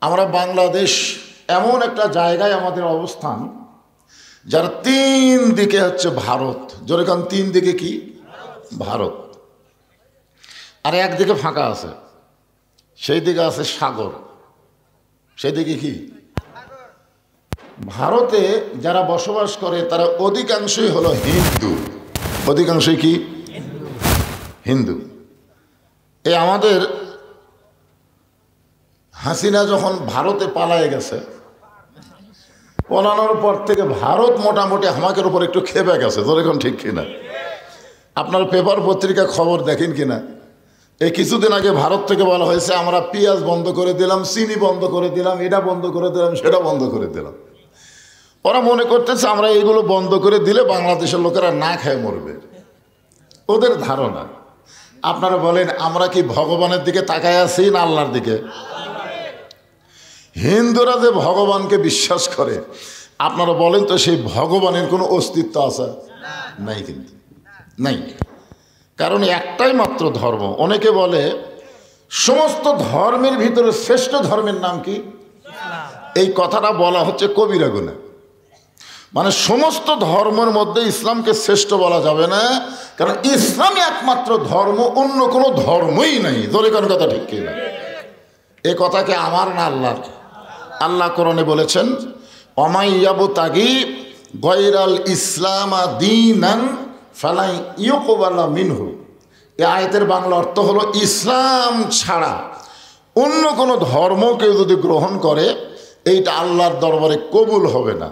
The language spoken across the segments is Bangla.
আমরা বাংলাদেশ এমন একটা জায়গায় আমাদের অবস্থান, যার তিন দিকে হচ্ছে ভারত। যেরকম তিন দিকে কি ভারত, আর একদিকে ফাঁকা আছে, সেই দিকে আছে সাগর। সেই দিকে কি ভারতে যারা বসবাস করে তারা অধিকাংশই হলো হিন্দু। অধিকাংশই কি হিন্দু। এই আমাদের হাসিনা যখন ভারতে পালায়ে গেছে, পলানোর পর থেকে ভারত মোটামুটি আমাদের উপর একটু খেপে গেছে। যেরকম ঠিক কিনা? আপনার পেপার পত্রিকা খবর দেখেন কিনা? এই কিছুদিন আগে ভারত থেকে বলা হয়েছে আমরা পেঁয়াজ বন্ধ করে দিলাম, চিনি বন্ধ করে দিলাম, এটা বন্ধ করে দিলাম, সেটা বন্ধ করে দিলাম। ওরা মনে করতেছে আমরা এইগুলো বন্ধ করে দিলে বাংলাদেশের লোকেরা না খেয়ে মরবে, ওদের ধারণা। আপনারা বলেন আমরা কি ভগবানের দিকে তাকায় আছি না আল্লাহর দিকে? হিন্দুরা যে ভগবানকে বিশ্বাস করে, আপনারা বলেন তো সেই ভগবানের কোনো অস্তিত্ব আছে? নাই, কিন্তু নাই। কারণ একটাই মাত্র ধর্ম। অনেকে বলে সমস্ত ধর্মের ভিতরে শ্রেষ্ঠ ধর্মের নাম কি? এই কথাটা বলা হচ্ছে কবিরা গুনাহ। মানে সমস্ত ধর্মের মধ্যে ইসলামকে শ্রেষ্ঠ বলা যাবে না, কারণ ইসলামই একমাত্র ধর্ম, অন্য কোনো ধর্মই নাই। ধরে কোন কথা ঠিক কিনা? এ কথাকে আমার না আল্লাহর? আল্লাহ কোরআনে বলেছেন অমাইয়াবতাগি গয়রাল ইসলামা দীনান ফালাই ইউকবালা মিনহু। এই আয়াতের বাংলা অর্থ হলো ইসলাম ছাড়া অন্য কোনো ধর্ম কেউ যদি গ্রহণ করে এইটা আল্লাহর দরবারে কবুল হবে না।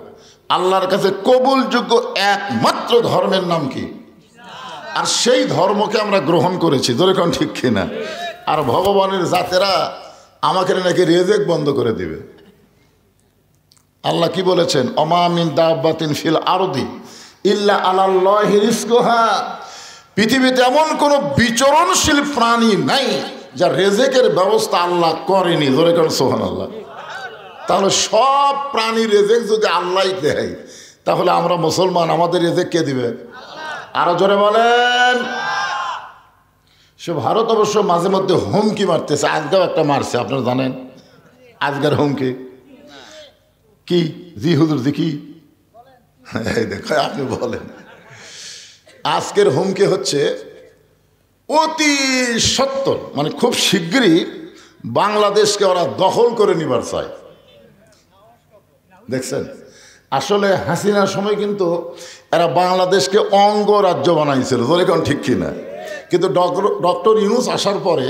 আল্লাহর কাছে কবুলযোগ্য একমাত্র ধর্মের নাম কি? আর সেই ধর্মকে আমরা গ্রহণ করেছি। যেরকম ঠিক কিনা? আর ভগবানের জাতেরা আমাকে নাকি রিজেক্ট বন্ধ করে দিবে। আল্লাহ কি বলেছেন? অমা মিন দাব্বাতিন ফিল আরদি ইল্লা আলাল্লাহি রিজকুহা। পৃথিবীতে এমন কোনো বিচরণশীল প্রাণী নাই যার রেজেকের ব্যবস্থা আল্লাহ করেনি। ধরে করেন সুবহানাল্লাহ। তাহলে সব প্রাণী রেজেক যদি আল্লাহ দেয়, তাহলে আমরা মুসলমান, আমাদের রেজেক কে দিবে? আরো জোরে বলেন। সে ভারত অবশ্য মাঝে মধ্যে হুমকি মারতেছে, আজকেও একটা মারছে, আপনারা জানেন আজকের হুমকি কি? জি হুজুর, জি কি? দেখো আপনি বলেন। আজকের হুমকি হচ্ছে অতি সত্তর, মানে খুব শিগগিরই বাংলাদেশকে ওরা দখল করে নিবার চায়। দেখছেন? আসলে হাসিনার সময় কিন্তু এরা বাংলাদেশকে অঙ্গরাজ্য বানাইছিল। যেরকম ঠিক কিনা? কিন্তু ডক্টর ইউনূস আসার পরে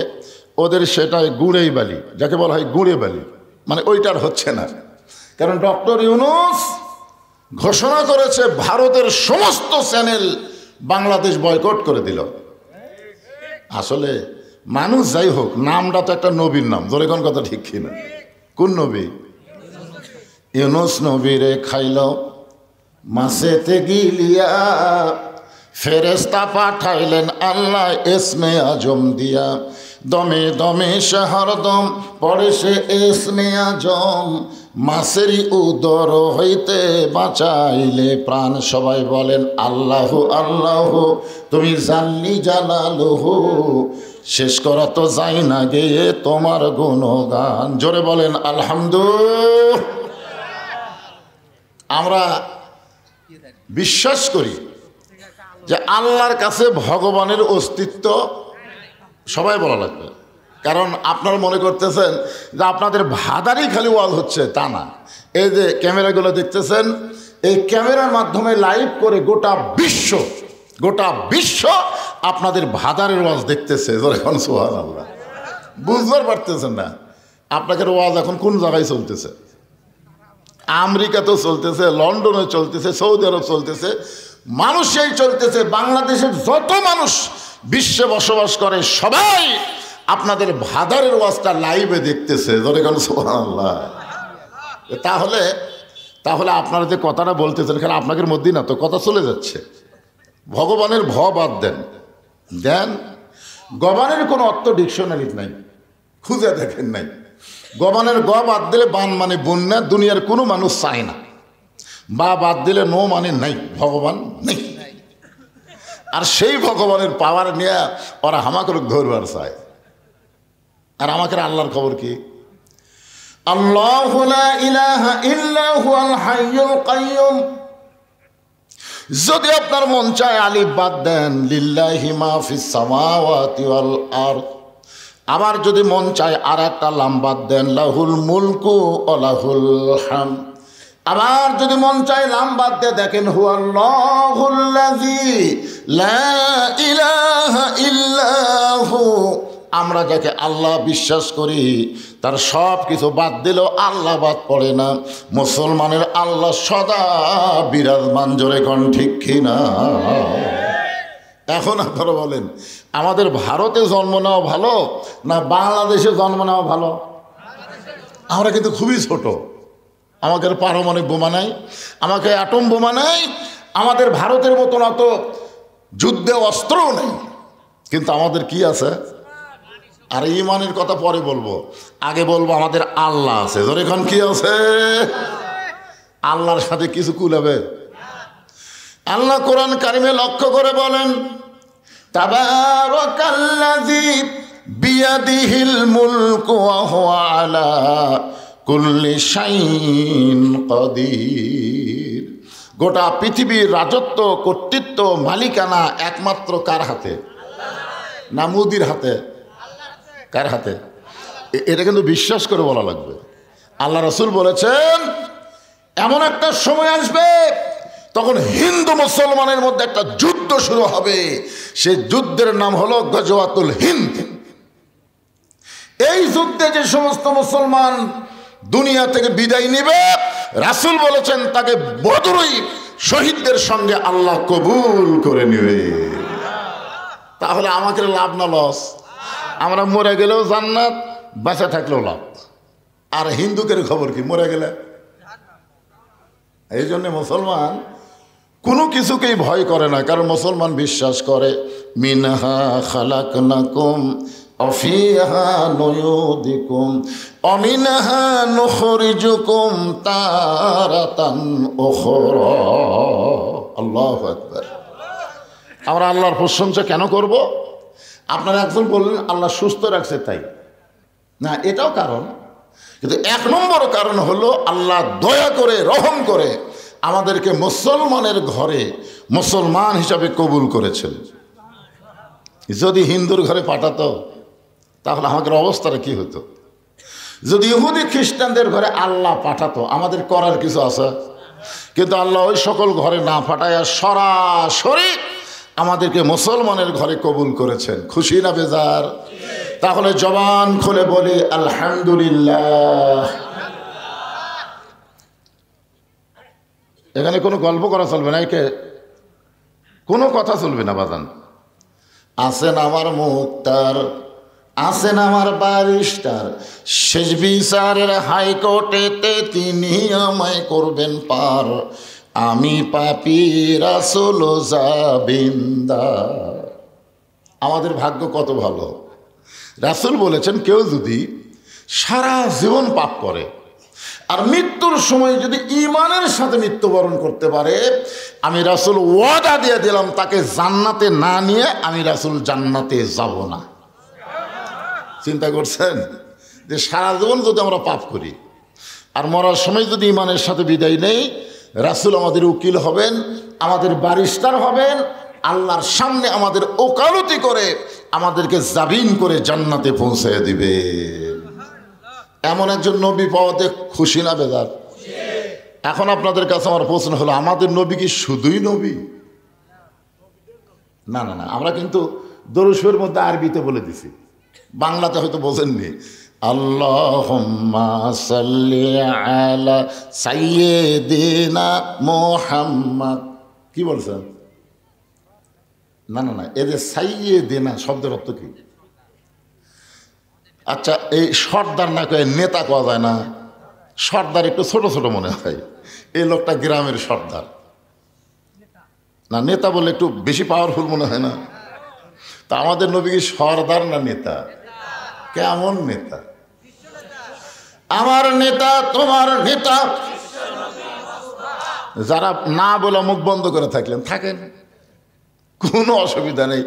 ওদের সেটাই গুঁড়েই বালি, যাকে বলা হয় গুঁড়ে বালি, মানে ওইটার হচ্ছে না। কারণ ডক্টর ইউনূস ঘোষণা করেছে ভারতের সমস্ত চ্যানেল বাংলাদেশ বয়কট করে দিল। আসলে মানুষ যাই হোক, নামটা তো একটা নবীর নাম। ধরে কোন কথা ঠিক কিনা? কোন নবী? ইউনূস নবীরে খাইল মাছেতে গিলিয়া, ফেরেশতা পাঠাইলেন আল্লাহ ইসমে আজম দিয়া। দমে দমে সে হরদম পড়ে সে ইসমে আজম, মাছেরই উদর হইতে বাঁচাইলে প্রাণ। সবাই বলেন আল্লাহ আল্লাহ, তুমি জানলি জালালহু, শেষ করা তো যাই না গেয়ে তোমার গুণগান। জোরে বলেন আলহামদুলিল্লাহ। আমরা বিশ্বাস করি যে আল্লাহর কাছে ভগবানের অস্তিত্ব সবাই বলা লাগবে। কারণ আপনারা মনে করতেছেন যে আপনাদের ভাদারই খালি ওয়াজ হচ্ছে, তা না। এই যে ক্যামেরাগুলো দেখতেছেন, এই ক্যামেরার মাধ্যমে লাইভ করে গোটা বিশ্ব আপনাদের ভাদারের ওয়াজ দেখতেছে। এখন সুবহানাল্লাহ, বুঝতে পারতেছেন না? আপনাদের ওয়াজ এখন কোন জায়গায় চলতেছে? আমেরিকাতেও চলতেছে, লন্ডনে চলতেছে, সৌদি আরব চলতেছে, মানুষই চলতেছে। বাংলাদেশের যত মানুষ বিশ্বে বসবাস করে সবাই আপনাদের ভাদারের ওয়াজটা লাইভে দেখতেছে। যেরকম সুবহানাল্লাহ। তাহলে আপনারা যে কথাটা বলতেছেন, এখানে আপনাদের মধ্যেই না তো কথা চলে যাচ্ছে। ভগবানের ভ বাদ দেন। গবানের কোনো অর্থ ডিকশনারি নাই, খুঁজে দেখেন নাই। গবানের গ বাদ দিলে বান মানে বন্যা, দুনিয়ার কোনো মানুষ চায় না। বা বাদ দিলে নো মানে নাই, ভগবান নেই। আর সেই ভগবানের পাওয়ার নিয়ে ওরা হামাকে ধরবার চায়। আর আমাকে আল্লাহর খবর কি? আল্লাহু লা ইলাহা ইল্লা হুয়াল হাইয়ুল কাইয়ুম। যদি আপনার মন চায় আলিফ বাদ দেন, লিল্লাহি মা ফিস সামাওয়াতি ওয়াল আরদ। আবার যদি মন চায় আর একটা লাম বাদ দেন, লাহুল মুলকু ওয়া লাহুল হামদ। আবার যদি মন চায় লাম বাদ দিয়ে দেখেন, হুয়াল্লাহুল্লাযী লা ইলাহা ইল্লাহু। আমরা যাকে আল্লাহ বিশ্বাস করি তার সব কিছু বাদ দিলেও আল্লাহ বাদ পড়ে না। মুসলমানের আল্লাহ সদা বিরাজমান, জোরে কোন ঠিক কিনা? এখন আপনারা বলেন, আমাদের ভারতে জন্ম নেওয়া ভালো না বাংলাদেশে জন্ম নেওয়া ভালো? আমরা কিন্তু খুবই ছোট, আমাদের পারমাণবিক বোমা নাই, আমাকে অ্যাটম বোমা নাই, আমাদের ভারতের মতন অত যুদ্ধে অস্ত্রও নেই, কিন্তু আমাদের কি আছে? আর ঈমানের কথা পরে বলবো, আগে বলবো আমাদের আল্লাহ আছে। ধর এখন কি আছে? আল্লাহর সাথে কিছু কুলাবে? আল্লাহ কোরআন কারিমে লক্ষ্য করে বলেন, তাবারাকাল্লাযী বিয়াদিহিল মুলকু ওয়া হুয়া আলা কুল্লি শাইইন কাদির। গোটা পৃথিবীর রাজত্ব, কর্তৃত্ব, মালিকানা একমাত্র কার হাতে? না মুদির হাতে? কার হাতে? এটা কিন্তু বিশ্বাস করে বলা লাগবে। আল্লাহ রাসূল বলেছেন, এমন একটা সময় আসবে তখন হিন্দু মুসলমানের মধ্যে একটা যুদ্ধ শুরু হবে। সেই যুদ্ধের নাম হলো গজওয়াতুল হিন্দ। এই যুদ্ধে যে সমস্ত মুসলমান দুনিয়া থেকে বিদায় নেবে, রাসূল বলেছেন তাকে বদরই শহীদদের সঙ্গে আল্লাহ কবুল করে নেবে। তাহলে আমাকে লাভ না লস? আমরা মরে গেলেও জান্নাত, বেঁচে থাকলেও লাভ। আর হিন্দুকের খবর কি? মরে গেলে। এই জন্য মুসলমান কোনো কিছুকেই ভয় করে না, কারণ মুসলমান বিশ্বাস করে মিনহা খালাকনাকুম অফিহা নুয়ুদিকুম অমিনহা নুখরিজুকুম তারাতান উখরা। আল্লাহু আকবার। আমরা আল্লাহর প্রশংসা কেন করব? আপনারা একজন বললেন আল্লাহ সুস্থ রাখছে তাই না, এটাও কারণ, কিন্তু এক নম্বর কারণ হলো আল্লাহ দয়া করে, রহম করে আমাদেরকে মুসলমানের ঘরে মুসলমান হিসাবে কবুল করেছেন। যদি হিন্দুর ঘরে পাঠাতো তাহলে আমাদের অবস্থাটা কি হতো? যদি ইহুদি খ্রিস্টানদের ঘরে আল্লাহ পাঠাতো, আমাদের করার কিছু আছে? কিন্তু আল্লাহ ওই সকল ঘরে না পাঠায় সরাসরি আমাদেরকে মুসলমানের ঘরে কবুল করেছেন। খুশি না বেজার? তাহলে জবান খুলে বলি আলহামদুলিল্লাহ। এখানে কোনো গল্প করা চলবে না, একে কোনো কথা চলবে না বাজান। আছেন আমার মুক্তার, আছেন আমার ব্যারিস্টার, শেষ বিচারের হাইকোর্টেতে তিনি আমায় করবেন পার। আমি পাপী রাসূল জাবিন্দার। আমাদের ভাগ্য কত ভালো। রাসূল বলেছেন, কেউ যদি সারা জীবন পাপ করে আর মৃত্যুর সময় যদি ঈমানের সাথে মৃত্যুবরণ করতে পারে, আমি রাসূল ওয়াদা দিয়ে দিলাম তাকে জান্নাতে না নিয়ে আমি রাসূল জান্নাতে যাব না। চিন্তা করছেন যে সারা জীবন যদি আমরা পাপ করি আর মরার সময় যদি ঈমানের সাথে বিদায় নেই, রাসূল আমাদের উকিল হবেন, আমাদের ব্যারিস্টার হবেন, আল্লাহর সামনে আমাদের ওকালতি করে আমাদেরকে জামিন করে জান্নাতে পৌঁছে দিবে। এমন একজন নবী পাওয়াতে খুশি না বেজার? এখন আপনাদের কাছে আমার প্রশ্ন হলো, আমাদের নবী কি শুধুই নবী? না না না, আমরা কিন্তু দরুদ শরীফের মধ্যে আরবিতে বলে দিছি, বাংলাতে হয়তো বোঝেননি। আল্লাহুম্মা সাল্লি আলা সাইয়্যিদিনা মুহাম্মদ। কি বলছেন? না না না, এই যে সাইয়্যিদিনা শব্দের অর্থ কি? আচ্ছা, এই সর্দার না কয়ে নেতা কোয়া যায় না? সর্দার একটু ছোট ছোট মনে হয়, এই লোকটা গ্রামের সর্দার না, নেতা বলে একটু বেশি পাওয়ারফুল মনে হয় না? তা আমাদের নবী কি সর্দার না নেতা? কেমন নেতা? আমার নেতা, তোমার নেতা। যারা না বলে মুখ বন্ধ করে থাকলেন থাকেন, কোনো অসুবিধা নেই,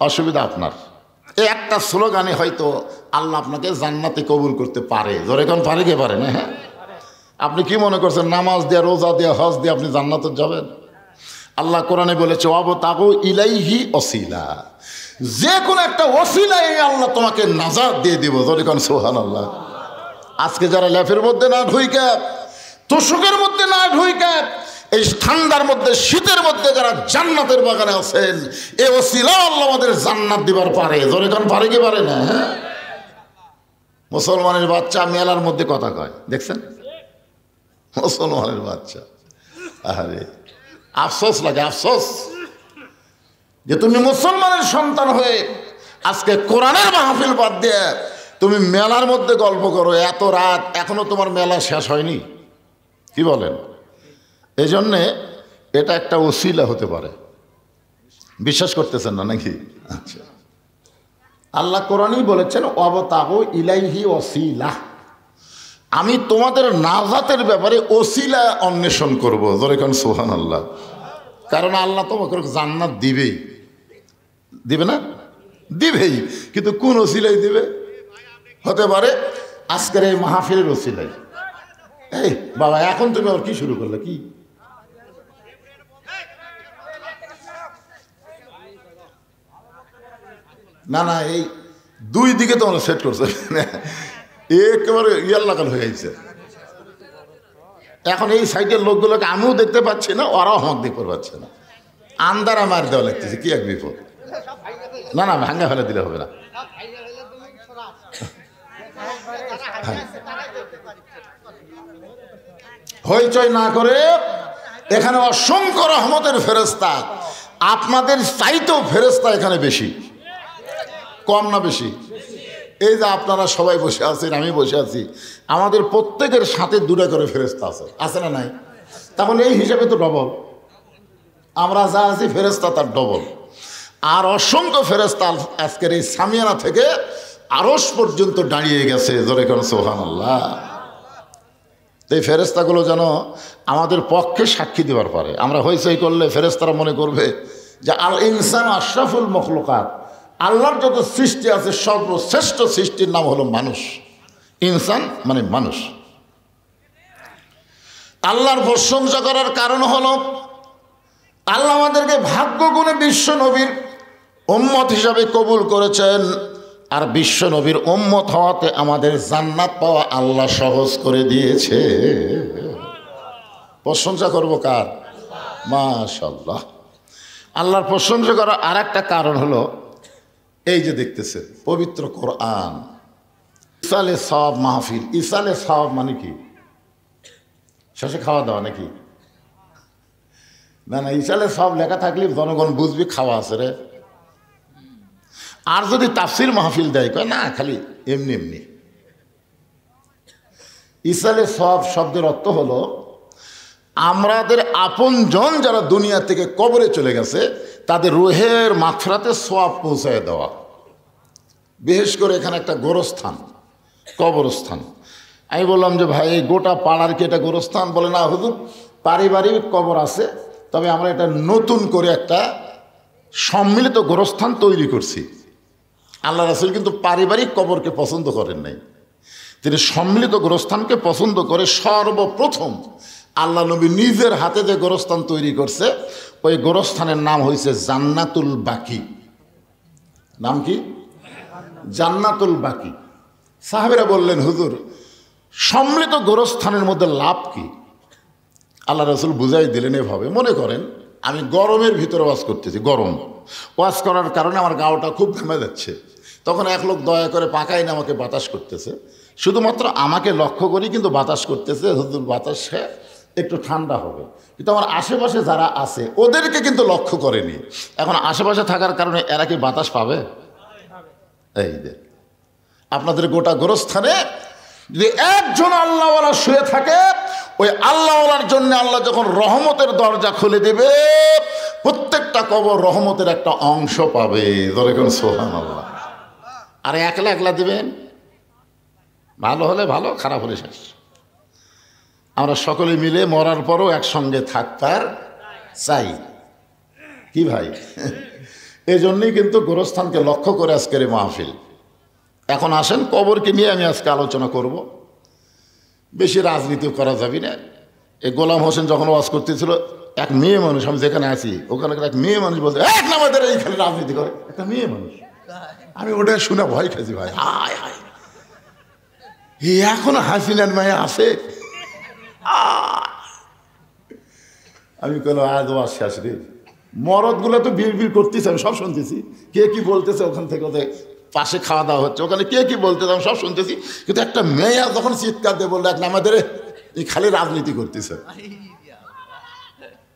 অসুবিধা আপনার। এই একটা স্লোগানে হয়তো আল্লাহ আপনাকে জান্নাতে কবুল করতে পারে। ধরে কোন পারে কে পারে না? হ্যাঁ, আপনি কি মনে করছেন নামাজ দিয়া, রোজা দিয়া, হজ দিয়ে আপনি জান্নাতে যাবেন? আল্লাহ কোরআনে বলেছে ওয়াবতাগু ইলাইহি ওসিলা, যে কোনো একটা ওসিলায় আল্লাহ তোমাকে নাজাত দিয়ে দিব। ধরে কোন সুবহানাল্লাহ। আজকে যারা ল্যাফের মধ্যে না ঢুইকা, তোষকের মধ্যে না ঢুইকা, এই ঠান্ডার মধ্যে, শীতের মধ্যে যারা জান্নাতের বাগানে আছেন, এ ওসিলা আল্লাহ আমাদের জান্নাত দিবার পারে। ধরে কোন পারে কি পারে না? হ্যাঁ, মুসলমানের বাচ্চা মেলার মধ্যে কথা কয়, দেখছেন? মুসলমানের বাচ্চা, আরে আফসোস লাগে, আফসোস যে তুমি মুসলমানের সন্তান হয়ে আজকে কোরআনের মাহফিল বাদ দিয়ে তুমি মেলার মধ্যে গল্প করো। এত রাত এখনো তোমার মেলা শেষ হয়নি, কি বলেন? এই জন্যে এটা একটা ওসিলা হতে পারে। বিশ্বাস করতেছেন না নাকি? আচ্ছা, আল্লাহ কোরআনই বলেছেন ওয়াবতাগু ইলাইহি ওসিলা, আমি তোমাদের নাজাতের ব্যাপারে ওসিলা অন্বেষণ করবো। ধরে কোন সুবহানাল্লাহ। কারণ আল্লাহ তোমাকে জান্নাত দিবেই, দিবে না? দিবেই, কিন্তু কোন ওসিলাই দিবে? হতে পারে আজকের এই মাহফিলের ওসিলাই। এই বাবা, এখন তুমি আর কি শুরু করলে? কি না না, এই দুই দিকে তোমরা সেট করছো, একেবারে ইয়ার লাগাল হয়ে গেছে। এখন এই সাইডের লোকগুলোকে আমিও দেখতে পাচ্ছি না, ওরাও আমাকে দেখতে পাচ্ছে না। আন্দারা মার দেওয়া লাগতেছে, কি এক বিপদ। না না, ভাঙ্গা ফেলে দিলে হবে না। হইচই না করে, এখানে অসংখ্য রহমতের ফেরেশতা, আপনাদের চাইতেও ফেরেশতা এখানে বেশি। কম না বেশি? এই যে আপনারা সবাই বসে আছেন, আমি বসে আছি, আমাদের প্রত্যেকের সাথে দুটো করে ফেরেশতা আছে, আছে না নাই? তখন এই হিসাবে তো ডবল, আমরা যা আছি ফেরেশতা তার ডবল। আর অসংখ্য ফেরেশতা আজকের এই সামিয়ানা থেকে আরশ পর্যন্ত দাঁড়িয়ে গেছে। জোরে কোন সুবহানাল্লাহ। এই ফেরেশতাগুলো যেন আমাদের পক্ষে সাক্ষী দেওয়ার পারে। আমরা হইচই করলে ফেরেশতারা মনে করবে যে আল ইনসান আশরাফুল মখলুকাত, আল্লাহর যত সৃষ্টি আছে সর্বশ্রেষ্ঠ সৃষ্টির নাম হলো মানুষ। ইনসান মানে মানুষ। আল্লাহর প্রশংসা করার কারণ হলো আল্লাহ আমাদেরকে ভাগ্য গুণে বিশ্ব নবীর উম্মত হিসাবে কবুল করেছেন। আর বিশ্ব নবীর উম্মত হওয়াতে আমাদের জান্নাত পাওয়া আল্লাহ সহজ করে দিয়েছে। প্রশংসা করবো কার? মাশাআল্লাহ। আল্লাহর প্রশংসা করার আর একটা কারণ হলো এই যে দেখতেছে পবিত্র কোরআন। ইসালে সওয়াব মাহফিল। ইসালে সওয়াব মানে কি? শেষে খাওয়া দাওয়া নাকি? না না, ইসালে সওয়াব লেখা থাকলে জনগণ বুঝবি খাওয়া আছে রে। আর যদি তাফসির মাহফিল দেয়, কয় না খালি এমনি এমনি। ইসালে সওয়াব শব্দের অর্থ হলো আমাদের আপনজন যারা দুনিয়া থেকে কবরে চলে গেছে তাদের রুহের মাগফিরাতে সওয়াব পৌঁছায় দেওয়া। বিশেষ করে এখানে একটা গোরস্থান, কবরস্থান। আমি বললাম যে ভাই গোটা পাড়ার কি এটা গোরস্থান? বলে না হুজুর, পারিবারিক কবর আছে, তবে আমরা এটা নতুন করে একটা সম্মিলিত গোরস্থান তৈরি করছি। আল্লাহ রাসূল কিন্তু পারিবারিক কবরকে পছন্দ করেন নাই, তিনি সম্মিলিত গোরস্থানকে পছন্দ করে সর্বপ্রথম আল্লাহ নবী নিজের হাতে যে গোরস্থান তৈরি করছে ওই গোরস্থানের নাম হয়েছে জান্নাতুল বাকি। নাম কি? জান্নাতুল বাকি। সাহাবীরা বললেন হুজুর সম্মিলিত গোরস্থানের মধ্যে লাভ কি? আল্লাহ রাসূল বুঝাই দিলেন এভাবে, মনে করেন আমি গরমের ভিতরে ওয়াজ করতেছি, গরম ওয়াজ করার কারণে আমার গাওটা খুব ঘেমে যাচ্ছে, তখন এক লোক দয়া করে পাকায় না আমাকে বাতাস করতেছে, শুধুমাত্র আমাকে লক্ষ্য করি কিন্তু বাতাস করতেছে, হুজুর বাতাসে একটু ঠান্ডা হবে, কিন্তু আমার আশেপাশে যারা আছে ওদেরকে কিন্তু লক্ষ্য করেনি। এখন আশেপাশে থাকার কারণে এরা কি বাতাস পাবে? এই যে আপনাদের গোটা গোরস্থানে যদি একজন আল্লাহওয়ালা শুয়ে থাকে, ওই আল্লাহওয়ালার জন্য আল্লাহ যখন রহমতের দরজা খুলে দেবে প্রত্যেকটা কবর রহমতের একটা অংশ পাবে। যেরকম সুবহানাল্লাহ। আর একলা একলা দিবেন, ভালো হলে ভালো, খারাপ হলে শেষ। আমরা সকলে মিলে মরার পরও একসঙ্গে থাকতার চাই, কি ভাই? এই জন্যই কিন্তু গোরস্থানকে লক্ষ্য করে আজকের মাহফিল। এখন আসেন কবরকে নিয়ে আমি আজকে আলোচনা করব। বেশি রাজনীতি করা যাবে না। এই গোলাম হোসেন যখন ওয়াজ করতেছিল, এক মেয়ে মানুষ, আমি যেখানে আছি ওখানে এক মেয়ে মানুষ বলতে, এক না আমাদের এইখানে রাজনীতি করে, একটা মেয়ে মানুষ। আমি ওটা শুনে ভয় খেয়েছি ভাই, হায় হায়, এখনো হাসিনার মায়ে আছে। আমি কেন আজ ওয়াজ শেষ রে, মরদগুলো তো বিড় করতেছে, আমি সব শুনতেছি, কে কি বলতেছে ওখান থেকে, ওদের পাশে খাওয়া দাওয়া হচ্ছে, ওখানে কে কি বলতেছে আমি সব শুনতেছি। কিন্তু একটা মেয়ে যখন চিৎকার দিয়ে বললো, এক না আমাদের এই খালি রাজনীতি করতেছে,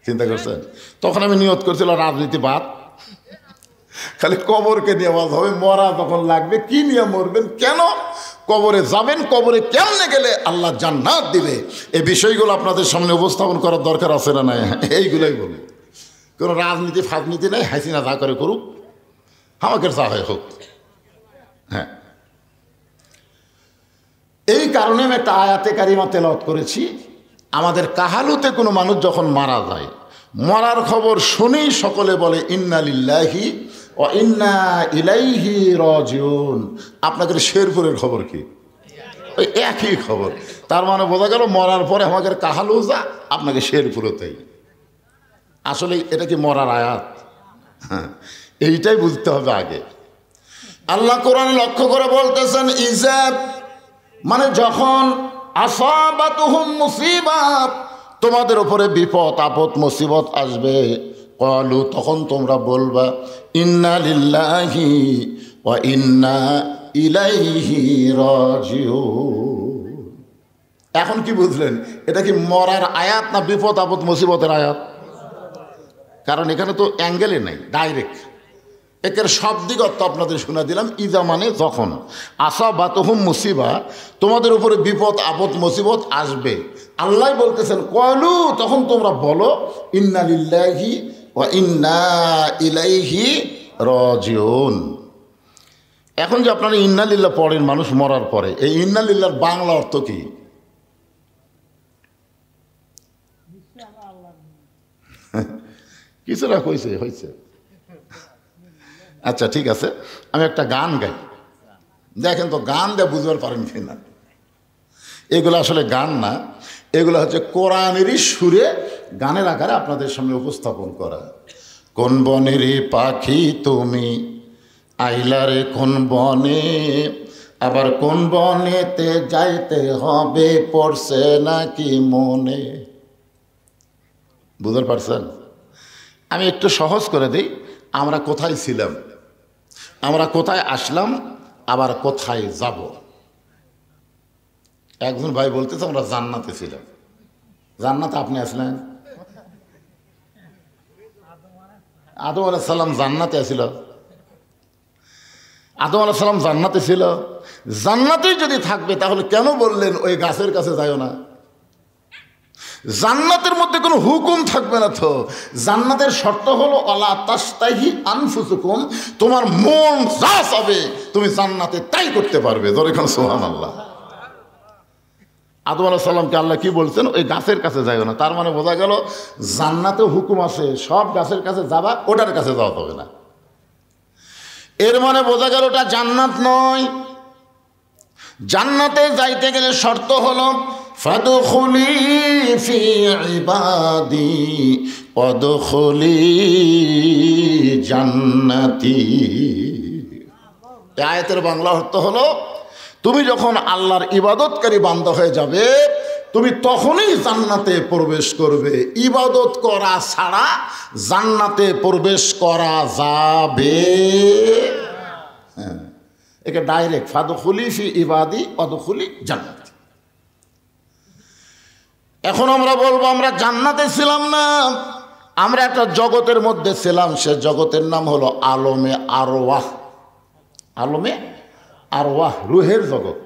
চিন্তা করছেন? তখন আমি নিয়ত করছিলাম রাজনীতি বাদ, খালি কবরকে নিয়ে আওয়াজ হবে। মরা তখন লাগবে, কি নিয়ে মরবেন, কেন কবরে যাবেন, কবরে কেমনে গেলে আল্লাহ জান্নাত দিবে, এই বিষয়গুলো আপনাদের সামনে উপস্থাপন করার দরকার আছে না নাই? এইগুলোই বলি, কোনো রাজনীতি ফাজনীতি নেই, হাসিনা যা করে করুক, আমাকে যা হয় হোক। হ্যাঁ, এই কারণে আমি একটা আয়াতে কারিমা তেলাওয়াত করেছি। আমাদের কাহালুতে কোনো মানুষ যখন মারা যায়, মরার খবর শুনেই সকলে বলে ইন্না লিল্লাহি ওয়া ইন্না ইলাইহি রাজিউন। আপনাদের শেরপুরের খবর কি? ওই একই খবর। তার মানে বোঝা গেল মরার পরে আমাদের কাহালু যা, আপনাকে শেরপুরতেই। আসলে এটা কি মরার আয়াত? হ্যাঁ, এইটাই বুঝতে হবে আগে। আল্লাহ কোরআন লক্ষ্য করে বলতেছেন, ইজাব মানে যখন আসাবাতুহুম মুসিবাত, তোমাদের উপরে বিপদ আপদ মুসিবত আসবে, ক্বালু তখন তোমরা বলবা ইন্না লিল্লাহি ওয়া ইন্না ইলাইহি রাজিউন। এখন কি বুঝলেন, এটা কি মরার আয়াত না বিপদ আপদ মুসিবতের আয়াত? কারণ এখানে তো অ্যাঙ্গেলে নাই, ডাইরেক্ট একের শাব্দিক অর্থ আপনাদের শোনা দিলাম। ইজা মানে যখন, আসাবাতুহুম মুসিবা, তোমাদের উপরে বিপদ আপদ মুসিবত আসবে, আল্লাহ বলতেছেন ক্বালু তখন তোমরা বলো ইন্না লিল্লাহি ওয়া ইন্না ইলাইহি রাজিউন। এখন যে আপনারা ইন্না লিল্লাহ পড়েন মানুষ মরার পরে, এই ইন্না লিল্লাহর বাংলা অর্থ কি? কিছুটা কইছে হয়েছে। আচ্ছা ঠিক আছে, আমি একটা গান গাই, দেখেন তো গান দিয়ে বুঝবার পারেন কিনা। এগুলো আসলে গান না, এগুলো হচ্ছে কোরআনেরই সুরে গানের আকারে আপনাদের সামনে উপস্থাপন করা। কোন বনেরই পাখি তুমি আইলারে কোন বনে, আবার কোন বনেতে যাইতে হবে পড়ছে নাকি মনে। বুঝতে পারছেন? আমি একটু সহজ করে দিই, আমরা কোথায় ছিলাম, আমরা কোথায় আসলাম, আবার কোথায় যাব। একজন ভাই বলতেছে আমরা জান্নাতে ছিলাম। জান্নাতে আপনি আসলেন? আদম আলাইহিস সালাম জান্নাতে আসিল, আদম আলাইহিস সালাম জান্নাতে ছিল। জান্নাতেই যদি থাকবে তাহলে কেন বললেন ওই গাছের কাছে যাইও না? জান্নাতের মধ্যে কোনো হুকুম থাকবে না তো। জান্নাতের শর্ত হলো আলা তাস্তাহি আনফুসুকুম, তোমার মন যা চাবে তুমি জান্নাতে তাই করতে পারবে। ধরে এখন সুবহানাল্লাহ। আদম আলাইহিস সালামকে আল্লাহ কি বলছেন, ওই গাছের কাছে যাইও না। তার মানে বোঝা গেল জান্নাতে হুকুম আছে, সব গাছের কাছে যাবা, ওটার কাছে যাওয়া হবে না। এর মানে বোঝা গেল ওটা জান্নাত নয়। জান্নাতে যাইতে গেলে শর্ত হলো ফাদখুলি ফি ইবাদি ওয়াদখুলি জান্নাতি। এই আয়াতের বাংলা অর্থ হলো তুমি যখন আল্লাহর ইবাদতকারী বান্দা হয়ে যাবে, তুমি তখনই জান্নাতে প্রবেশ করবে। ইবাদত করা ছাড়া জান্নাতে প্রবেশ করা যাবে হ্যাঁ, একে ডাইরেক্ট ফাদখুলি ফি ইবাদি ওয়াদখুলি জান্নাতি। এখন আমরা বলবো আমরা জান্নাতে ছিলাম না, আমরা একটা জগতের মধ্যে ছিলাম। সে জগতের নাম হলো আলমে আরওয়াহ। আলমে আরওয়াহ, রুহের জগৎ।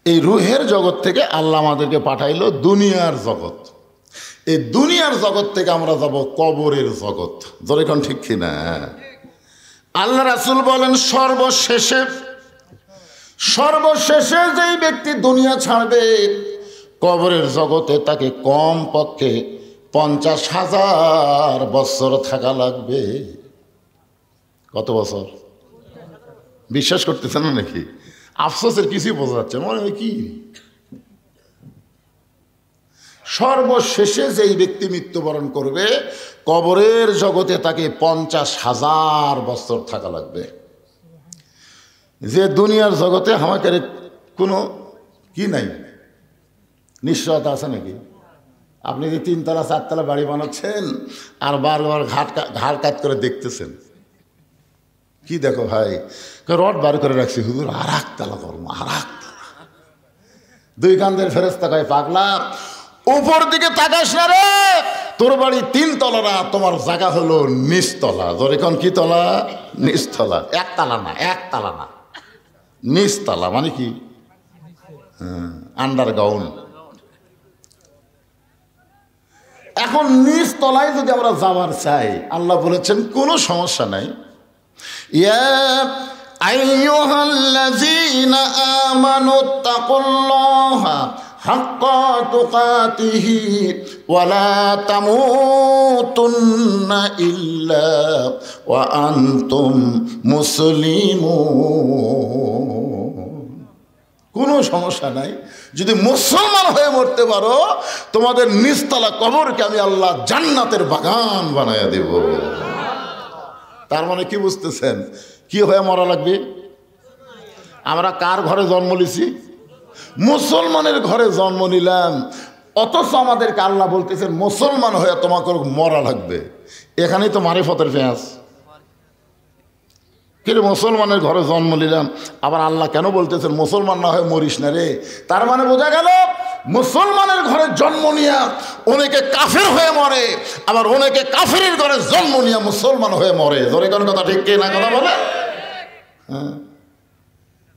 এই রুহের জগৎ থেকে আল্লাহ আমাদেরকে পাঠাইলো দুনিয়ার জগৎ। এই দুনিয়ার জগৎ থেকে আমরা যাব কবরের জগৎ। যেরকম ঠিক কিনা? আল্লাহ রাসূল বলেন সর্বশেষে যেই ব্যক্তি দুনিয়া ছাড়বে, কবরের জগতে তাকে কম পক্ষে 50,000 বছর থাকা লাগবে। কত বছর? বিশ্বাস করতেছেন না নাকি? আফসোসের কিছুই বোঝা যাচ্ছে মনে হয় কি সর্বশেষে যেই ব্যক্তি মৃত্যুবরণ করবে কবরের জগতে তাকে 50,000 বছর থাকা লাগবে। যে দুনিয়ার জগতে আমাকে কোনো কি নাই, নিশ্চয়তা আছে নাকি? আপনি যে 3তলা 4তলা বাড়ি বানাচ্ছেন আর বারবার ঘাড় কাত করে দেখতেছেন, কি দেখো ভাই? রড বার করে রাখছি, হুজুর আর একতলা করবো, আর একতলা। দুই কান্দের ফেরেশতা কয়, পাগলা উপর দিকে তাকাস না রে, তোর বাড়ি 3তলা না, তোমার জায়গা হলো নিচতলা। ধরে কোন কি তলা? নিচতলা। একতলা না, একতলা না, নিচতলা। মানে কি? আন্ডারগ্রাউন্ড। এখন নিচতলায় যদি আমরা যাওয়ার চাই, আল্লাহ বলেছেন কোনো সমস্যা নাই। ইয়া আইয়ুহাল্লাযীনা আমানুত্তাকুল্লাহা হাক্কা তুকাতিহি ওয়া লা তামুতুন্না ইল্লা ওয়া আনতুম মুসলিমুন। কোনো সমস্যা নাই, যদি মুসলমান হয়ে মরতে পারো তোমাদের নিচতলা কবরকে আমি আল্লাহ জান্নাতের বাগান বানায়া দেব। তার মানে কি বুঝতেছেন কি হয়ে মরা লাগবে? আমরা কার ঘরে জন্ম নিছি? মুসলমানের ঘরে জন্ম নিলাম, অথচ আমাদেরকে আল্লাহ বলতেছেন মুসলমান হয়ে তোমাকে মরা লাগবে। এখানেই তো মারিফতের পেঁয়াজ। কিন্তু মুসলমানের ঘরে জন্ম নিলাম, আবার আল্লাহ কেন বলতেছেন মুসলমান না হয়ে মরিস না রে? তার মানে বোঝা গেল মুসলমানের ঘরে জন্ম নিয়া অনেকে কাফের হয়ে মরে, আবার অনেকে কাফেরের ঘরে জন্ম নিয়া মুসলমান হয়ে মরে। ধরে কোন কথা ঠিক কি না? কথা বলে। হ্যাঁ,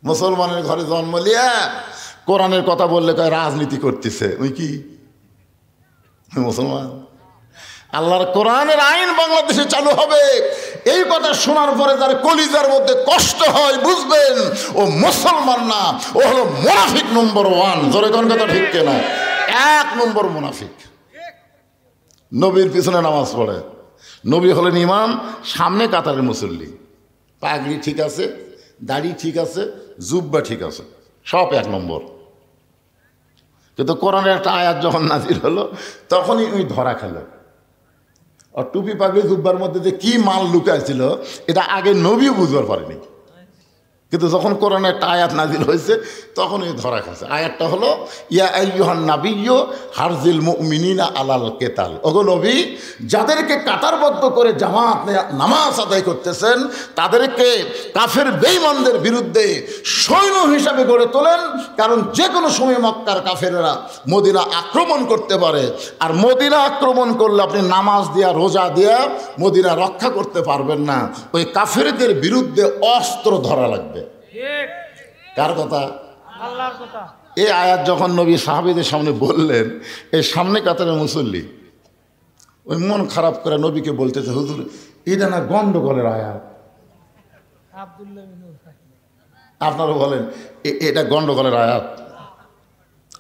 মুসলমানের ঘরে জন্ম নিয়া কোরআনের কথা বললে কয় রাজনীতি করতেছে। ওই কি মুসলমান? আল্লাহর কোরআনের আইন বাংলাদেশে চালু হবে, এই কথা শোনার পরে যার কলিজার মধ্যে কষ্ট হয় বুঝবেন ও মুসলমান না, ও হলো মুনাফিক নম্বর 1। জোরে কোন কথা ঠিক কিনা? 1 নম্বর মুনাফিক। নবীর পিছনে নামাজ পড়ে, নবী হলেন ইমাম, সামনে কাতারের মুসল্লি, পাগড়ি ঠিক আছে, দাড়ি ঠিক আছে, জুব্বা ঠিক আছে, সব 1 নম্বর। কিন্তু কোরআনের একটা আয়াত যখন নাজিল হলো তখনই ওই ধরা খেল। আর টুপি পাগড়ি জুব্বার মধ্যে যে কি মাল লুকাইছিল এটা আগে নবীও বুঝবার পারেনি, কিন্তু যখন কোরআনে একটা আয়াত নাজিল হয়েছে তখন এই ধরা খাচ্ছে। আয়াতটা হলো ইয়া আইয়ুহান নাবিয়্যু হারজিল মুমিনিনা আলাল কিতাল। ওগো নবী, যাদেরকে কাতারবদ্ধ করে জামাত নামাজ আদায় করতেছেন তাদেরকে কাফের বেঈমানদের বিরুদ্ধে সৈন্য হিসাবে গড়ে তোলেন, কারণ যে কোনো সময় মক্কার কাফেররা মদিনা আক্রমণ করতে পারে, আর মদিনা আক্রমণ করলে আপনি নামাজ দিয়া রোজা দিয়া মদিনা রক্ষা করতে পারবেন না। ওই কাফেরদের বিরুদ্ধে অস্ত্র ধরা লাগবে। কার কথা? আল্লাহর কথা। এই আয়াত যখন নবী সাহাবীদের সামনে বললেন, এই সামনে কাতারের মুসল্লি ওই মন খারাপ করে নবীকে বলতেছে, হুজুর এটা না গন্ডগোলের আয়াত। আপনারা বলেন এটা গন্ডগোলের আয়াত।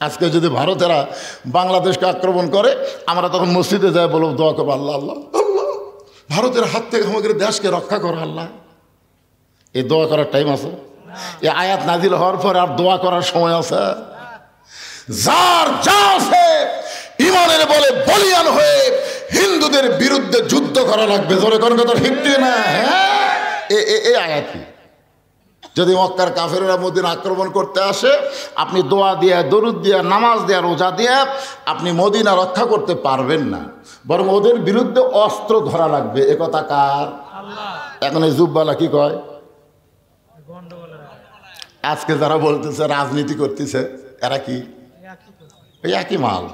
আজকে যদি ভারতেরা বাংলাদেশকে আক্রমণ করে, আমরা তখন মসজিদে যাই বলব দোয়া করবো, আল্লাহ আল্লাহ আল্লাহ ভারতের হাত থেকে আমাদের দেশকে রক্ষা করো আল্লাহ। এই দোয়া করার টাইম আছে? এই আয়াত নাজিল হওয়ার পর আর দোয়া করার সময় আছে? যার যা আছে ইমানের বলে বলিয়ান হয়ে হিন্দুদের বিরুদ্ধে যুদ্ধ করা লাগবে। জোরে কোন কথা ঠিক না? হ্যাঁ, এই আয়াতই। যদি মক্কার কাফেররা মদিনা আক্রমণ করতে আসে, আপনি দোয়া দিয়া, দরুদ দিয়া, নামাজ দিয়া, রোজা দিয়া আপনি মদিনা রক্ষা করতে পারবেন না, বরং ওদের বিরুদ্ধে অস্ত্র ধরা লাগবে। এ কথা কার? এখন এই জুব্বালা কি কয়? আজকে যারা বলতেছে রাজনীতি করতেছে, এরা কি? এই একই মাল।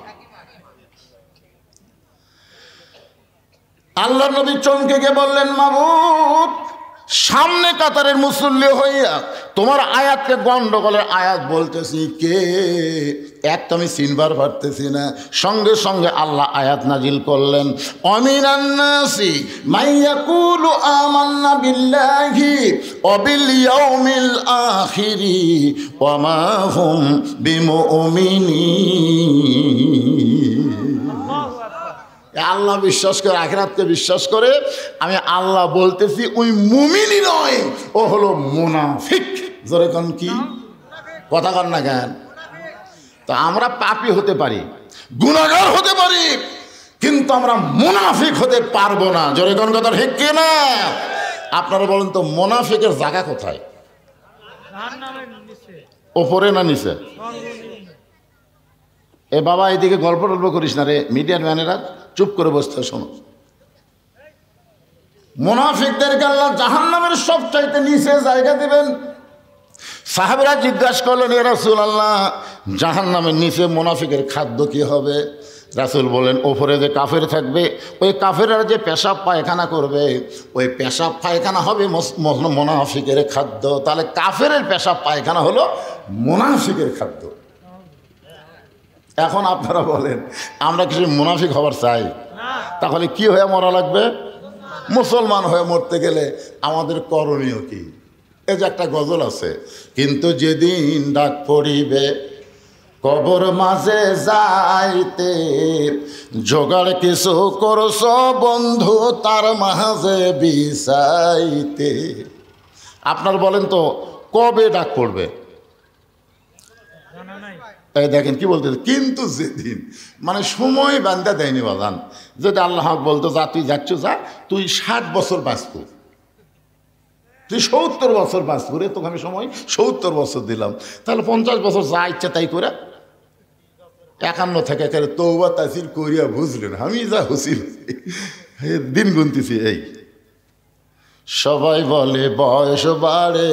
আল্লাহ নবী চমকে গিয়ে বললেন, মাবুদ, সামনে কাতারের মুসল্লি হইয়া তোমার আয়াতকে গন্ডগোলের আয়াত বলতেছি কে? একটা আমি চিনবার পারতেছি না। সঙ্গে সঙ্গে আল্লাহ আয়াত নাজিল করলেন, অমিনান নাসি মাইয়াকুলু আমান্না বিল্লাহি ওয়া বিল ইয়াউমিল আখিরি ওয়া মা হুম বিমুমিনিন। আল্লাহ বিশ্বাস করে, আখিরাতকে বিশ্বাস করে। আমি আল্লাহ বলতেছি ওই মুমিনই নয়, ও হলো মুনাফিক। জোরে কোন কি কথা কন না কেন? তো আমরা পাপী হতে পারি, গুনাহগার হতে পারি, কিন্তু আমরা মুনাফিক হতে পারবো না। জোরে কোন কথা ঠিক কি না? আপনারা বলেন তো মুনাফিকের জায়গা কোথায়? ওপরে না নিচে? এ বাবা এদিকে গল্প টল্প করিস না রে, মিডিয়ার ম্যানেরা চুপ করে বসতে শোনো। মুনাফিকদেরকে আল্লাহ জাহান্নামের সবচাইতে নিচে জায়গা দিবেন। সাহাবীরা জিজ্ঞাসা করলেন, ইয়া রাসূলুল্লাহ, জাহান্নামের নিচে মুনাফিকের খাদ্য কি হবে? রাসূল বলেন, ওপরে যে কাফের থাকবে, ওই কাফেররা যে পেশাব পায়খানা করবে, ওই পেশাব পায়খানা হবে মুনাফিকের খাদ্য। তাহলে কাফেরের পেশাব পায়খানা হলো মুনাফিকের খাদ্য। এখন আপনারা বলেন, আমরা কিছু মুনাফিক হবার চাই? তাহলে কি হয়ে মরা লাগবে? মুসলমান হয়ে মরতে গেলে আমাদের করণীয় কি? এই যে একটা গজল আছে, কিন্তু যেদিন ডাক পড়িবে কবর মাঝে যাইতে, জোগাড় কিছু করছ বন্ধু তার মাঝে বিছাইতে। আপনার বলেন তো কবে ডাক পড়বে? এই দেখেন কি বলতে, কিন্তু যেদিন, মানে সময় বান্ধা দেয়নি বাজান। যদি আল্লাহ বলতো যা তুই যাচ্ছ যা, তুই 60 বছর বাঁচব, তুই 70 বছর বাঁচব রে, তোকে আমি সময় 70 বছর দিলাম, তাহলে 50 বছর যা ইচ্ছা তাই করে 51 থেকে তৌবা তাসির করিয়া বুঝলেন আমি যা হুসিল দিন গুনতেছি। এই সবাই বলে বয়স বাড়ে,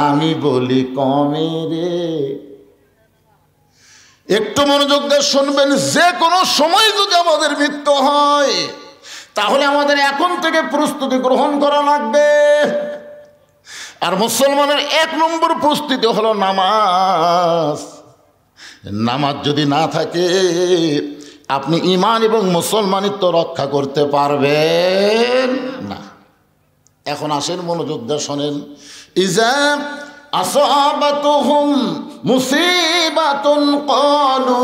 আমি বলি কমে রে। একটু মনোযোগ দিয়ে শুনবেন, যে কোনো সময় যদি আমাদের মৃত্যু হয় তাহলে আমাদের এখন থেকে প্রস্তুতি গ্রহণ করা লাগবে। আর মুসলমানের 1 নম্বর প্রস্তুতি হলো নামাজ। নামাজ যদি না থাকে আপনি ঈমান এবং মুসলমানিত্ব রক্ষা করতে পারবেন না। এখন আসেন মনোযোগ দিয়ে শোনেন, ইজা আসাবাতুহুম মুসিবাতুন ক্বালু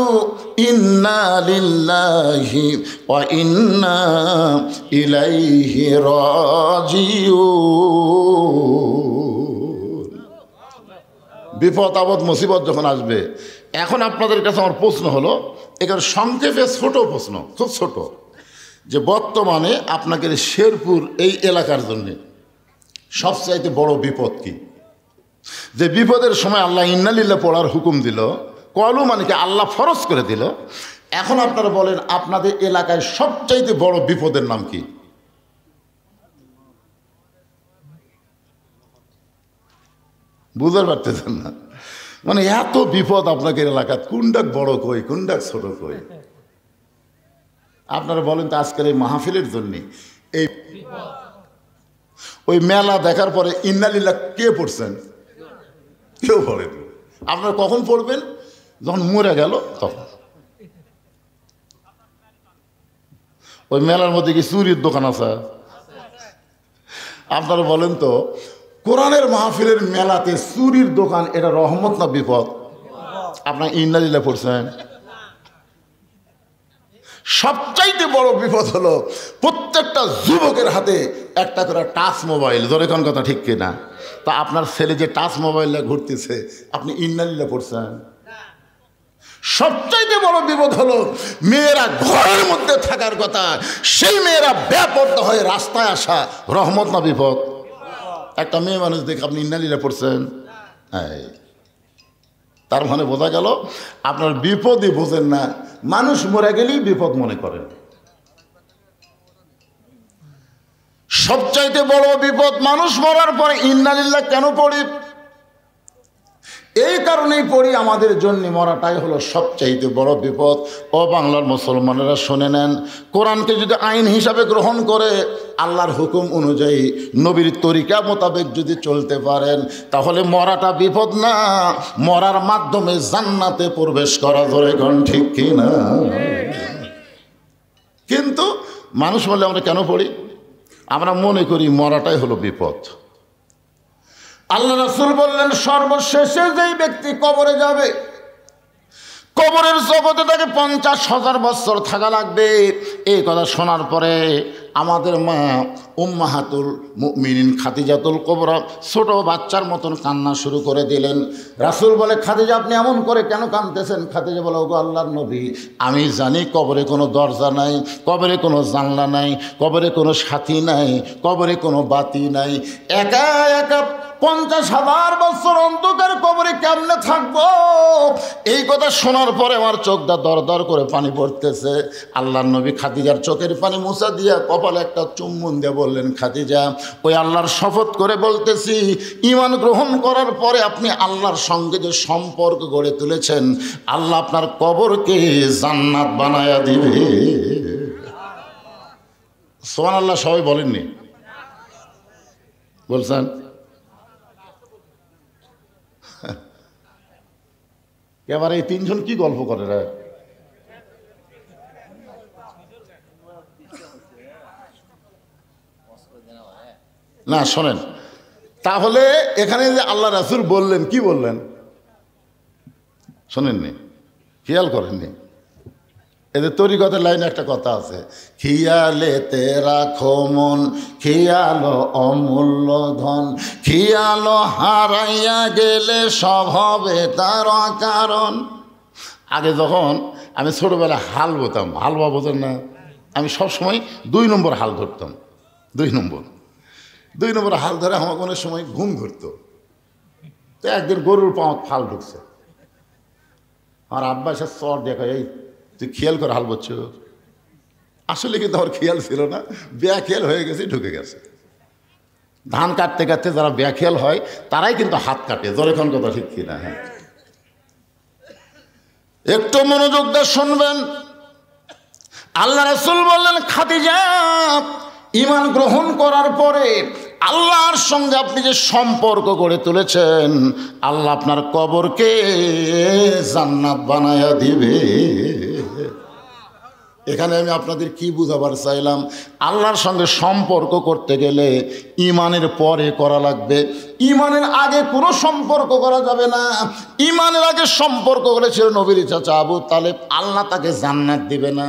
ইন্না লিল্লাহি ওয়া ইন্না ইলাইহি রাজিউন। বিপদ আপদ মুসিবত যখন আসবে, এখন আপনাদের কাছে আমার প্রশ্ন হলো, এখানে সংক্ষেপে ছোট প্রশ্ন, খুব ছোট, যে বর্তমানে আপনাদের শেরপুর এই এলাকার জন্য সবচাইতে বড় বিপদ কি? যে বিপদের সময় আল্লাহ ইন্নালিল্লাহ পড়ার হুকুম দিল, কলু মানে কি আল্লাহ ফরজ করে দিল। এখন আপনারা বলেন আপনাদের এলাকায় সবচাইতে বড় বিপদের নাম কি? বুঝতে পারতেছেন না? মানে এত বিপদ আপনাদের এলাকাত, কোনটাক বড় কই কোনটাক ছোট কই? আপনারা বলেন তো আজকের এই মাহফিলের জন্যে এই ওই মেলা দেখার পরে ইন্নালিল্লাহ কে পড়ছেন? কেউ পড়েন। আপনারা কখন পড়বেন? যখন মরে গেল তখন। ওই মেলার মধ্যে কি চুরির দোকান আছে? আপনারা বলেন তো কোরআনের মাহফিলের মেলাতে চুরির দোকান, এটা রহমত না বিপদ? আপনার ইন্নালিল্লাহ পড়ছেন? সবচাইতে বড় বিপদ হলো প্রত্যেকটা যুবকের হাতে একটা করে টাচ মোবাইল। ধরে কোন কথা ঠিক কিনা? তা আপনার ছেলে যে টাচ মোবাইলে ঘুরতেছে, আপনি ইন্নালিল্লাহ পড়ছেন? সবচাইতে বড় বিপদ হলো মেয়েরা ঘরের মধ্যে থাকার কথা, সেই মেয়েরা বেপরোয়া হয়ে রাস্তায় আসা, রহমত না বিপদ? একটা মেয়ে মানুষ দেখে আপনি ইন্নালিল্লাহ পড়ছেন? হ্যাঁ, তার মানে বোঝা গেল আপনার বিপদই বোঝেন না, মানুষ মরে গেলেই বিপদ মনে করেন। সবচাইতে বড় বিপদ মানুষ মরার পরে ইন্নালিল্লাহ কেন পড়ি? এই কারণেই পড়ি, আমাদের জন্য মরাটাই হলো সবচাইতে বড় বিপদ। ও বাংলার মুসলমানেরা শুনে নেন, কোরআনকে যদি আইন হিসাবে গ্রহণ করে, আল্লাহর হুকুম অনুযায়ী নবীর তরিকা মোতাবেক যদি চলতে পারেন, তাহলে মরাটা বিপদ না, মরার মাধ্যমে জান্নাতে প্রবেশ করা ধরে কোন ঠিক কিনা? কিন্তু মানুষ বলে আমরা কেন পড়ি? আমরা মনে করি মরাটাই হলো বিপদ। আল্লাহ রাসূল বললেন, সর্বশেষে যেই ব্যক্তি কবরে যাবে, কবরের জগতে তাকে 50,000 বছর থাকা লাগবে। এই কথা শোনার পরে আমাদের মা উম্মাহাতুল মুমিনিন খাদিজাতুল কুবরা ছোট বাচ্চার মতন কান্না শুরু করে দিলেন। রাসূল বলে, খাদিজা আপনি এমন করে কেন কাঁদতেছেন? খাদিজা বলে, ওগো আল্লাহর নবী, আমি জানি কবরে কোনো দরজা নাই, কবরে কোনো জানলা নাই, কবরে কোনো সাথী নাই, কবরে কোনো বাতি নাই, একা একা 50,000 বছর অন্ধকার কবরে কেমনে থাকবো? এই কথা শোনার পরে আমার চোখটা দরদর করে পানি পড়তেছে। আল্লাহর নবী খাদিজার চোখের পানি মুছা দিয়া কপালে একটা চুম্বন দিয়ে বললেন, খাদিজা, ওই আল্লাহর শপথ করে বলতেছি, ঈমান গ্রহণ করার পরে আপনি আল্লাহর সঙ্গে যে সম্পর্ক গড়ে তুলেছেন, আল্লাহ আপনার কবরকে জান্নাত বানায়া দিবে। সুবহানাল্লাহ। সবাই বলেননি? বলছেন? এবার এই তিনজন কি গল্প করে রে? না শোনেন, তাহলে এখানে যে আল্লাহ রাসূল বললেন, কি বললেন শোনেননি? খেয়াল করেননি? এদের তরিকতের লাইনে একটা কথা আছে, খিয়ালেতে রাখো মন, খিয়ালো অমূল্য ধন, খিয়ালো হারাইয়া গেলে সব হবে তার কারণ। আগে যখন আমি ছোটোবেলায় হাল বোতাম, হাল বা বোঝেন না, আমি সবসময় 2 নম্বর হাল ধরতাম। 2 নম্বর হাল ধরে আমার কোনো সময় ঘুম ধরতো। তো একদিন গরুর পাওয়া ফাল ঢুকছে, আমার আব্বা এসে চর দেখা, এই তুই খেয়াল করে হাল বলছ। আসলে কিন্তু আমার খেয়াল ছিল না, বেখেয়াল হয়ে গেছে, ঢুকে গেছে। ধান কাটতে কাটতে যারা বেখেয়াল হয় তারাই কিন্তু হাত কাটে। জোরেখন কথা ঠিক কিনা? হ্যাঁ, একটু মনোযোগ দিয়ে শুনবেন। আল্লাহ রাসূল বললেন, খাদিজা, ঈমান গ্রহণ করার পরে আল্লাহর সঙ্গে আপনি যে সম্পর্ক গড়ে তুলেছেন, আল্লাহ আপনার কবরকে জান্নাত বানায়া দিবে। এখানে আমি আপনাদের কি বুঝাবার চাইলাম, আল্লাহর সঙ্গে সম্পর্ক করতে গেলে ঈমানের পরে করা লাগবে, ঈমানের আগে কোনো সম্পর্ক করা যাবে না। ঈমানের আগে সম্পর্ক করেছিল নবীর চাচা আবু তালেব, আল্লাহ তাকে জান্নাত দিবে না।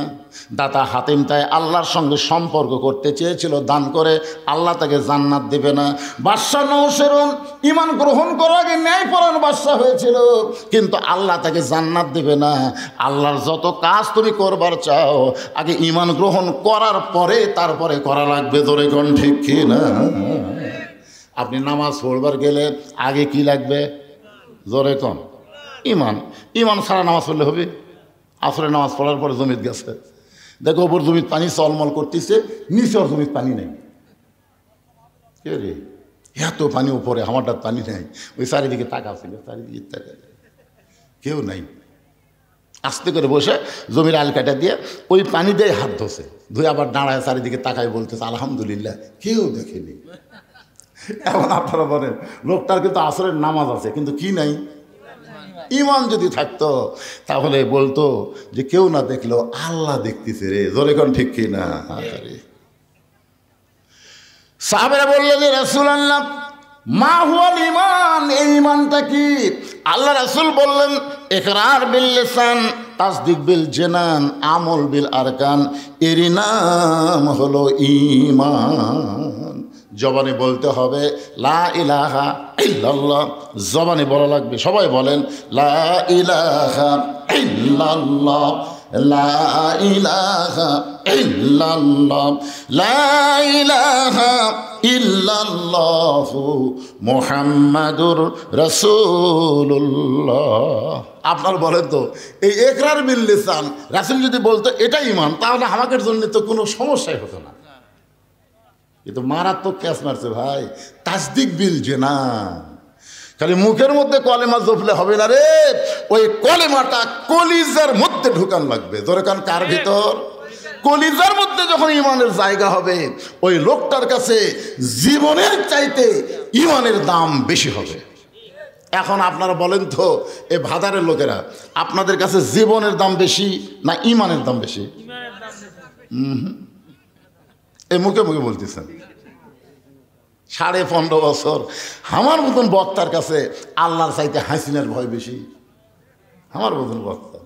দাতা হাতিম তাই আল্লাহর সঙ্গে সম্পর্ক করতে চেয়েছিল, দান করে আল্লাহ তাকে জান্নাত দিবে না। বাদশাহ নওশেরন ঈমান গ্রহণ করার আগে ন্যায়পরায়ণ বাদশাহ হয়েছিল, কিন্তু আল্লাহ তাকে জান্নাত দিবে না। আল্লাহর যত কাজ তুমি করবার চাও, আগে ঈমান গ্রহণ করার পরে তারপরে করা লাগবে। ধরে কোন ঠিক কি না? আপনি নামাজ পড়বার গেলে আগে কি লাগবে? জোরে কন ঈমান। ঈমান ছাড়া নামাজ পড়লে হবে? আসরে নামাজ পড়ার পরে জমিত গেছে, দেখো ওপর জমিত পানি চলমল করতেছে, নিচে ওর জমিত পানি নেই। কে রে, এত পানি উপরে, আমারটা পানি নেই। ওই চারিদিকে তাকাছিল, চারিদিকে তাকা, কেউ নাই। আস্তে করে বসে জমির আল কাটা দিয়ে ওই পানি দিয়ে হাত ধোছে, ধুয়ে আবার দাঁড়ায় চারিদিকে তাকায় বলতেছে আলহামদুলিল্লাহ, কেউ দেখেনি। এখন আপনারা বলেন, লোকটার কিন্তু আসরের নামাজ আছে, কিন্তু কি নাই? ঈমান যদি থাকতো তাহলে বলতো যে কেউ না দেখলেও আল্লাহ দেখতেছে রে। জোরে কোন ঠিক কি না? সাহাবেরা বললেন, যে রাসূলুল্লাহ, মা হুয়াল ঈমান, এই ঈমানটা কি? আল্লাহ রাসূল বললেন, ইকরার বিল লিসান, তাসদিক বিল জানান, আমল বিল আরকান, এরই নাম হলো ঈমান। জবানে বলতে হবে লা ইলাহা ইল্লাল্লাহ, জবানে বলা লাগবে। সবাই বলেন লা ইলাহা ইল্লাল্লাহ, লা ইলাহা ইল্লাল্লাহ, লা ইলাহা ইল্লাল্লাহু মুহাম্মাদুর রাসূলুল্লাহ। আপনার বলেন তো, এই ইকরার বিল লিসান রাসূল যদি বলতো এটা ঈমান, তাহলে আমাদের জন্য তো কোনো সমস্যাই হতো না। কিন্তু মারাত্মক ক্যাশ মারছে ভাই, তাসদিক বিল জানান। খালি মুখের মধ্যে কলেমা জপলে হবে না রে, ওই কলেমাটা কলিজার মধ্যে ঢুকান লাগবে। ধরে কান কার ভিতর? কলিজার মধ্যে যখন ঈমানের জায়গা হবে, ওই লোকটার কাছে জীবনের চাইতে ঈমানের দাম বেশি হবে। এখন আপনারা বলেন তো, এ ভাদারের লোকেরা, আপনাদের কাছে জীবনের দাম বেশি না ঈমানের দাম বেশি? এই মুখে মুখে বলতেছেন। 15.5 বছর আমার মতন বক্তার কাছে আল্লাহর চাইতে হাসিনার ভয় বেশি। আমার মতন বক্তা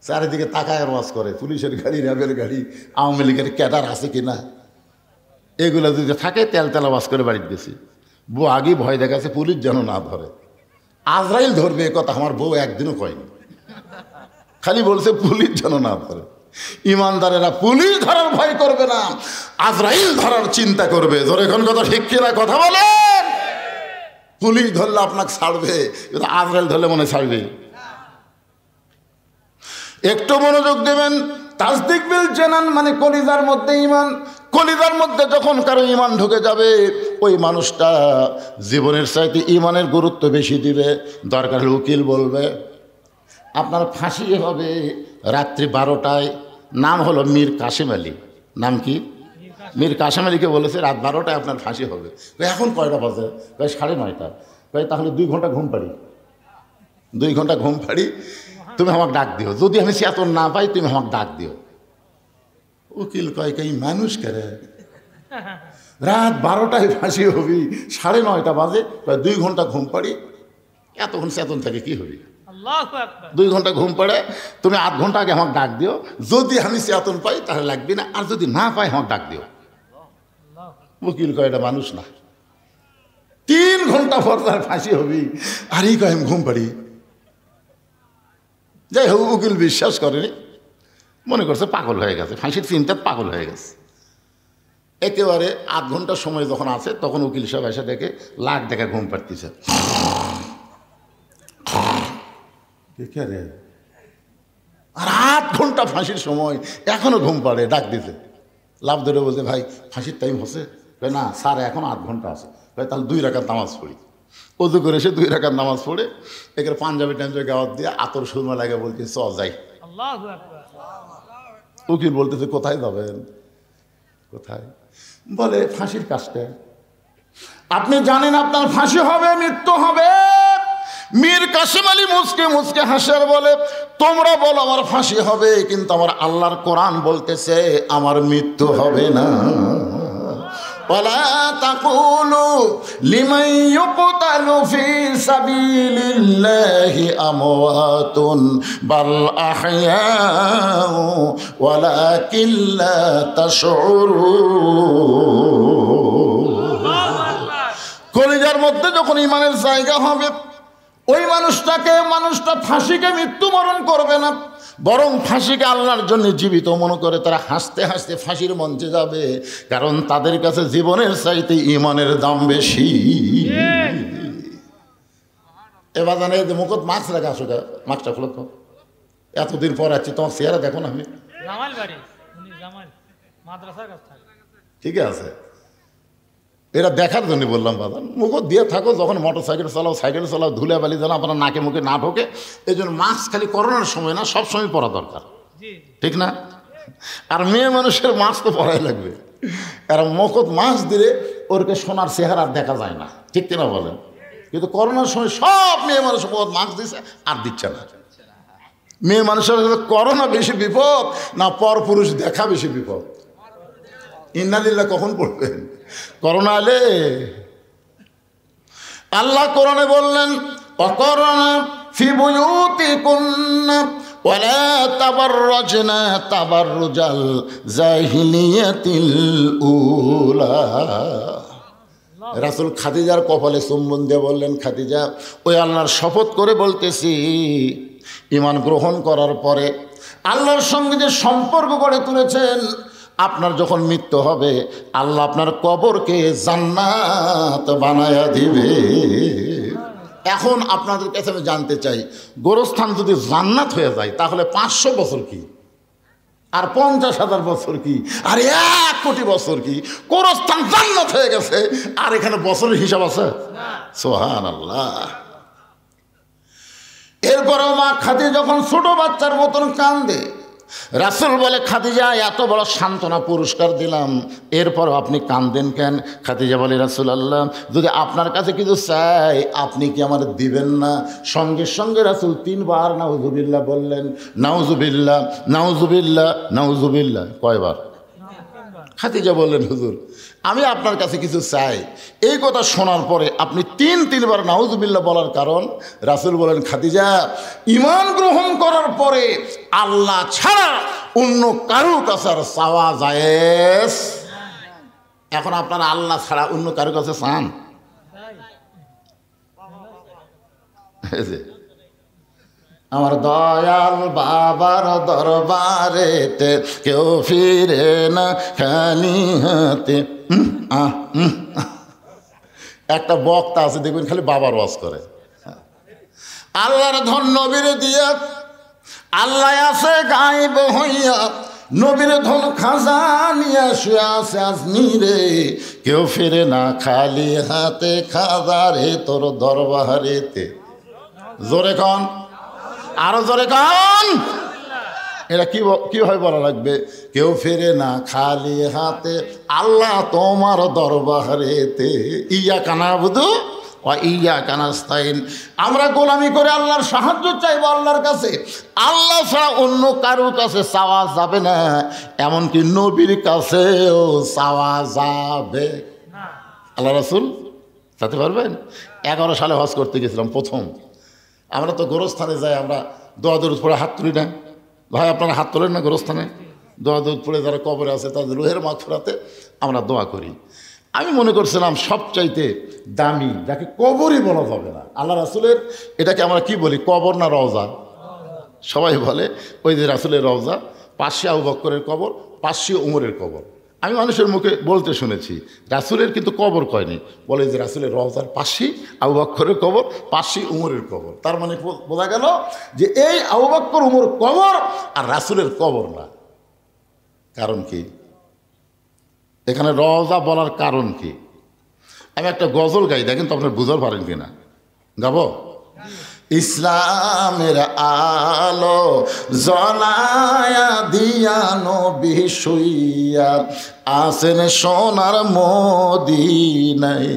চারিদিকে তাকায় আর ওয়াজ করে, পুলিশের গাড়ি, র্যাবের গাড়ি, আওয়ামী লীগের ক্যাডার আছে কিনা, এগুলো যদি থাকে তেল ওয়াজ করে বাড়িতে গেছি। বউ আগে ভয় দেখাচ্ছে পুলিশ যেন না ধরে, আজরাইল ধরবে এ কথা আমার বউ একদিনও কয়নি, খালি বলছে পুলিশ যেন না ধরে। ইমানদারেরা পুলিশ ধরার ভয় করবে না, আজরাইল ধরার চিন্তা করবে। ধরে এখন কথা ঠিক কিনা কথা বলেন? পুলিশ ধরলে আপনাকে ছাড়বে, কিন্তু আজরাইল ধরলে মনে ছাড়বে? একটু মনোযোগ দেবেন। তাসদিক বিল জানান মানে কলিজার মধ্যে ইমান। কলিজার মধ্যে যখন কারো ইমান ঢুকে যাবে, ওই মানুষটা জীবনের চাইতে ইমানের গুরুত্ব বেশি দিবে। দরকার হলে উকিল বলবে আপনার ফাঁসি হবে রাত্রি 12টায়। নাম হলো মীর কাসেম আলী। নাম কি? মীর কাসেম আলীকে বলেছে রাত 12টায় আপনার ফাঁসি হবে। এখন কয়টা বাজে? 9:30। তাহলে 2 ঘন্টা ঘুম পাড়ি, 2 ঘন্টা ঘুম পাড়ি, তুমি আমাকে ডাক দিও। যদি আমি চেতন না পাই তুমি আমাকে ডাক দিও। উকিল কয় কই মানুষ করে রাত 12টায় ফাঁসি হবি, 9:30 বাজে, 2 ঘন্টা ঘুম পাড়ি, এতক্ষণ চেতন থাকে কি হবি? 2 ঘন্টা ঘুম পড়ে, তুমি 8 ঘন্টা আগে আমাকে ডাক দিও। যদি আমি চেতন পাই তাহলে লাগবে না, আর যদি না পাই আমাকে ডাক দিও। উকিল কয় এটা মানুষ না। 3 ঘন্টা পর তার ফাঁসি হবি, আর এই কয় আমি ঘুম পাড়ি। যাই হোক, উকিল বিশ্বাস করেনি, মনে করছে পাগল হয়ে গেছে, ফাঁসির চিন্তা পাগল হয়ে গেছে। একেবারে 8 ঘন্টা সময় যখন আছে তখন উকিল সাহেব এসে দেখে লাখ টাকা ঘুম পাড়তেছে। আর 8 ঘন্টা ফাঁসির সময় এখনো ঘুম পাড়ে, ডাক দিতে। লাভ ধরে বলতে ভাই ফাঁসির টাইম হচ্ছে? না স্যার, এখন 8 ঘন্টা আছে। তাহলে 2 রাকাত নামাজ পড়ি। অজু করে এসে 2 রাকাত নামাজ পড়ে এখানে পাঞ্জাবি টাঞ্জাবি গাওয়াত দিয়ে আতর সুরমা লাগে বলছে চ যাই। উকিল বলতেছে কোথায় যাবেন? কোথায়? বলে ফাঁসির কাজটা। আপনি জানেন আপনার ফাঁসি হবে, মৃত্যু হবে? মীর কাসেম আলী মুসকে মুসকে হাসের বলে তোমরা বলো আমার ফাঁসি হবে, কিন্তু আমার আল্লাহর কোরআন বলতেছে আমার মৃত্যু হবে না। ওয়ালা তাকুলু লিমান ইউকতালু ফি সাবিলিল্লাহি আমওয়াতুন বাল আহইয়াউ ওয়ালাকিন লা তাশউরুন। কলিজার মধ্যে যখন ইমানের জায়গা হবে, ওই মানুষটা ফাঁসিকে মৃত্যুবরণ করবে না, বরং ফাঁসিকে আল্লাহর জন্য জীবিত মনে করে তারা হাসতে হাসতে ফাঁসির মঞ্চে যাবে, কারণ তাদের কাছে জীবনের চাইতে ইমানের দাম বেশি। এবার জানে যে মুখত মাস্ক রাখা, আসো মাস্কটা খুলো তো, এতদিন পর আছি, তোমার চেহারা দেখো না। আমি ঠিক আছে, এরা দেখার জন্য বললাম বাবা, মুখত দিয়ে থাকো, যখন মোটর সাইকেল চালাও ধুলে বালি যেন আপনার নাকে মুখে না ঢোকে। এই জন্য মাস্ক খালি করোনার সময় না, সব সময় পরা দরকার, ঠিক না? আর মেয়ে মানুষের মাস্ক তো পরাই লাগবে, কারণ মুখত মাস্ক দিলে ওরকে সোনার চেহারা দেখা যায় না, ঠিক কিনা বলেন? কিন্তু করোনার সময় সব মেয়ে মানুষের মুখত মাস্ক দিচ্ছে আর দিচ্ছে না। মেয়ে মানুষের করোনা বেশি বিপদ না পরপুরুষ দেখা বেশি বিপদ? ইন্নালিল্লাহ কখন পড়বেন? করোনা এলে আল্লাহ কোরআনে বললেন অকরনা ফি বুয়ুতিকুন্না ওয়ালা তাবাররাজনা তাবাররুজাল জাহিলিয়াতিল উলা। রাসূল খাদিজার কপালে চুম্বন দিয়ে বললেন, খাদিজা ওই আল্লাহর শপথ করে বলতেছি, ঈমান গ্রহণ করার পরে আল্লাহর সঙ্গে যে সম্পর্ক গড়ে তুলেছেন, আপনার যখন মৃত্যু হবে আল্লাহ আপনার কবরকে জান্নাত বানায়া দিবে। এখন আপনাদের কাছে আমি জানতে চাই, গোরস্থান যদি জান্নাত হয়ে যায় তাহলে 500 বছর কি, আর 50,000 বছর কি, আর 1 কোটি বছর কি? গোরস্থান জান্নাত হয়ে গেছে, আর এখানে বছরের হিসাব আছে? সুবহানাল্লাহ। এরপরেও মা খাদিজা যখন ছোট বাচ্চার মতন কান্দে, রাসূল বলে খাদিজা এত বড় সান্ত্বনা পুরস্কার দিলাম, এরপরও আপনি কান্দেন কেন? খাদিজা বলে রাসূলুল্লাহ যদি আপনার কাছে কিছু চাই আপনি কি আমার দিবেন না? সঙ্গে সঙ্গে রাসূল 3 বার নাউজুবিল্লাহ বললেন। নাউজুবিল্লাহ, নাউজুবিল্লাহ, নাউজুবিল্লাহ। কয়বার? খাদিজা বললেন, হুজুর আমি আপনার কাছে কিছু চাই। এই কথা শোনার পরে আপনি তিনবার নাউজুবিল্লাহ বলার কারণ, রাসূল বলেন, খাদিজা ঈমান গ্রহণ করার পরে আল্লাহ ছাড়া অন্য কারো কাছে আর চাওয়া জায়েজ। এখন আপনারা আল্লাহ ছাড়া অন্য কারো কাছে চান? আমার দয়াল বাবার দরবারেতে কেউ ফিরে না খালি হাতে। একটা বক্তা আছে দেখবেন খালি বাবার ওয়াজ করে। আল্লাহর ধন নবীর দিয়া, আল্লাহ আছে গায়েব হইয়া, নবীর ধন খাজানিয়া শুয়ে আছে আজমিরে, কেউ ফিরে না খালি হাতে, খাজারে তোর দরবারেতে। জোরে কন, আরো জোরে কন। এটা কিভাবে বলা লাগবে? কেউ ফেরে না খালি হাতে, আল্লাহ তোমার দরবারেতে। ইয়াকা নাবুদু ওয়া ইয়াকা নাস্তাইন। আমরা গোলামি করে আল্লাহর সাহায্য চাইবো আল্লাহর কাছে, আল্লাহ ছাড়া অন্য কারোর কাছে চাওয়া যাবে না, এমনকি নবীর কাছেও চাওয়া যাবে। আল্লাহ রাসূল চাইতে পারবেন? 11 সালে হজ করতে গেছিলাম প্রথম। আমরা তো গোরস্থানে যাই, আমরা দোয়া দরুদ পড়ে হাত তুলি না? ভাই আপনারা হাত তোলেন না গোরস্থানে? দোয়া দরুদ পড়ে যারা কবরে আছে তাদের রুহের মাগফিরাতে আমরা দোয়া করি। আমি মনে করছিলাম সবচাইতে দামি, যাকে কবরই বলা যাবে না, আল্লাহ রাসূলের, এটাকে আমরা কি বলি, কবর না রওজা? সবাই বলে ওই যে রাসূলের রওজা, পাশে আবু বকরের কবর, পাশে উমরের কবর। আমি মানুষের মুখে বলতে শুনেছি, রাসূলের কিন্তু কবর কয়নি, বলে যে রাসূলের রওজার পাশে আবু বকরের কবর, পাশে উমরের কবর। তার মানে বোঝা গেল যে এই আবু বকর উমর কবর আর রাসূলের কবর না। কারণ কি এখানে রওজা বলার কারণ কি? আমি একটা গজল গাই, দেখেন তো আপনার বুঝতে পারেন কিনা। গাবো? ইসলামের আলো জ্বলায়া দিয়া নবী শুইয়া আছেন সোনার মদিনায়।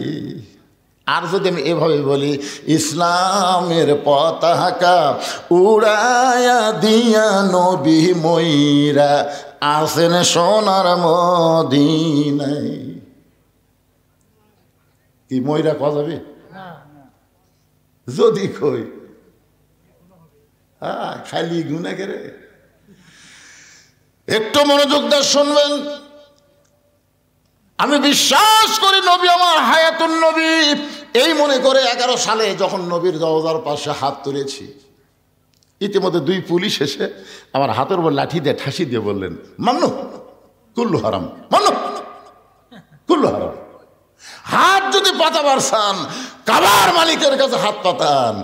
আর যদি আমি এভাবে বলি, ইসলামের পতাকা উড়ায়া দিয়া নবী ময়রা আছেন সোনার মদিনায়। কি ময়রা কওয়া যাবে? যদি কই খালি গুনা করে। একটু মনোযোগ দিয়ে শুনবেন। আমি বিশ্বাস করি নবী আমার হায়াতুন নবী, এই মনে করে 11 সালে যখন নবীর রওজার পাশে হাত তুলেছি, ইতিমধ্যে 2 পুলিশ এসে আমার হাতের উপর লাঠি দিয়ে ঠাসি দিয়ে বললেন, মান্নু কুল্লু হারাম, মান্নু কুল্লু হারাম। হাত যদি পাতাবার চান কাবার মালিকের কাছে হাত পাতান,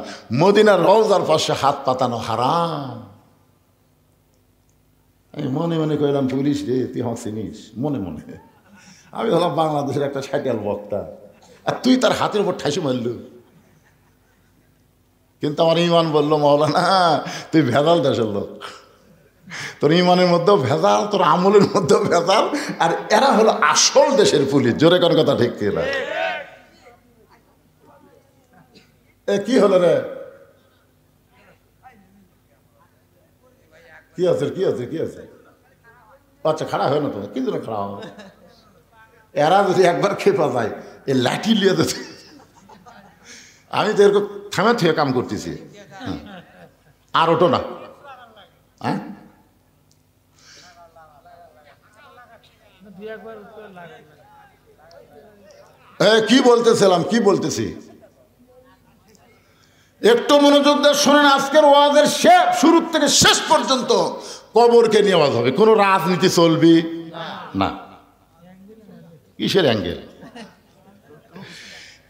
মদিনার রওজার পাশে হাত পাতানো হারাম। আমি মনে মনে কইলাম, পুলিশ রে তুই চিনিস? মনে মনে আমি হলাম বাংলাদেশের একটা সাইকেল বক্তা, আর তুই তার হাতের উপর ঠাসি মারল। কিন্তু আমার ইমান বললো, মাওলানা তুই ভেজাল দেশের লোক, তোর ইমানের মধ্যেও ভেজাল, তোর আমলের মধ্যেও ভেজাল, আর এরা হলো আসল দেশের পুলিশ। জোরে কোন কথা ঠিক কিনা? এ কি হলো রে? কি আছে কি আছে কি আছে? আচ্ছা খাড়া হয় না তো, কি জন্য খাড়া হবে? এরা যদি একবার খেপা যায়, এ লাঠি লিয়ে দিতে। আমি তো এরকম থামে থেকে কাম করতেছি। আর ওটো না, হ্যাঁ কি বলতেছিলাম, কি বলতেছি একটু মনোযোগ দিয়ে শোনেন। আজকের ওয়াজের শুরু থেকে শেষ পর্যন্ত কবরকে নিয়ে ওয়াজ হবে, কোনো রাজনীতি চলবি না। কিসের অ্যাঙ্গেল?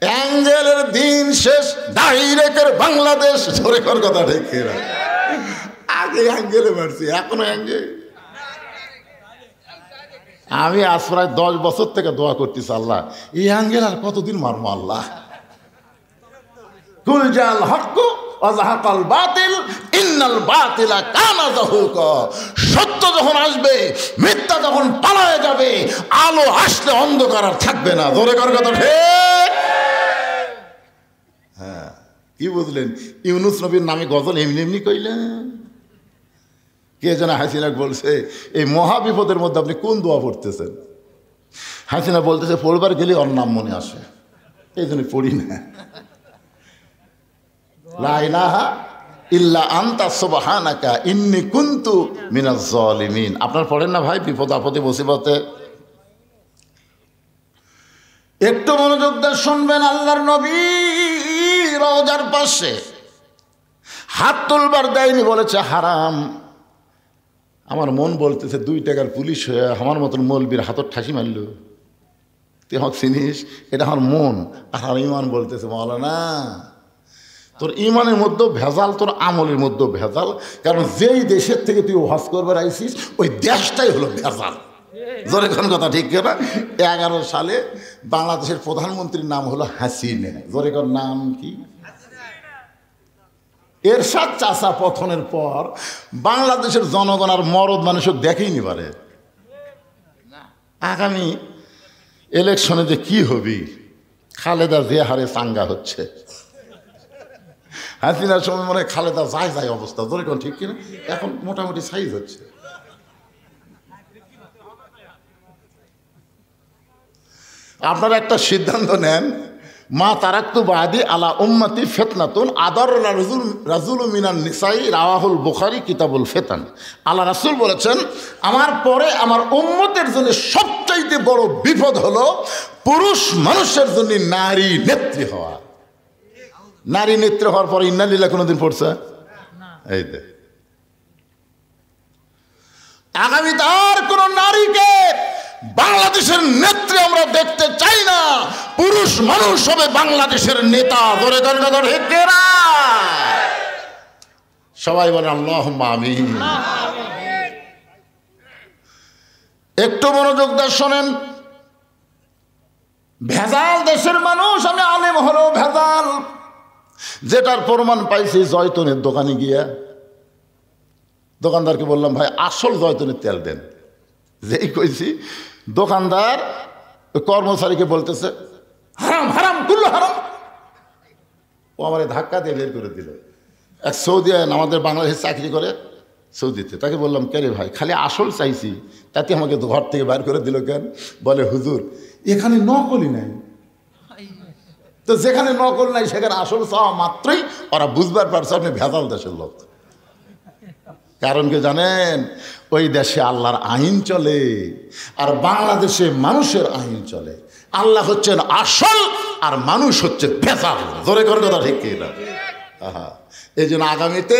অ্যাঙ্গেলের দিন শেষ, ডাইরেক্টের বাংলাদেশ। ধরে কর কথা ঠিক না? আগে অ্যাঙ্গেলে মারছি, এখনো অ্যাঙ্গেল। আমি আজ প্রায় 10 বছর থেকে দোয়া করতেছি, আল্লাহ এই অ্যাঙ্গেল আর কতদিন মারবো আল্লাহ। কুল জাল হক ওয়াজাহাকাল বাতিল ইন্নাল বাতিলা কানা যাহুকা। সত্য যখন আসবে, মিথ্যা যখন পালায়ে যাবে, আলো আসলে অন্ধকার আর থাকবে না। জোরে কর কথা ঠিক? হ্যাঁ, কি বুঝলেন? ইউনুস নবীর নামে গজল এমনি এমনি কইলেন? কে যেন হাসিনাক বলছে, এই মহা বিপদের মধ্যে আপনি কোন দোয়া পড়তেছেন? হাসিনা বলতেছে পড়বার গেলে ওর নাম মনে আসে, এই জন্য পড়ি না। লা ইলাহা ইল্লা আনতা সুবহানাকা ইন্নী কুনতু মিনাজ জালিমিন। আপনার পড়েন না ভাই বিপদ আপদে মুসিবতে? একটু মনোযোগ দিয়ে শুনবেন। আল্লাহর নবী রওজার পাশে হাত তুলবার দেয়নি, বলেছে হারাম। আমার মন বলতেছে 2 টাকার পুলিশ হয়ে আমার মতন মৌলবীর হাতর ঠাসি মারল, তুই আমাকে চিনিস? এটা আমার মন। আর ইমান বলতেছে মাওলানা তোর ইমানের মধ্যেও ভেজাল, তোর আমলের মধ্যেও ভেজাল, কারণ যেই দেশের থেকে তুই ওয়াজ করবার আইসিস ওই দেশটাই হলো ভেজাল। জোরে কোন কথা ঠিক না? 11 সালে বাংলাদেশের প্রধানমন্ত্রীর নাম হলো হাসিনা। জোরে কোন নাম কি? এরশাদ চাচা পতনের পর বাংলাদেশের জনগণ আর মরদ মানুষও দেখেইনি পারে। আগামী ইলেকশনে যে কি হবে, খালেদা যে হারে চাঙ্গা হচ্ছে, হাসিনার সময় মনে হয় খালেদা যায় অবস্থা। ধরে কোন ঠিক কিনা? এখন মোটামুটি সাইজ হচ্ছে। আপনারা একটা সিদ্ধান্ত নেন, মা তারাক্তু বাদি আলা উম্মতি ফিতনাতুন আদার রাজুল মিনান নিসাই, রাওয়াহুল বুখারী কিতাবুল ফিতান। আল্লাহ রাসূল বলেছেন আমার পরে আমার উম্মতের জন্য সবচাইতে বড় বিপদ হলো পুরুষ মানুষের জন্য নারী নেত্রী হওয়া। নারী নেত্রী হওয়ার পরে ইন্না লিল্লাহ কোনোদিন পড়ছে? এই দে আগামী তার কোন নারীকে বাংলাদেশের নেত্রী আমরা দেখতে চাই না। পুরুষ মানুষ হবে বাংলাদেশের নেতা। ধরে সবাই বলে আল্লাহুম্মা আমিন। একটু মনোযোগ দিয়ে শোনেন। ভেজাল দেশের মানুষ, আমি আলেম হলেও ভেজাল, যেটার প্রমাণ পাইছি জয়তুনের দোকানে গিয়া দোকানদারকে বললাম ভাই আসল জয়তুনের তেল দেন। যেই কইছি দোকানদার কর্মচারীকে বলতেছে হারাম হারাম কুল্লু হারাম। ও আমার ধাক্কা দিয়ে বের করে দিল। এক সৌদি আমাদের বাংলাদেশে চাকরি করে সৌদিতে, তাকে বললাম কে রে ভাই খালি আসল চাইছি, তাতে আমাকে ঘর থেকে বের করে দিল কেন? বলে হুজুর এখানে নকলই নাই। তো যেখানে নকল নাই সেখানে আসল চাওয়া মাত্রই ওরা বুঝবার পারছে আপনি ভেজাল দেশের লোক। কারণ কি জানেন? ওই দেশে আল্লাহর আইন চলে আর বাংলাদেশে মানুষের আইন চলে। আল্লাহ হচ্ছেন আসল আর মানুষ হচ্ছে ভেজাল। জোরে করে কথা ঠিক কিনা? এই জন্য আগামীতে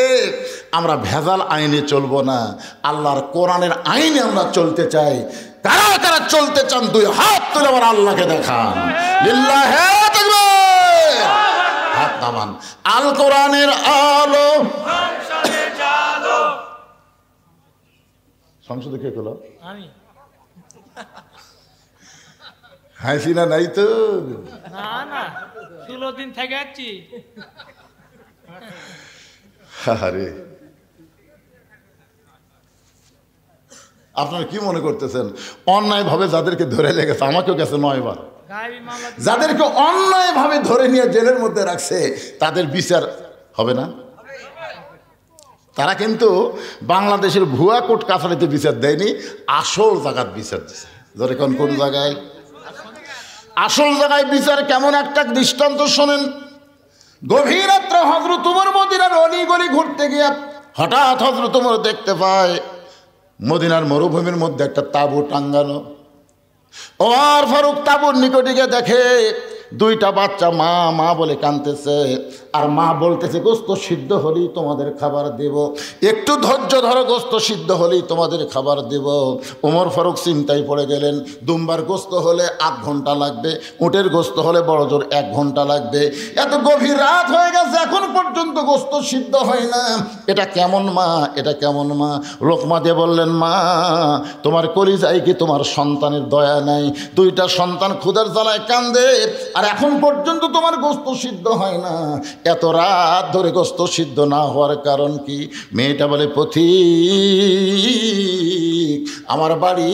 আমরা ভেজাল আইনে চলবো না, আল্লাহর কোরআনের আইনে আমরা চলতে চাই। কারা কারা চলতে চান 2 হাত তুলে আমার আল্লাহকে দেখান। লিল্লাহে তাকবীর। হাত নামান। আল কোরআনের আলো সংসদে কে করলো? আমি। হাসিনা নাই তো? না না 16 দিন থেকে আছি। আরে আপনারা কি মনে করতেছেন অন্যায় ভাবে যাদেরকে ধরে লেগেছে, আমাকেও গেছে 9 বার, যাদেরকে অন্যায় ভাবে ধরে নিয়ে জেলের মধ্যে রাখছে তাদের বিচার হবে না? তারা কিন্তু বাংলাদেশের ভুয়া কোর্ট কাছারিতে বিচার দেয়নি, আসল জায়গার বিচার দিচ্ছে। ধরে কোন জায়গায়? আসল জায়গায় বিচার কেমন একটা দৃষ্টান্ত শোনেন। গভীর রাত্রে হযরত ওমর মদিনার অলিগলি ঘুরতে গিয়ে হঠাৎ হযরত ওমর দেখতে পায় মদিনার মরুভূমির মধ্যে একটা তাঁবু টাঙ্গানো। ওমর ফারুক তাঁবুর নিকটে গিয়ে দেখে 2টা বাচ্চা মা মা বলে কাঁদতেছে, আর মা বলতেছে গোস্ত সিদ্ধ হলেই তোমাদের খাবার দেব, একটু ধৈর্য ধরো, গোস্ত সিদ্ধ হলেই তোমাদের খাবার দেব। ওমর ফারুক চিন্তায় পড়ে গেলেন, দুম্বার গোস্ত হলে 8 ঘন্টা লাগবে, উটের গোস্ত হলে বড় জোর 1 ঘন্টা লাগবে। এত গভীর রাত হয়ে গেছে এখন পর্যন্ত গোস্ত সিদ্ধ হয় না, এটা কেমন মা, এটা কেমন মা? লোকমা দিয়ে বললেন মা তোমার কলিজায় কি তোমার সন্তানের দয়া নাই? 2টা সন্তান ক্ষুধার জ্বালায় কান্দে আর এখন পর্যন্ত তোমার গোস্ত সিদ্ধ হয় না। এত রাত ধরে গোস্ত সিদ্ধ না হওয়ার কারণ কি? মেয়েটা বলে পথিক আমার বাড়ি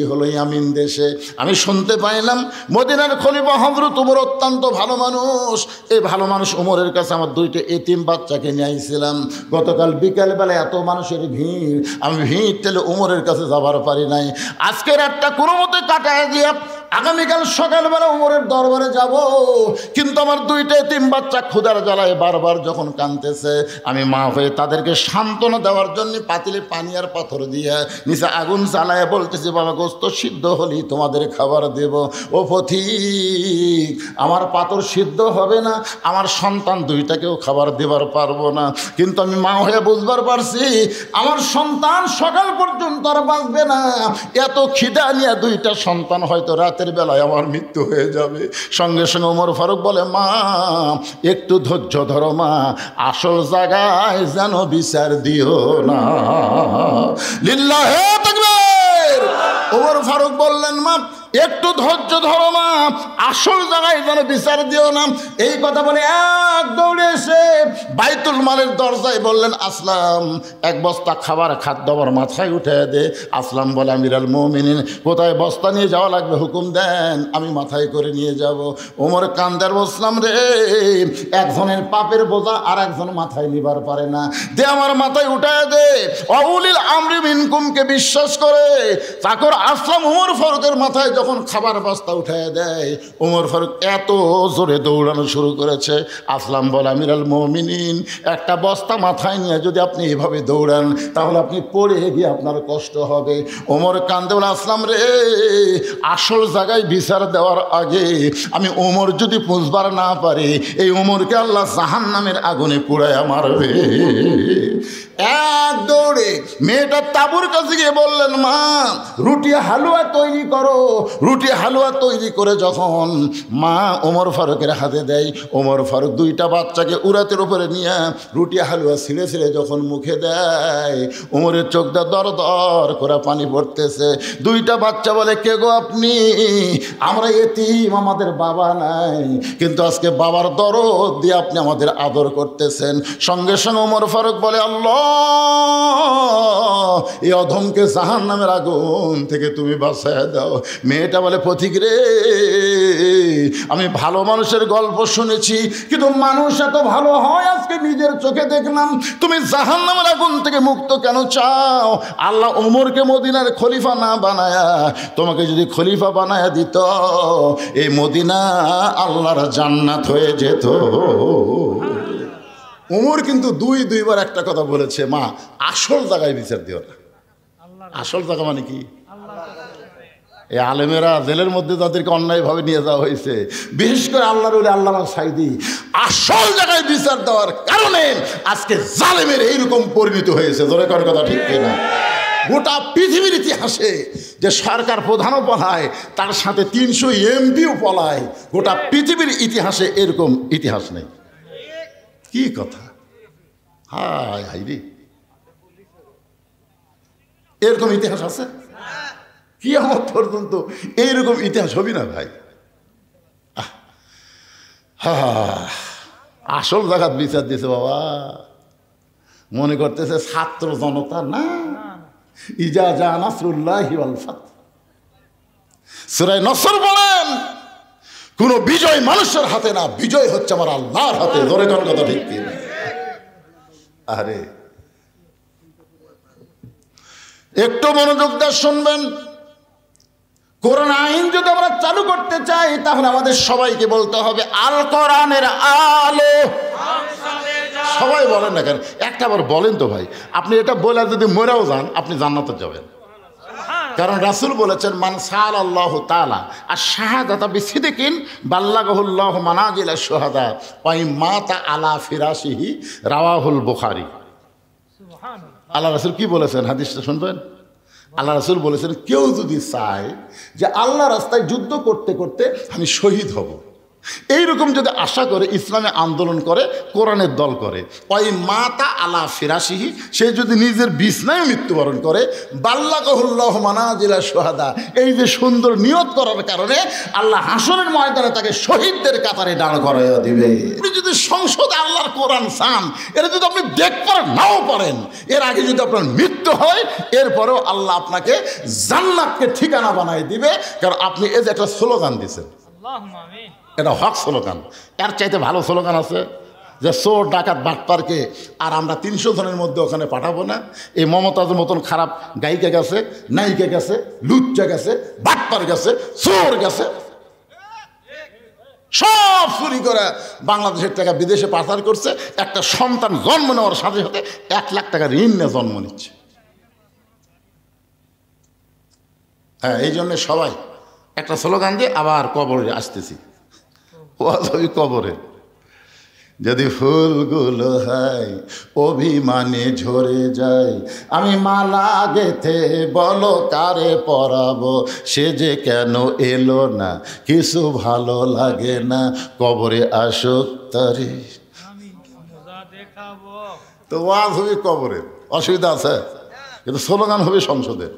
হলো ইয়ামিন দেশে, আমি শুনতে পাইলাম মদিনার খলিফা হযরত ওমর অত্যন্ত ভালো মানুষ। এই ভালো মানুষ ওমরের কাছে আমার 2টা এতিম বাচ্চাকে নিয়ে আইছিলাম। গতকাল বিকালবেলা এত মানুষের ভিড়, আমি ভিড় ঠেলে ওমরের কাছে যাবার পারি নাই। আজকের একটা কোনো মতে কাটায় দিয়ে আগামীকাল সকালবেলা ওমরের দরবারে যাব, কিন্তু আমার দুইটা এতিম বাচ্চা ক্ষুধার জ্বালায় বারবার যখন কাঁদতেছে, আমি মা হয়ে তাদেরকে সান্ত্বনা দেওয়ার জন্য পাতিলে পানি আর পাথর দিয়ে নিচে আগুন জ্বালায় বলতেছি, বাবা গোস্ত সিদ্ধ হলেই তোমাদের খাবার দেব। ও পথিক, আমার পাথর সিদ্ধ হবে না, আমার সন্তান দুইটাকেও খাবার দেবার পারবো না, কিন্তু আমি মা হয়ে বুঝবার পারছি আমার সন্তান সকাল পর্যন্ত আর বাঁচবে না। এত খিদা নিয়ে দুইটা সন্তান হয়তো রাতের বেলায় আমার মৃত্যু হয়ে যাবে। সঙ্গে সঙ্গে ওমর ফারুক বলে, মা একটু ধৈর্য ধরো মা, আসল জায়গায় যেন বিচার দিও না। লিল্লাহে তাকবীর। ওমর ফারুক বললেন, মা একটু ধৈর্য ধরো মা, আসল জায়গায় যেন বিচার দিও না। এই কথা বলে এক দৌড়ে এসে বাইতুল মালের দরজায় বললেন, আসলাম এক বস্তা খাবার খাদ্য আমার মাথায় উঠে দে। আসলাম বলে, আমিরাল মুমিনিন কোথায় বস্তা নিয়ে যাওয়া লাগবে হুকুম দেন, আমি মাথায় করে নিয়ে যাব। ওমর কান্দার বসলাম, রে একজনের পাপের বোঝা আর একজন মাথায় নিবার পারে না, দে আমার মাথায় উঠায় দে। অউলিল আমরি মিনকুমকে বিশ্বাস করে চাকর আসলাম ওমর ফারুকের মাথায় যখন খাবার বস্তা উঠায় দেয়, ওমর ফারুক এত জোরে দৌড়ানো শুরু করেছে। আসলাম বলে, আমিরাল মুমিনিন একটা বস্তা মাথায় নিয়ে যদি আপনি এভাবে দৌড়ান তাহলে আপনি পড়ে গিয়ে আপনার কষ্ট হবে। ওমর কান্দে বলে, আসলাম রে আসল জায়গায় বিচার দেওয়ার আগে আমি ওমর যদি বুঝবার না পারি, এই ওমরকে আল্লাহ জাহান্নামের আগুনে পুড়ায় মারবে। এক দৌড়ে মেয়েটা তাবুর কাছে গিয়ে বললেন, মা রুটি হালুয়া তৈরি করো। রুটি হালুয়া তৈরি করে যখন মা ওমর ফারুকের হাতে দেয়, ওমর ফারুক দুইটা বাচ্চাকে উরাতের উপরে নিয়ে রুটি হালুয়া ছিঁড়ে ছিঁড়ে যখন মুখে দেয়, ওমরের চোখটা দর দর করে পানি পড়তেছে। দুইটা বাচ্চা বলে, কে গো আপনি? আমরা এতিম, আমাদের বাবা নাই, কিন্তু আজকে বাবার দরদ দিয়ে আপনি আমাদের আদর করতেছেন। সঙ্গে সঙ্গে ওমর ফারুক বলে, আল্লাহ এই অধমকে জাহান্নামের আগুন থেকে তুমি বাঁচায় দাও। মেয়েটা বলে, পথিক রে আমি ভালো মানুষের গল্প শুনেছি, কিন্তু মানুষ এত ভালো হয় আজকে নিজের চোখে দেখলাম। তুমি জাহান্নামের আগুন থেকে মুক্ত কেন চাও? আল্লাহ ওমরকে মদিনার খলিফা না বানায়া তোমাকে যদি খলিফা বানায়া দিত, এই মদিনা আল্লাহর জান্নাত হয়ে যেত। ওমর কিন্তু দুইবার একটা কথা বলেছে, মা আসল জায়গায় বিচার দিও না। আসল জায়গা মানে কি? এই আলেমেরা জেলের মধ্যে যাদেরকে অন্যায়ভাবে নিয়ে যাওয়া হয়েছে, বিশেষ করে আল্লাহর ওলি আল্লামা সাইদি, আসল জায়গায় বিচার দেওয়ার কারণে আজকে জালেমের এইরকম পরিণত হয়েছে। জোরে কর কথা ঠিক কিনা? গোটা পৃথিবীর ইতিহাসে যে সরকার প্রধানও পলায়, তার সাথে 300 এমপিও পলায়, গোটা পৃথিবীর ইতিহাসে এরকম ইতিহাস নেই। কি কথা! হায় হাই রে, এরকম ইতিহাস আছে? কিয়ামত পর্যন্ত এইরকম ইতিহাস হবি না ভাই। আসল জায়গাত বিচার দিয়েছে বাবা। মনে করতেছে ছাত্র জনতা না। ইজা জা নাসরুল্লাহি ওয়াল ফাত, সূরা নসর বলেন, কোন বিজয় মানুষের হাতে না, বিজয় হচ্ছে আমার আল্লাহর হাতে। ধরে কোন কথা ঠিক কি? আরে একটু মনোযোগ দিয়ে শুনবেন। কোরআন আইন যদি আমরা চালু করতে চাই, তাহলে আমাদের সবাইকে বলতে হবে আল কোরআনের আলো। সবাই বলেন না কেন? একটা বার বলেন তো ভাই। আপনি এটা বলে যদি মরেও যান, আপনি জান্নাতে যাবেন। কারণ রাসূল বলেছেন, মান সাআলাল্লাহু তাআলা আর শাহাদাতা বিসিদিকিন বাল্লাগাহুল্লাহু মানাজিলা শুহাদা ওয়া মাতা আলা ফিরাশিহি, রাওয়াহুল বুখারী। আল্লাহ রাসূল কি বলেছেন? হাদিসটা শুনবেন। আল্লাহ রাসূল বলেছেন, কেউ যদি চায় যে আল্লাহ রাস্তায় যুদ্ধ করতে করতে আমি শহীদ হব, এইরকম যদি আশা করে ইসলামে আন্দোলন করে, কোরআনের দল করে, ওই মাতা আলা ফিরাশিহি, সে যদি নিজের বিছনায় মৃত্যুবরণ করে, বাল্লাগাহুল্লাহু মানাজিলা শুহাদা, এই যে সুন্দর নিয়ত করার কারণে আল্লাহ হাসরের ময়দানে তাকে শহীদদের কাতারে দাঁড় করাইয়া দিবে। আপনি যদি সংসদে আল্লাহর কোরআন চান, এটা যদি আপনি দেখতে নাও পারেন, এর আগে যদি আপনার মৃত্যু হয়, এরপরেও আল্লাহ আপনাকে জান্নাতকে ঠিকানা বানাই দিবে। কারণ আপনি এই যে একটা স্লোগান দিচ্ছেন, এটা হক স্লোগান। এর চাইতে ভালো স্লোগান আছে? যে চোর ডাকাত বাটপারকে আর আমরা 300 জনের মধ্যে ওখানে পাঠাবো না। এই মমতাজের মতন খারাপ গায়িকা গেছে, নায়িকা গেছে, লুচ্চা গেছে, বাটপার গেছে, চোর গেছে, সব চুরি করে বাংলাদেশের টাকা বিদেশে পাচার করছে। একটা সন্তান জন্ম নেওয়ার সাথে সাথে 1 লাখ টাকা ঋণ নিয়ে জন্ম নিচ্ছে। হ্যাঁ, এই জন্যে সবাই একটা স্লোগান দিয়ে আবার কবরে আসতেছি। ওই কবরে যদি ফুলগুলো হয় অভিমানে ঝরে যায়, আমি মালা গেথে বলো কারে পরাবো, সে যে কেন এলো না, কিছু ভালো লাগে না, কবরে আসুক তারে। তো ওয়াজ হবে কবরের, অসুবিধা আছে, কিন্তু স্লোগান হবে সংসদের।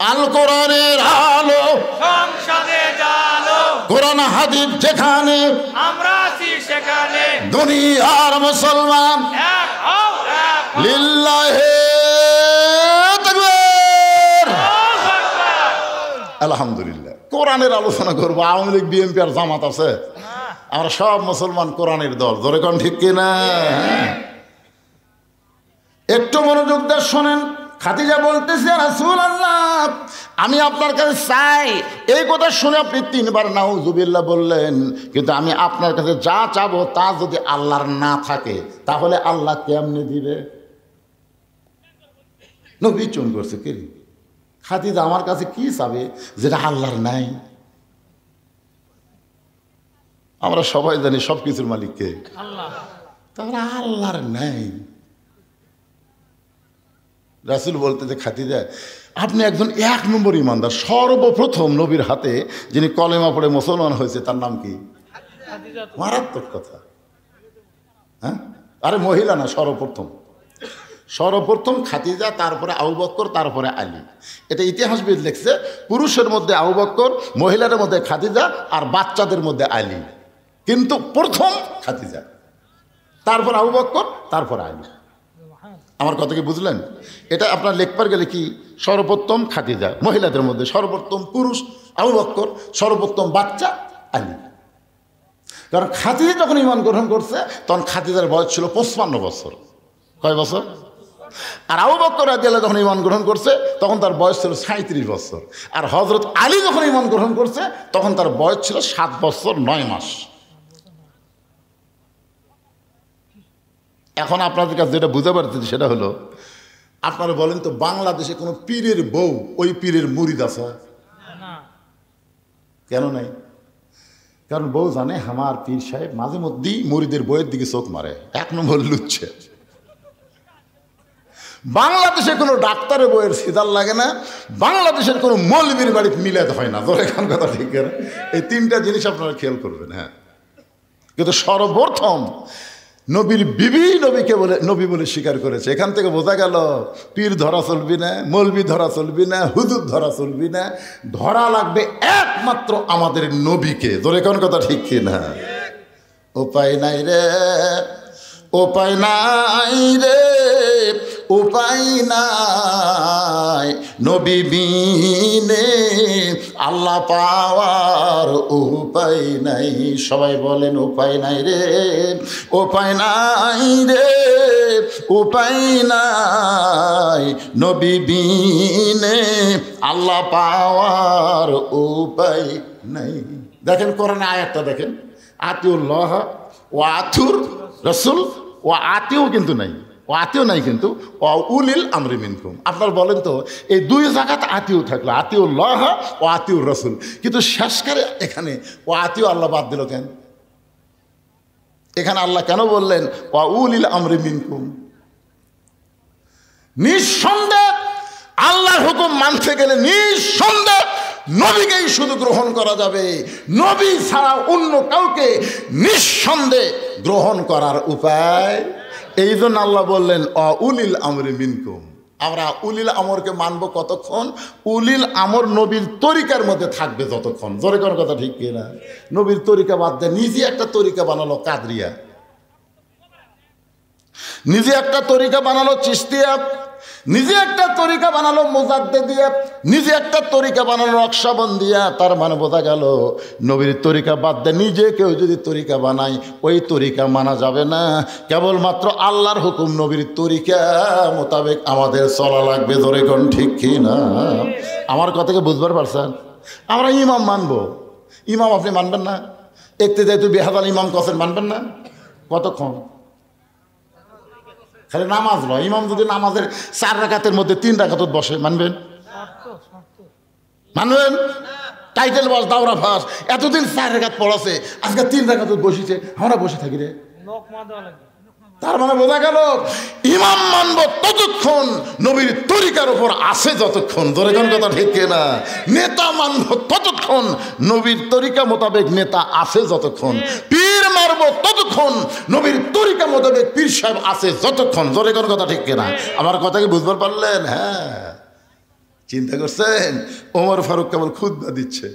আল কোরআনের আলো সংসদে জালো, কোরআন হাদিস যেখানে আমরা আছি সেখানে, দুনিয়ার মুসলমান এক হও এক হও, লিল্লাহি তাকবীর, আলহামদুলিল্লাহ। কোরআনের আলোচনা করবো। আওয়ামী লীগ, বিএনপি আর জামাত আছে, আমরা সব মুসলমান কোরআনের দল। ধরে কোন ঠিক কিনা? একটু মনোযোগ দিয়ে শোনেন। খাদিজা বলতেছে, রাসূলুল্লাহ, আমি আপনার কাছে চাই। এই কথা শুনে আপনি 3 বার নাউজুবিল্লাহ বললেন, কিন্তু আমি আপনার কাছে যা চাবো তা যদি আল্লাহর না থাকে তাহলে আল্লাহ কেমনে দিবে? নবী চুন করছে, কি খাদিজা আমার কাছে কি চাবে যেটা আল্লাহর নাই? আমরা সবাই জানি সব কিছুর মালিক কে? আল্লাহ। তাহলে আল্লাহর নাই। রাসূল বলতে যে, খাদিজা আপনি একজন 1 নম্বর ইমানদার। সর্বপ্রথম নবীর হাতে যিনি কলেমা পড়ে মুসলমান হয়েছে তার নাম কি? মারাত্মক কথা। হ্যাঁ, আরে মহিলা না, সর্বপ্রথম খাদিজা, তারপরে আবু বকর, তারপরে আলী। এটা ইতিহাসবিদ লিখছে। পুরুষের মধ্যে আবু বকর, মহিলাদের মধ্যে খাদিজা, আর বাচ্চাদের মধ্যে আলী, কিন্তু প্রথম খাদিজা, তারপর আবু বকর, তারপর আলী। আমার কথা কি বুঝলেন? এটা আপনার লেখবার গেলে কি, সর্বপ্রথম খাদিজা, মহিলাদের মধ্যে সর্বপ্রথম পুরুষ আবু বকর, সর্বপ্রথম বাচ্চা আলী। কারণ খাদিজা যখন ঈমান গ্রহণ করছে তখন খাদিজার বয়স ছিল 55 বছর। কয় বছর? আর আবু বকর রাদিয়াল্লাহু যখন ঈমান গ্রহণ করছে তখন তার বয়স ছিল 37 বছর। আর হযরত আলী যখন ঈমান গ্রহণ করছে তখন তার বয়স ছিল 7 বছর 9 মাস। এখন আপনাদের কাছে যেটা বুঝতে পারতেছি সেটা হলো, আপনারা বলেন তো, বাংলাদেশে কোনো পীরের বউ ওই পীরের মুরিদ আছে? কেন নাই? কারণ বউ জানে আমার পীর সাহেব মাঝে মধ্যেই মুরিদের বইয়ের দিকে চোখ মারে, 1 নম্বর লুচ্ছে। বাংলাদেশে কোনো ডাক্তারের বইয়ের সিদার লাগে না, বাংলাদেশের কোনো মৌলবীর বাড়িতে মিলাতে হয় না। ধরে কোন কথা ঠিক না? এই 3টা জিনিস আপনারা খেয়াল করবেন। হ্যাঁ, কিন্তু সর্বপ্রথম নবীর বিবি নবীকে বলে নবী বলে স্বীকার করেছে। এখান থেকে বোঝা গেল পীর ধরা চলবি না, মৌলবি ধরা চলবি না, হুজুর ধরা চলবি না, ধরা লাগবে একমাত্র আমাদের নবীকে। ধরে কোন কথা ঠিক কিনা? উপায় নাই রে, উপায় নাই রে, উপায় নাই, নবী বিনে আল্লাহ পাওয়ার উপায় নাই। সবাই বলেন উপায় নাই রে, উপায় নাই রে, উপায় নাই, নবী বিনে আল্লাহ পাওয়ার উপায় নাই। দেখেন কোরআনে আয়াতটা দেখেন, আতিউল্লাহ ওয়া আতুর রাসূল ওয়া আতিউ কিন্তু নাই, ও আতিও নাই, কিন্তু ও উলিল আমরি মিনকুম। আপনার বলেন তো, এই 2 জায়গাতে আতিও থাকলো, আতিউল্লাহ ও আতিউর রাসূল, কিন্তু শেষকারে এখানে ও আতিও আল্লাহ বাদ দিল কেন? এখানে আল্লাহ কেন বললেন ও উলিল আমরি মিনকুম? নিঃসন্দেহে আল্লাহর হুকুম মানতে গেলে নিঃসন্দেহে নবীকেই শুধু গ্রহণ করা যাবে। নবী ছাড়া অন্য কাউকে নিঃসন্দেহে গ্রহণ করার উপায়। এই জন্য আল্লাহ বললেন উলিল আমরি মিনকুম। আমরা উলিল আমরকে মানবো কতক্ষণ? উলিল আমর নবীর তরিকার মধ্যে থাকবে যতক্ষণ। জোরে কোন কথা ঠিক কিনা? নবীর তরিকা বাদ দেয়, নিজে একটা তরিকা বানালো কাদরিয়া, নিজে একটা তরিকা বানালো চিশতিয়া, নিজে একটা তরিকা বানালো মোজাদ্দে দিয়ে, নিজে একটা তরিকা বানালো নকশাবন দিয়া। তার মানে বোঝা গেল নবীর তরিকা বাদ দিয়ে নিজে কেউ যদি তরিকা বানায় ওই তরিকা মানা যাবে না। কেবলমাত্র আল্লাহর হুকুম নবীর তরিকা মোতাবেক আমাদের চলা লাগবে। ধরে কোন ঠিক কি না? আমার কথাকে বুঝবার পারছেন? আমরা ইমাম মানবো, ইমাম আপনি মানবেন না? একতে যেহেতু বেহাদাল ইমাম কসেন মানবেন না? কতক্ষণ? খালি নামাজ নয়, ইমাম যদি নামাজের 4 রাকাতের মধ্যে 3 রাকাত বসে মানবেন? মানবেন? টাইটেল বাস দাওরা ফাঁস এতদিন 4 রাকাত পড়াছে, আজকে 3 রাকাত বসেছে, আমরা বসে থাকি রে। তার মানে বোঝা গেল ইমাম মানব ততক্ষণ নবীর তরিকার উপর আছে যতক্ষণ। ধরে কোন কথা ঠিক না? নেতা মানব ততক্ষণ নবীর তরিকা মোতাবেক নেতা আছে যতক্ষণ। পীর মারব ততক্ষণ নবীর তরিকা মোতাবেক পীর সাহেব আছে যতক্ষণ। ধরে কোন কথা ঠিক না? আমার কথা কি বুঝবার পারলেন? হ্যাঁ, চিন্তা করছেন? ওমর ফারুক কেবল খুতবা দিচ্ছে,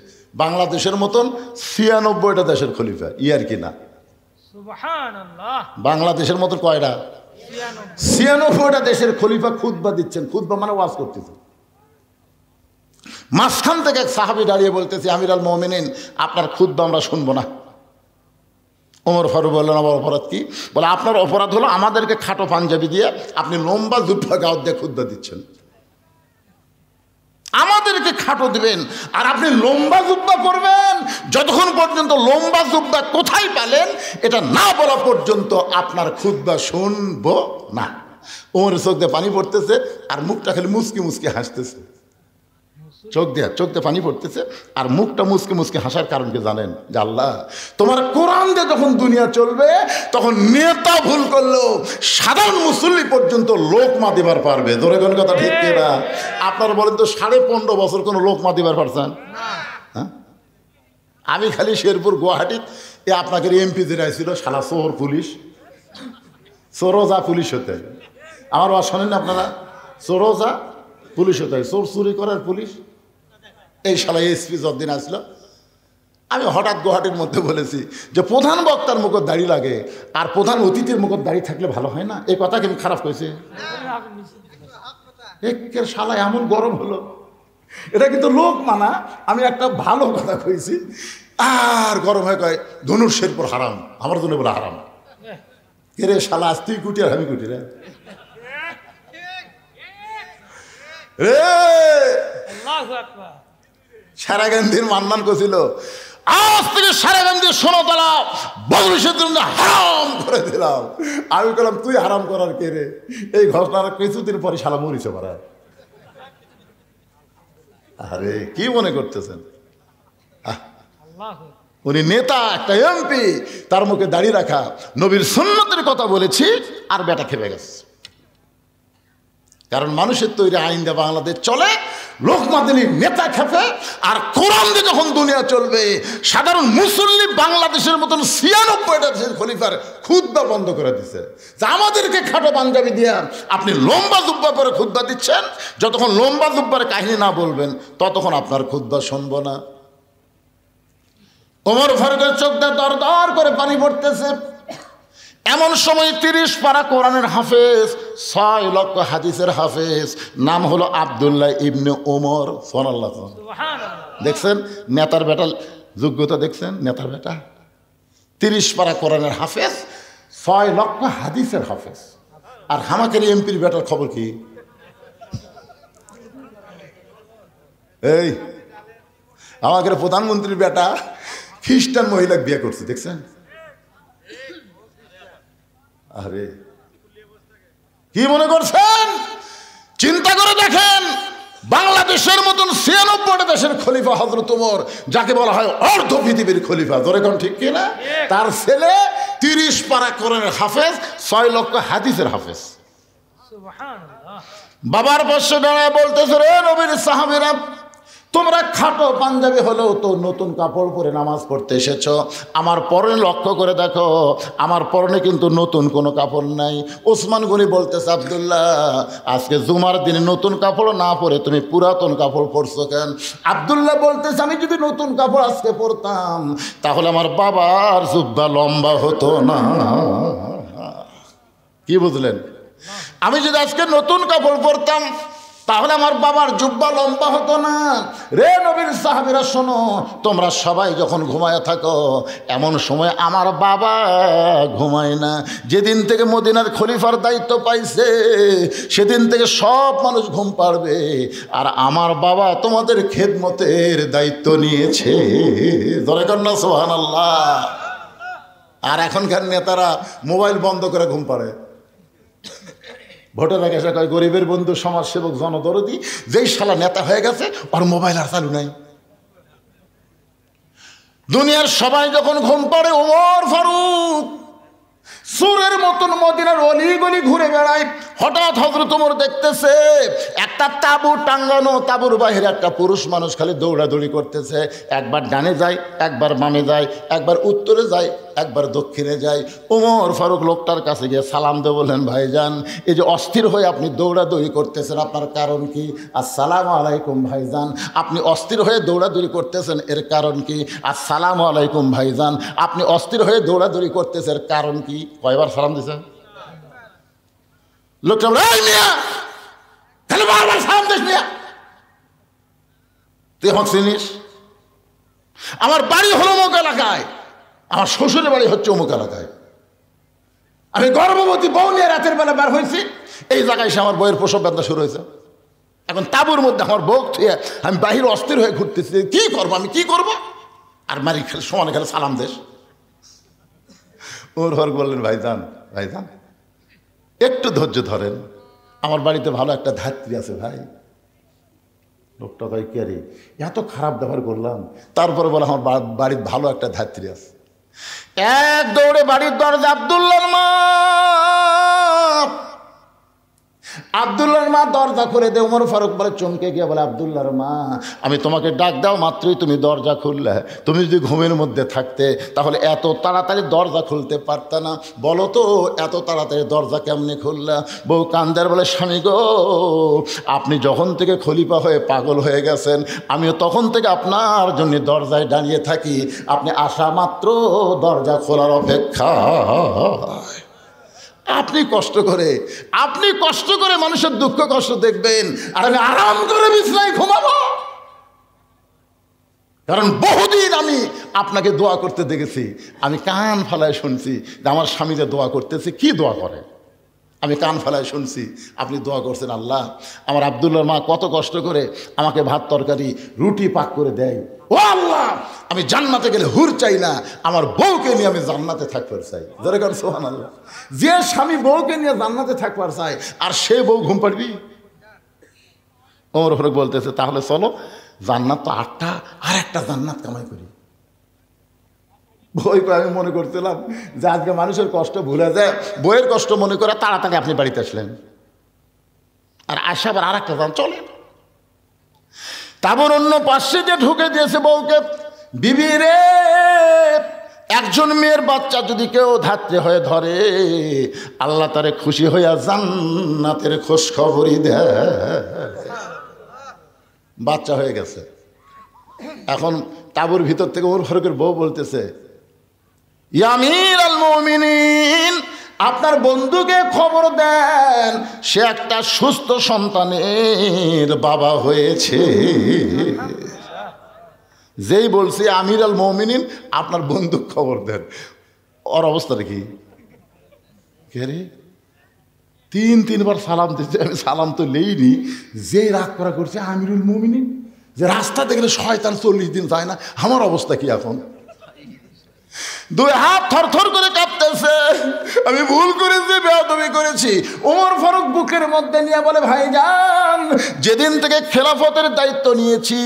বাংলাদেশের মতন 96টা দেশের খলিফা, ইয়ার কি না? বাংলাদেশের মতো কয়টা? 96টা দেশের খলিফা খুতবা দিচ্ছেন। খুতবা মানে ওয়াজ করতেছে। মাঝখান থেকে এক সাহাবী দাঁড়িয়ে বলতেছে, আমির আল মুমিনিন আপনার খুতবা আমরা শুনবো না। ওমর ফারুক বললেন, আমার অপরাধ কি? বলে আপনার অপরাধ হলো আমাদেরকে খাটো পাঞ্জাবি দিয়ে আপনি লম্বা জুব্বা গাউত দিয়ে খুতবা দিচ্ছেন। আমাদেরকে খাটো দিবেন আর আপনি লম্বা জুব্বা করবেন। যতক্ষণ পর্যন্ত লম্বা জুব্বা কোথায় পেলেন এটা না বলা পর্যন্ত আপনার খুতবা শুনবো না। ওর চোখ দিয়ে পানি পড়তেছে আর মুখটা খালি মুচকি মুচকি হাসতেছে। চোখ দিয়ে পানি পড়তেছে আর মুখটা মুচকি মুচকি হাসার কারণ কি জানেন? যে আল্লাহ তোমার কোরআন দিয়ে যখন দুনিয়া চলবে তখন নেতা ভুল করলেও সাধারণ মুসল্লি পর্যন্ত লোকমা দিবার পারবে। ধরে কোন কথা ঠিক কিনা? আপনারা বলেন তো 15.5 বছর কোনো লোকমা দিবার পারছেন? হ্যাঁ, আমি খালি শেরপুর গুয়াহাটি আপনাকে এমপি যেটা ছিল শালা চোর পুলিশ, চোরোজা পুলিশ হতে। আমার ওয়া শোনেন আপনারা? চোরোজা পুলিশ হতে, চোর চুরি করার পুলিশ। এই শালা এসপি যতদিন আসলো, আমি হঠাৎ গুয়াহাটির মধ্যে বলেছি যে প্রধান বক্তার মুখত দাড়ি লাগে আর প্রধান অতিথির মুখত দাড়ি থাকলে ভালো হয় না। এই কথা কি খারাপ কইছে? একের শালা এমন গরম হলো, এটা কিন্তু লোক মানা। আমি একটা ভালো কথা কইছি আর গরম হয়ে কয় ধনুর শেরপুর হারাম, আমার জন্য বলে হারাম। এরে শালা আজ তুই কুটি আর আমি কুটি রে। সারাগান্ধীর মান্নান করছিল আজ থেকে সারাগান্ধীর সোনাতলা বদলিশের জন্য হারাম করে দিলাম। আমি বললাম তুই হারাম করার কে রে? এই ঘটনার কিছুদিন পরে শালা মরিছে পারা। আরে কি মনে করতেছেন? উনি নেতা, একটা এমপি, তার মুখে দাড়ি রাখা, নবীর সুন্নতের কথা বলেছি আর বেটা খেপে গেছে। কারণ মানুষের তৈরি আইন দিয়ে বাংলাদেশ চলে, লোকমাদিনীর নেতা খেপে। আর কোরআন দিয়ে যখন দুনিয়া চলবে সাধারণ মুসল্লি বাংলাদেশের মতন 96টা দেশের খলিফার খুতবা বন্ধ করে দিচ্ছে। যে আমাদেরকে খাটো পাঞ্জাবি দিয়ে আপনি লম্বা জুব্বা পরে খুতবা দিচ্ছেন, যতক্ষণ লম্বা জুব্বার কাহিনী না বলবেন ততক্ষণ আপনার খুতবা শুনবো না। ওমর ফারুকের চোখ দিয়ে দর দর করে পানি পড়তেছে। এমন সময় 30 পারা কোরআনের হাফেজ, 6 লক্ষ হাদিসের হাফেজ, নাম হলো আব্দুল্লাহ ইবনে ওমর। সুবহানাল্লাহ। দেখছেন নেতার বেটা যোগ্যতা? দেখছেন নেতার বেটা 30 পারা কোরআনের হাফেজ, 6 লক্ষ হাদিসের হাফেজ। আর হামাকের এমপির বেটার খবর কি? এই আমাদের প্রধানমন্ত্রীর বেটা খ্রিস্টান মহিলা বিয়ে করছে, দেখছেন? আরে কি মনে করছেন? চিন্তা করে দেখেন, বাংলাদেশের মতন 96টা দেশের খলিফা হযরত ওমর, যাকে বলা হয় অর্ধ পৃথিবীর খলিফা, ধরে কোন ঠিক কিনা? তার ছেলে 30 পারা কোরআনের হাফেজ, 6 লক্ষ হাদিসের হাফেজ। বাবার পাশে দাঁড়ায় বলতেছে, রে নবীর সাহাবীরা, তোমরা খাটো পাঞ্জাবি হলেও তো নতুন কাপড় পরে নামাজ পড়তে এসেছ। আমার পরনে লক্ষ্য করে দেখো, আমার পরনে কিন্তু নতুন কোনো কাপড় নাই। ওসমান গনি বলতেছে, আব্দুল্লাহ আজকে জুমার দিনে নতুন কাপড় না পরে তুমি পুরাতন কাপড় পরছো কেন? আব্দুল্লাহ বলতেছে, আমি যদি নতুন কাপড় আজকে পরতাম তাহলে আমার বাবার জুব্বা লম্বা হতো না। কি বুঝলেন? আমি যদি আজকে নতুন কাপড় পরতাম তাহলে আমার বাবার জুব্বা লম্বা হতো না। রে নবীর সাহাবীরা শোনো, তোমরা সবাই যখন ঘুমায় থাকো, এমন সময় আমার বাবা ঘুমায় না। যেদিন থেকে মদিনার খলিফার দায়িত্ব পাইছে সেদিন থেকে সব মানুষ ঘুম পাড়বে, আর আমার বাবা তোমাদের খেদমতের দায়িত্ব নিয়েছে। ধরে কন্যা সুবহানাল্লাহ। আর এখনকার নেতারা মোবাইল বন্ধ করে ঘুম পাড়ে। ভোটের আগে এসে কয় গরিবের বন্ধু, সমাজসেবক, জনদরদি, যেই শালা নেতা হয়ে গেছে ওর মোবাইল আর চালু নাই। দুনিয়ার সবাই যখন ঘুম পাড়ে, ওমর ফারুক সুরের মতন মদিনার অলি গলি ঘুরে বেড়ায়। হঠাৎ হযরত ওমর দেখতেছে একটা তাঁবু টাঙ্গানো, তাঁবুর বাইরে একটা পুরুষ মানুষ খালি দৌড়াদৌড়ি করতেছে। একবার ডানে যায়, একবার বামে যায়, একবার উত্তরে যায়, একবার দক্ষিণে যায়। ওমর ফারুক লোকটার কাছে গিয়ে সালাম দিয়ে বললেন, ভাইজান, এই যে অস্থির হয়ে আপনি দৌড়াদৌড়ি করতেছেন, আপনার কারণ কি? আসসালামু আলাইকুম ভাইজান। আপনি অস্থির হয়ে দৌড়াদৌড়ি করতেছেন, এর কারণ কি? আসসালামু আলাইকুম ভাইজান। আপনি অস্থির হয়ে দৌড়াদৌড়ি করতেছেন, এর কারণ কি? কয়বার সালাম দিছে লোকটা? এই মিয়া, তাহলে বারবার সালাম দিস মিয়া? তুই আমাকে চিনিস? আমার বাড়ি হলো অমুক এলাকায়, আমার শ্বশুরের বাড়ি হচ্ছে অমুক এলাকায়। আমি গর্ভবতী বউ নিয়ে রাতের বেলা বার হয়েছি, এই জায়গায় এসে আমার বউয়ের প্রসব ব্যথা শুরু হয়েছে। এখন তাঁবুর মধ্যে আমার বউ থুয়ে আমি বাহির অস্থির হয়ে ঘুরতেছি, কি করবো আমি, কি করবো? আর মারি খেলে সমানে খেলে সালাম দেশ। ওর ঘর বললেন, ভাইজান, ভাইজান একটু ধৈর্য ধরেন, আমার বাড়িতে ভালো একটা ধাত্রী আছে ভাই। লোকটা ভাই কে রে, এত খারাপ ব্যবহার করলাম, তারপরে বলে আমার বাড়ির ভালো একটা ধাত্রী আছে। এক দৌড়ে বাড়ির দরজা, আব্দুল্লাহর মা, আব্দুল্লাহর মা দরজা খুলে দে। ওমর ফারুক বলে চমকে গিয়ে বলে, আব্দুল্লাহর মা, আমি তোমাকে ডাক দাও মাত্রই তুমি দরজা খুললে। তুমি যদি ঘুমের মধ্যে থাকতে তাহলে এত তাড়াতাড়ি দরজা খুলতে পারত না। বলো তো এত তাড়াতাড়ি দরজা কেমনে খুললা? বউ কান্দার বলে, স্বামী গো, আপনি যখন থেকে খলিফা হয়ে পাগল হয়ে গেছেন, আমিও তখন থেকে আপনার জন্য দরজায় দাঁড়িয়ে থাকি। আপনি আসা মাত্র দরজা খোলার অপেক্ষা। আপনি কষ্ট করে মানুষের দুঃখ কষ্ট দেখবেন, আর আমি আরাম করে বিছানায় ঘুমাবো। কারণ বহুদিন আমি আপনাকে দোয়া করতে দেখেছি, আমি কান ফালায় শুনছি যে আমার স্বামী যে দোয়া করতেছে, কি দোয়া করে, আমি কান ফালায় শুনছি আপনি দোয়া করছেন, আল্লাহ আমার আব্দুল্লাহর মা কত কষ্ট করে আমাকে ভাত তরকারি রুটি পাক করে দেয়। ও আল্লাহ, আমি জান্নাতে গেলে হুর চাই না, আমার বউকে নিয়ে আমি জান্নাতে থাকবার চাই। যেরকম সুবহানাল্লাহ, যে স্বামী বউকে নিয়ে জান্নাতে থাকবার চাই, আর সে বউ ঘুম পাড়বি? ওমর ফারুক বলতেছে, তাহলে চলো, জান্নাত তো 8টা, আর একটা জান্নাত কামাই করি। বই আমি মনে করছিলাম যে আজকে মানুষের কষ্ট ভুলে যায়, বইয়ের কষ্ট মনে করে তাড়াতাড়ি আপনি বাড়িতে আসলেন, আর আসা আবার আর একটা দাম চলে। তারপর অন্য পাশে যে ঢুকে দিয়েছে বউকে, বিবি রে, একজন মেয়ের বাচ্চা যদি কেউ ধাত্রী হয়ে ধরে, আল্লাহ তারে খুশি হইয়া জান্নাতের খোঁজ খবরই দেয়। বাচ্চা হয়ে গেছে। এখন তাঁবুর ভিতর থেকে ওমর ফারুকের বউ বলতেছে, ইয়া আমির আল মুমিনিন, আপনার বন্ধুকে খবর দেন, সে একটা সুস্থ সন্তানের বাবা হয়েছে। যেই বলছে আমির আল মুমিনিন, আপনার বন্ধুকে খবর দেন, ওর অবস্থাটা কি? কে রে, 3-3বার সালাম দিচ্ছে, আমি সালাম তো লেইনি, যে রাগ করা করছে আমিরুল মুমিনিন, যে রাস্তা দেখলে শয়তান 40 দিন যায় না, আমার অবস্থা কি এখন? 2 হাত থরথর করে কাঁপতেছে, আমি ভুল করেছি, বেয়াদবি করেছি। ওমর ফারুক বুকের মধ্যে নিয়ে বলে, ভাইজান, যেদিন থেকে খেলাফতের দায়িত্ব নিয়েছি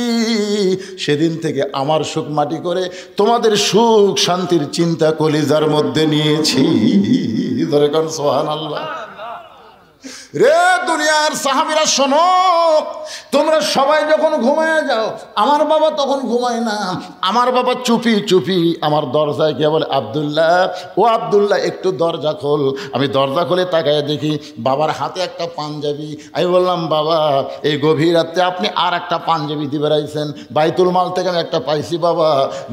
সেদিন থেকে আমার সুখ মাটি করে তোমাদের সুখ শান্তির চিন্তা কলিজার মধ্যে নিয়েছি। ধরে কোন সুবহানাল্লাহ। রে দুনিয়ার সাহাবীরা শোনো, তোমরা সবাই যখন ঘুমায় যাও, আমার বাবা তখন ঘুমায় না। আমার বাবা চুপি চুপি আমার দরজায় গিয়ে বলে, আব্দুল্লাহ, ও আব্দুল্লাহ একটু দরজা খোল। আমি দরজা খুলে তাকায় দেখি বাবার হাতে একটা পাঞ্জাবি। আমি বললাম, বাবা এই গভীর রাতে আপনি আর একটা পাঞ্জাবি দিয়ে বেড়াইছেন, বাইতুল মাল থেকে আমি একটা পাইছি বাবা,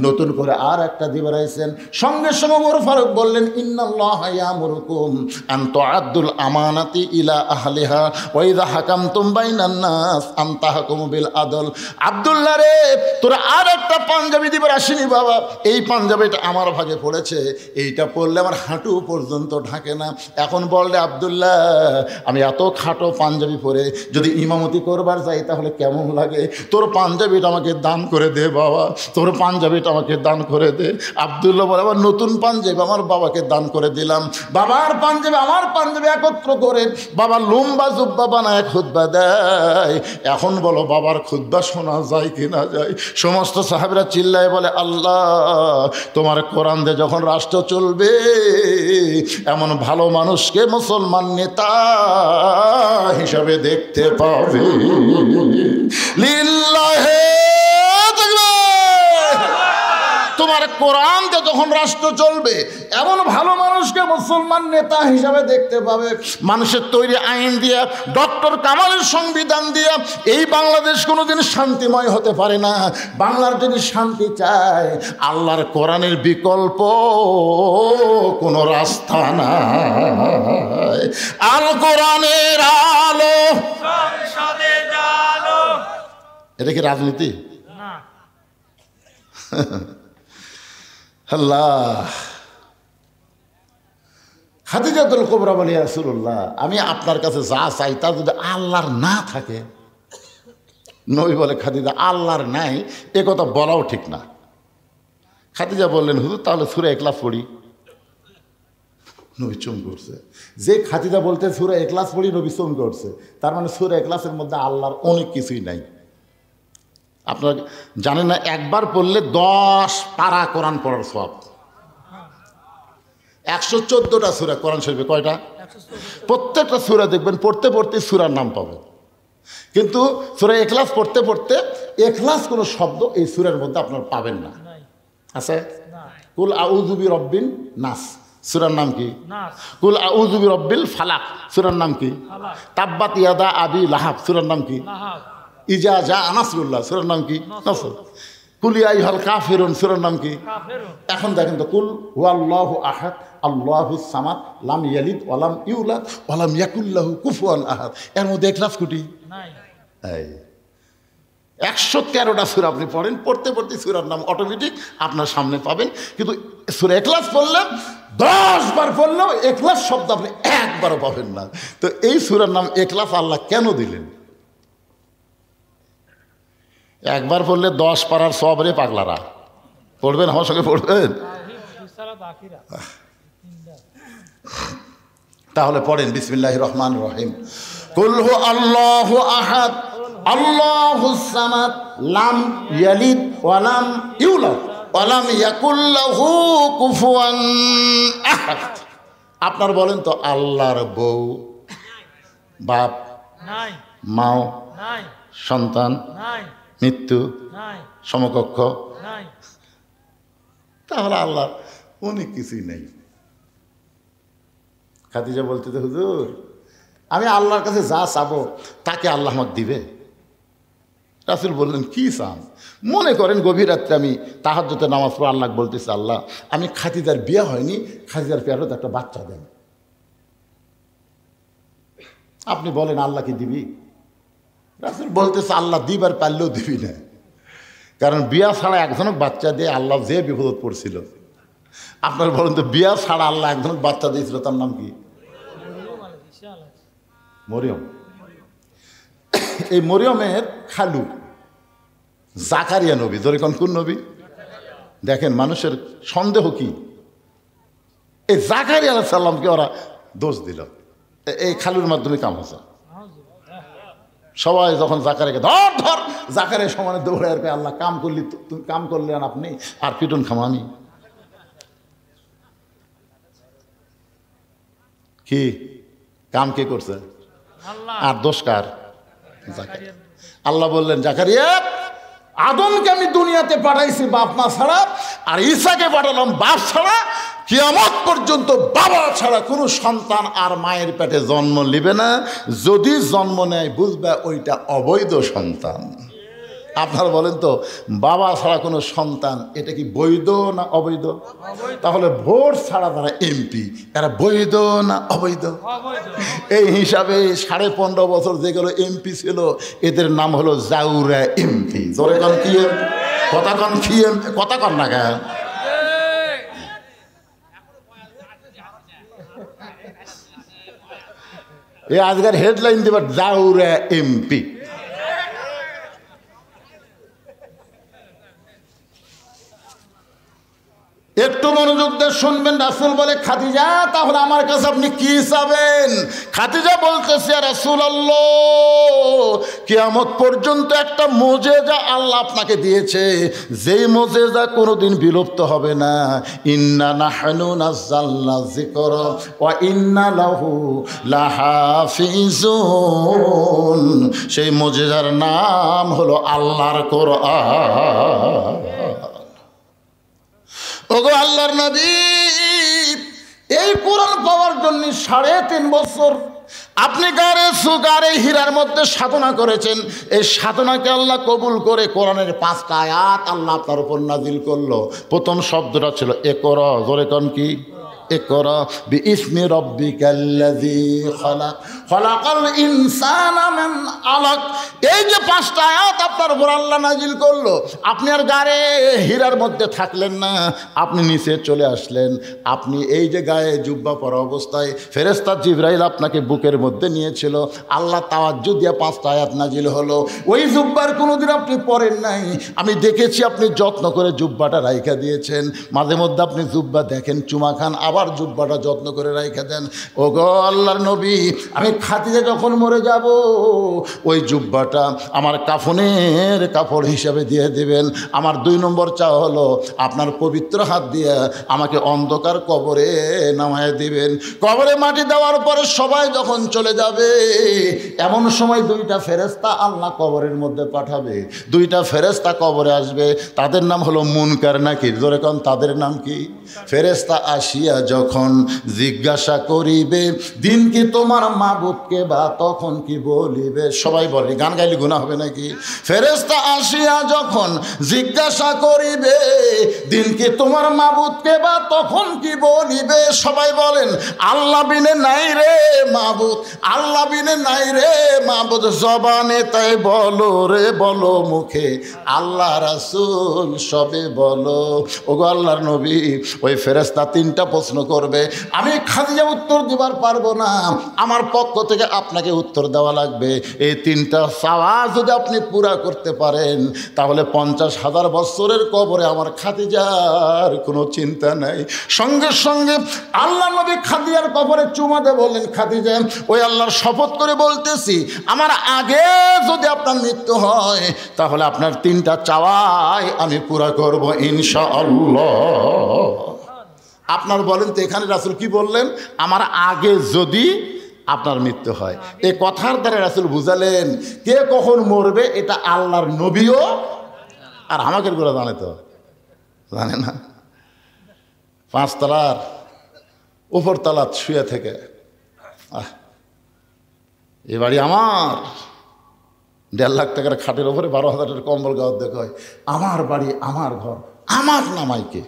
নতুন করে আর একটা দিয়ে বেড়াইছেন। সঙ্গে সঙ্গে ওমর ফারুক বললেন, ইন্নাল্লাহা ইয়ামুরুকুম আন তুআদ্দুল আমানাতি ইলা আহলিহা ওয়া ইযা হাকামতুম বাইনান নাস আন তাহকুমু বিল আদল। আব্দুল্লাহ রে, তোরা আর একটা পাঞ্জাবি দিবার আসিনি বাবা, এই পাঞ্জাবিটা আমার ভাগে পড়েছে, এইটা পরলে আমার হাঁটু পর্যন্ত ঢাকে না। এখন বললে আব্দুল্লাহ, আমি এত খাটো পাঞ্জাবি পরে যদি ইমামতি করবার যাই তাহলে কেমন লাগে? তোর পাঞ্জাবিটা আমাকে দান করে দে বাবা, তোর পাঞ্জাবিটা আমাকে দান করে দে। আব্দুল্লাহ বলে, আবার নতুন পাঞ্জাবি আমার বাবাকে দান করে দিলাম। বাবার পাঞ্জাবি আমার পাঞ্জাবি একত্র করে বাবা লম্বা জুব্বা বানায় খুতবা দেয়। এখন বলো বাবার খুতবা শোনা যায় কি না যায়? সমস্ত সাহাবীরা চিল্লায় বলে, আল্লাহ তোমার কোরআন দিয়ে যখন রাষ্ট্র চলবে, এমন ভালো মানুষকে মুসলমান নেতা হিসাবে দেখতে পাবে। লিল্লাহে তোমার কোরআন দিয়ে যখন রাষ্ট্র চলবে, এমন ভালো মানুষকে মুসলমান নেতা হিসাবে দেখতে পাবে। মানুষের তৈরি আইন দিয়া, ডক্টর কামালের সংবিধান দিয়া এই বাংলাদেশ কোনোদিন শান্তিময় হতে পারে না। বাংলার যদি শান্তি চায়, আল্লাহর কোরআনের বিকল্প কোনো রাস্তা নাই। আল কোরআনের আলো সংসদে জালো। এটা কি রাজনীতি? না। আল্লাহ। খাদিজাতুল কুবরা বলে, ইয়া রাসূলুল্লাহ, আমি আপনার কাছে যা চাই তা যদি আল্লাহর না থাকে। নবী বলে, খাদিজা আল্লাহর নাই এ কথা বলাও ঠিক না। খাদিজা বললেন, হুজুর তাহলে সূরা ইখলাস পড়ি। নবী চুম করছে। যে খাদিজা বলতে সূরা ইখলাস পড়ি, নবী চুম করছে, তার মানে সূরা ইখলাসের মধ্যে আল্লাহর অনেক কিছুই নাই। আপনারা জানেন না, একবার পড়লে 10 পারা কোরআন পড়ার সওয়াব। 114টা সূরা কোরআন শরীফে, কয়টা? প্রত্যেকটা সূরা দেখবেন পড়তে পড়তে সূরার নাম পাবেন। কিন্তু সূরা ইখলাস পড়তে পড়তে ইখলাস কোনো শব্দ এই সূরার মধ্যে আপনারা পাবেন না। আছে? কুল আউযু বিরাব্বিন নাস, সূরার নাম কি? নাস। কুল আউযু বিরাব্বিল ফালাক, সূরার নাম কি? ফালাক। তাব্বাত ইয়াদা আবি লাহাব, সূরার নাম কি? লাহাব। ইজা জা নাসরুল্লাহ, সূরার নাম কি? নাসর। কুল ইয়া আইয়ুহাল কাফিরুন, সূরার নাম কি? কাফিরুন। এখন দেখেন তো, কুল হুয়াল্লাহু আহাদ আল্লাহুস সামাদ লাম ইয়ালিদ ওয়া লাম ইউলাদ ওয়া লাম ইয়াকুল লাহু কুফুয়ান আহাদ, এর মধ্যে ইখলাস কোটি নাই। এই 113টা সূরা আপনি পড়েন, পড়তে পড়তে সূরার নাম অটোমেটিক আপনার সামনে পাবেন। কিন্তু সূরা ইখলাস পড়লে 10 বার পড়লেও ইখলাস শব্দ আপনি একবারও পাবেন না। তো এই সূরার নাম ইখলাস আল্লাহ কেন দিলেন? একবার পড়লে 10 পারার সবরে পাগলারা পড়বেন, আমার সঙ্গে পড়বেন। তাহলে পড়েন, বিসমিল্লাহির রহমানির রহিম। কুল হু আল্লাহু আহাদ আল্লাহুস সামাদ লাম ইয়ালিদ ওয়া লাম ইউলাদ ওয়া লাম ইয়াকুল লাহু কুফুয়ান আহাদ। আপনার বলেন তো, আল্লাহর বউ, বাপ নাই, মাও নাই, সন্তান নাই, মৃত্যু নাই, সমকক্ষ, নাই। তাহলে আল্লাহ অনেক কিছুই নেই। খাদিজা বলতে তো, হুজুর আমি আল্লাহর কাছে যা চাবো তাকে আল্লাহ আমাকে দিবে। রাসূল বললেন, কি চান? মনে করেন গভীর রাত্রে আমি তাহাজ্জুদে নামাজ পড়ে আল্লাহ বলতেছি, আল্লাহ আমি খাদিজার বিয়ে হয়নি, খাদিজার পেয়ারত একটা বাচ্চা দেন। আপনি বলেন আল্লাহ কি দিবি? রাসূল বলতেছে, আল্লাহ দিবার পারলেও দিবি না, কারণ বিয়া ছাড়া একজনক বাচ্চা দিয়ে আল্লাহ যে বিপদত পড়ছিল। আপনার বলেন তো, বিয়া ছাড়া আল্লাহ একজনক বাচ্চা দিয়েছিল, তার নাম কি? মরিয়ম। এই মরিয়মের খালু জাকারিয়া নবী। ধরে কোন নবী? দেখেন মানুষের সন্দেহ কি, এই জাকারিয়া আলাইহিস সালামকে ওরা দোষ দিল, এই খালুর মাধ্যমে কাম হচ্ছে। সবাই যখন জাকারিয়াকে ধর ধর, জাকারিয়া সমানে দৌড়ে আর আল্লাহ কাম করলি, তুমি কাম করলেন আপনি, আর পিটন খামানি কি কাম কে করছে? আল্লাহ আর দোষ কার? জাকারিয়া। আল্লাহ বললেন, জাকারিয়া আদমকে আমি দুনিয়াতে পাঠাইছি বাপ মা ছাড়া, আর ঈসাকে পাঠালাম বাপ ছাড়া। কিয়ামত পর্যন্ত বাবা ছাড়া কোনো সন্তান আর মায়ের পেটে জন্ম নেবে না। যদি জন্ম নেয় বুঝবে ওইটা অবৈধ সন্তান। আপনারা বলেন তো, বাবা ছাড়া কোনো সন্তান এটা কি বৈধ না অবৈধ? তাহলে ভোট ছাড়া তারা এমপি, এরা বৈধ না অবৈধ? এই হিসাবে 15.5 বছর যেগুলো এমপি ছিল এদের নাম হলো জাউরা এমপি। জোরে কন কি কথা কন, কি কথা কন না কেন? এই আজকের হেডলাইন দেবার জাউরা এমপি। একটু মনোযোগ দিয়ে শুনবেন। রাসূল বলে, খাদিজা তাহলে আমার কাছে আপনি কি চাবেন? খাদিজা বলতেছে, রাসূলুল্লাহ কিয়ামত পর্যন্ত একটা মুজিজা আল্লাহ আপনাকে দিয়েছে, যেই মুজিজা কোনোদিন বিলুপ্ত হবে না। ইন্না নাহনু নাযালনা যিকরা ওয়া ইন্না লাহু লাহাফিজুন। সেই মুজিজার নাম হলো আল্লাহর কোরআন। ওগো আল্লাহর নবী, এই কোরআন পাওয়ার জন্য 3.5 বছর আপনি গারে হীরার মধ্যে সাধনা করেছেন। এই সাধনাকে আল্লাহ কবুল করে কোরআনের 5টা আয়াত আল্লাহ আপনার উপর নাজিল করলো। প্রথম শব্দটা ছিল ইকরা। জোরে কোন কি? ইকরা বিইসমি রাব্বিকাল্লাযী খালাক খালাকাল ইনসানা মিন আলাক। এই যে 5টা আয়াত আপনার উপর আল্লাহ নাজিল করলো, আপনি আর গায়ে হীরার মধ্যে থাকলেন না, আপনি নিচে চলে আসলেন। আপনি এই যে গায়ে জুব্বা পরা অবস্থায় ফেরেশতা জিবরাইল আপনাকে বুকের মধ্যে নিয়েছিল। আল্লাহ তাওয়াজ্জু দিয়ে 5টা আয়াত নাজিল হলো। ওই জুব্বার কোনোদিন আপনি পরেন নাই, আমি দেখেছি আপনি যত্ন করে জুব্বাটা রাইখা দিয়েছেন। মাঝে মধ্যে আপনি জুব্বা দেখেন, চুমা খান, আবার জুব্বাটা যত্ন করে রাইখা দেন। ওগো আল্লাহর নবী, আমি খাদিজা যখন মরে যাব ওই জুব্বাটা আমার কাফনের কাপড় হিসাবে দিয়ে দেবেন। আমার 2 নম্বর চাওয়া হলো আপনার পবিত্র হাত দিয়ে আমাকে অন্ধকার কবরে নামায় দিবেন। কবরে মাটি দেওয়ার পরে সবাই যখন চলে যাবে, এমন সময় 2টা ফেরেশতা আল্লাহ কবরের মধ্যে পাঠাবে। 2টা ফেরেশতা কবরে আসবে, তাদের নাম হলো মুনকার নাকির। জোরে কোন, তাদের নাম কি? ফেরেশতা আসিয়া যখন জিজ্ঞাসা করিবে, দিন কি তোমার মাবুদকে বা তখন কি বলিবে? সবাই বলে, গান গাইলে গুনাহ হবে নাকি? ফেরেশতা আসিয়া যখন জিজ্ঞাসা করিবে, দিন কি তোমার মাবুদকে বা তখন কি বলিবে? সবাই বলেন, আল্লাহ বিনে নাই রে মাবুদ, আল্লাহ বিনে নাই রে মাবুদ। জবানে তাই বলো রে বলো, মুখে আল্লাহ রাসূল সবে বলো। ওগো আল্লাহর নবী, ওই ফেরেশতা 3টা প্রশ্ন করবে, আমি খাদিজা উত্তর দিবার পারবো না, আমার পক্ষ থেকে আপনাকে উত্তর দেওয়া লাগবে। এই 3টা চাওয়া যদি আপনি পুরা করতে পারেন, তাহলে 50,000 বছরের কবরে আমার খাদিজার কোনো চিন্তা নাই। সঙ্গে সঙ্গে আল্লাহ নবী খাদিজার কবরে চুমা দিয়ে বললেন, খাদিজা ওই আল্লাহর শপথ করে বলতেছি, আমার আগে যদি আপনার মৃত্যু হয় তাহলে আপনার 3টা চাওয়াই আমি পুরা করব ইনশাআল্লাহ। আপনার বলেন তো, এখানে রাসূল কি বললেন? আমার আগে যদি আপনার মৃত্যু হয়। এই কথার দ্বারা রাসূল বুঝালেন কে কখন মরবে এটা আল্লাহর নবীও আর আমাকে গুলো জানে তো, জানে না। 5 তলার উপর তলাত শুয়ে থেকে, এ বাড়ি আমার, 1.5 লাখ টাকার খাটের ওপরে 12,000 টাকার কম্বল গাওয়ার দেখায়, আমার বাড়ি আমার ঘর, আমার নামাইকে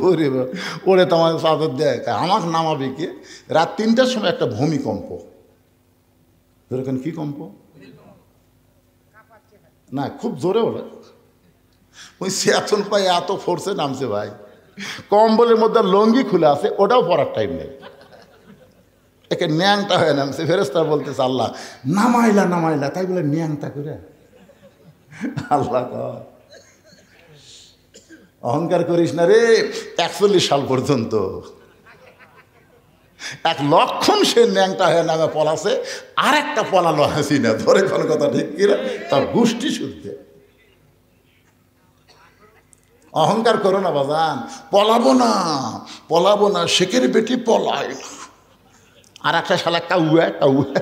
ওরে ওরে তোমার চাদর দেয়, আমার নামাবি কে? রাত 3টার সময় একটা ভূমিকম্প। এরকম কি কম্প না, খুব জোরে ওরা, ওই চেতন পায়ে এত ফোর্সে নামছে ভাই, কম্বলের মধ্যে লঙ্গি খুলে আছে, ওটাও পরার টাইম নেই, একে ন্যাংটা হয়ে নামছে। ফেরেশতা বলতেছে, আল্লাহ নামাইলা নামাইলা, তাই বলে ন্যাংটা করে? আল্লাহ অহংকার করিস না রে। 41 সাল পর্যন্ত 1 লক্ষণ সে ন্যাংটা হয়ে নামে পলাছে, আর একটা পলালো হাসিনা। ধরে কোন কথা ঠিক কিনা, তার গোষ্ঠী শুদ্ধে। অহংকার করো না বাজান, পলাবো না শেখের বেটি পলায় না। আর একটা শালা কাউয়া কাউয়া।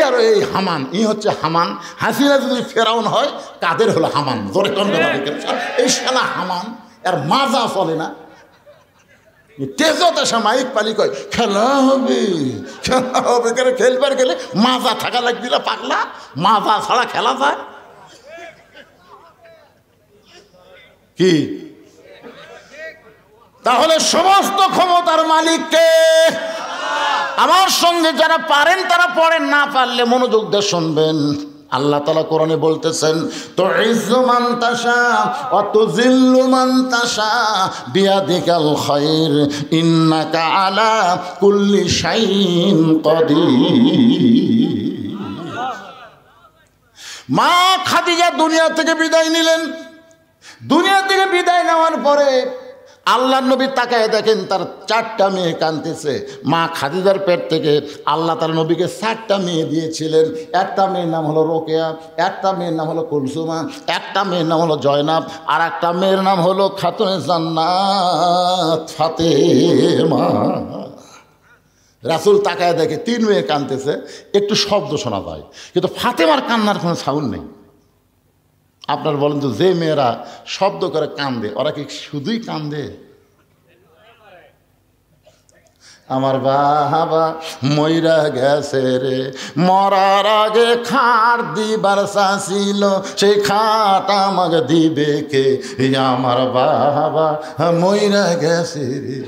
আর এই হামান, হচ্ছে হামান। হাসিনা যদি ফেরাউন হয়, কাদের হলো হামান? জোরে কন্যা, এই শালা হামান। আর মাজা চলে না, তেজত আসা মাইক পালি কয় খেলা হবে, খেলা হবে করে খেলবার গেলে মাজা থাকা লাগবে না পাগলা। মাজা ছাড়া খেলা যায় কি? তাহলে সমস্ত ক্ষমতার মালিককে। আমার সঙ্গে যারা পারেন তারা পড়েন, না পারলে মনোযোগ দিয়ে শুনবেন। আল্লাহ তাআলা কোরআনে বলতেছেন, তুইজ্জু মান তাশা ওয়া তুযিল্লু মান তাশা বিয়াদিকাল খায়র ইন্নাকা আলা কুল্লি শাইইন কাদির। মা খাদিজা দুনিয়া থেকে বিদায় নিলেন। দুনিয়া থেকে বিদায় নেওয়ার পরে আল্লাহর নবী তাকায় দেখেন তার 4টা মেয়ে কাঁদতেছে। মা খাদিজার পেট থেকে আল্লাহ তার নবীকে 4টা মেয়ে দিয়েছিলেন। একটা মেয়ের নাম হলো রোকেয়া, একটা মেয়ের নাম হলো কুলসুমা, একটা মেয়ের নাম হলো জয়নাব, আর একটা মেয়ের নাম হলো খাতুনে জান্নাত ফাতেমা। রাসূল তাকায় দেখে 3 মেয়ে কাঁদতেছে, একটু শব্দ শোনা যায়, কিন্তু ফাতেমার কান্নার কোনো সাউন্ড নেই। আপনার বলেন তো, যে মেয়েরা শব্দ করে কান্দে ওরা কি শুধুই কান্দে? আমার বাবা মইরা গেছে রে, মরার আগে খাট দিবার চাইছিল, সেই খাট আমাকে দিবে কে? আমার বাবা মইরা গেছে রে।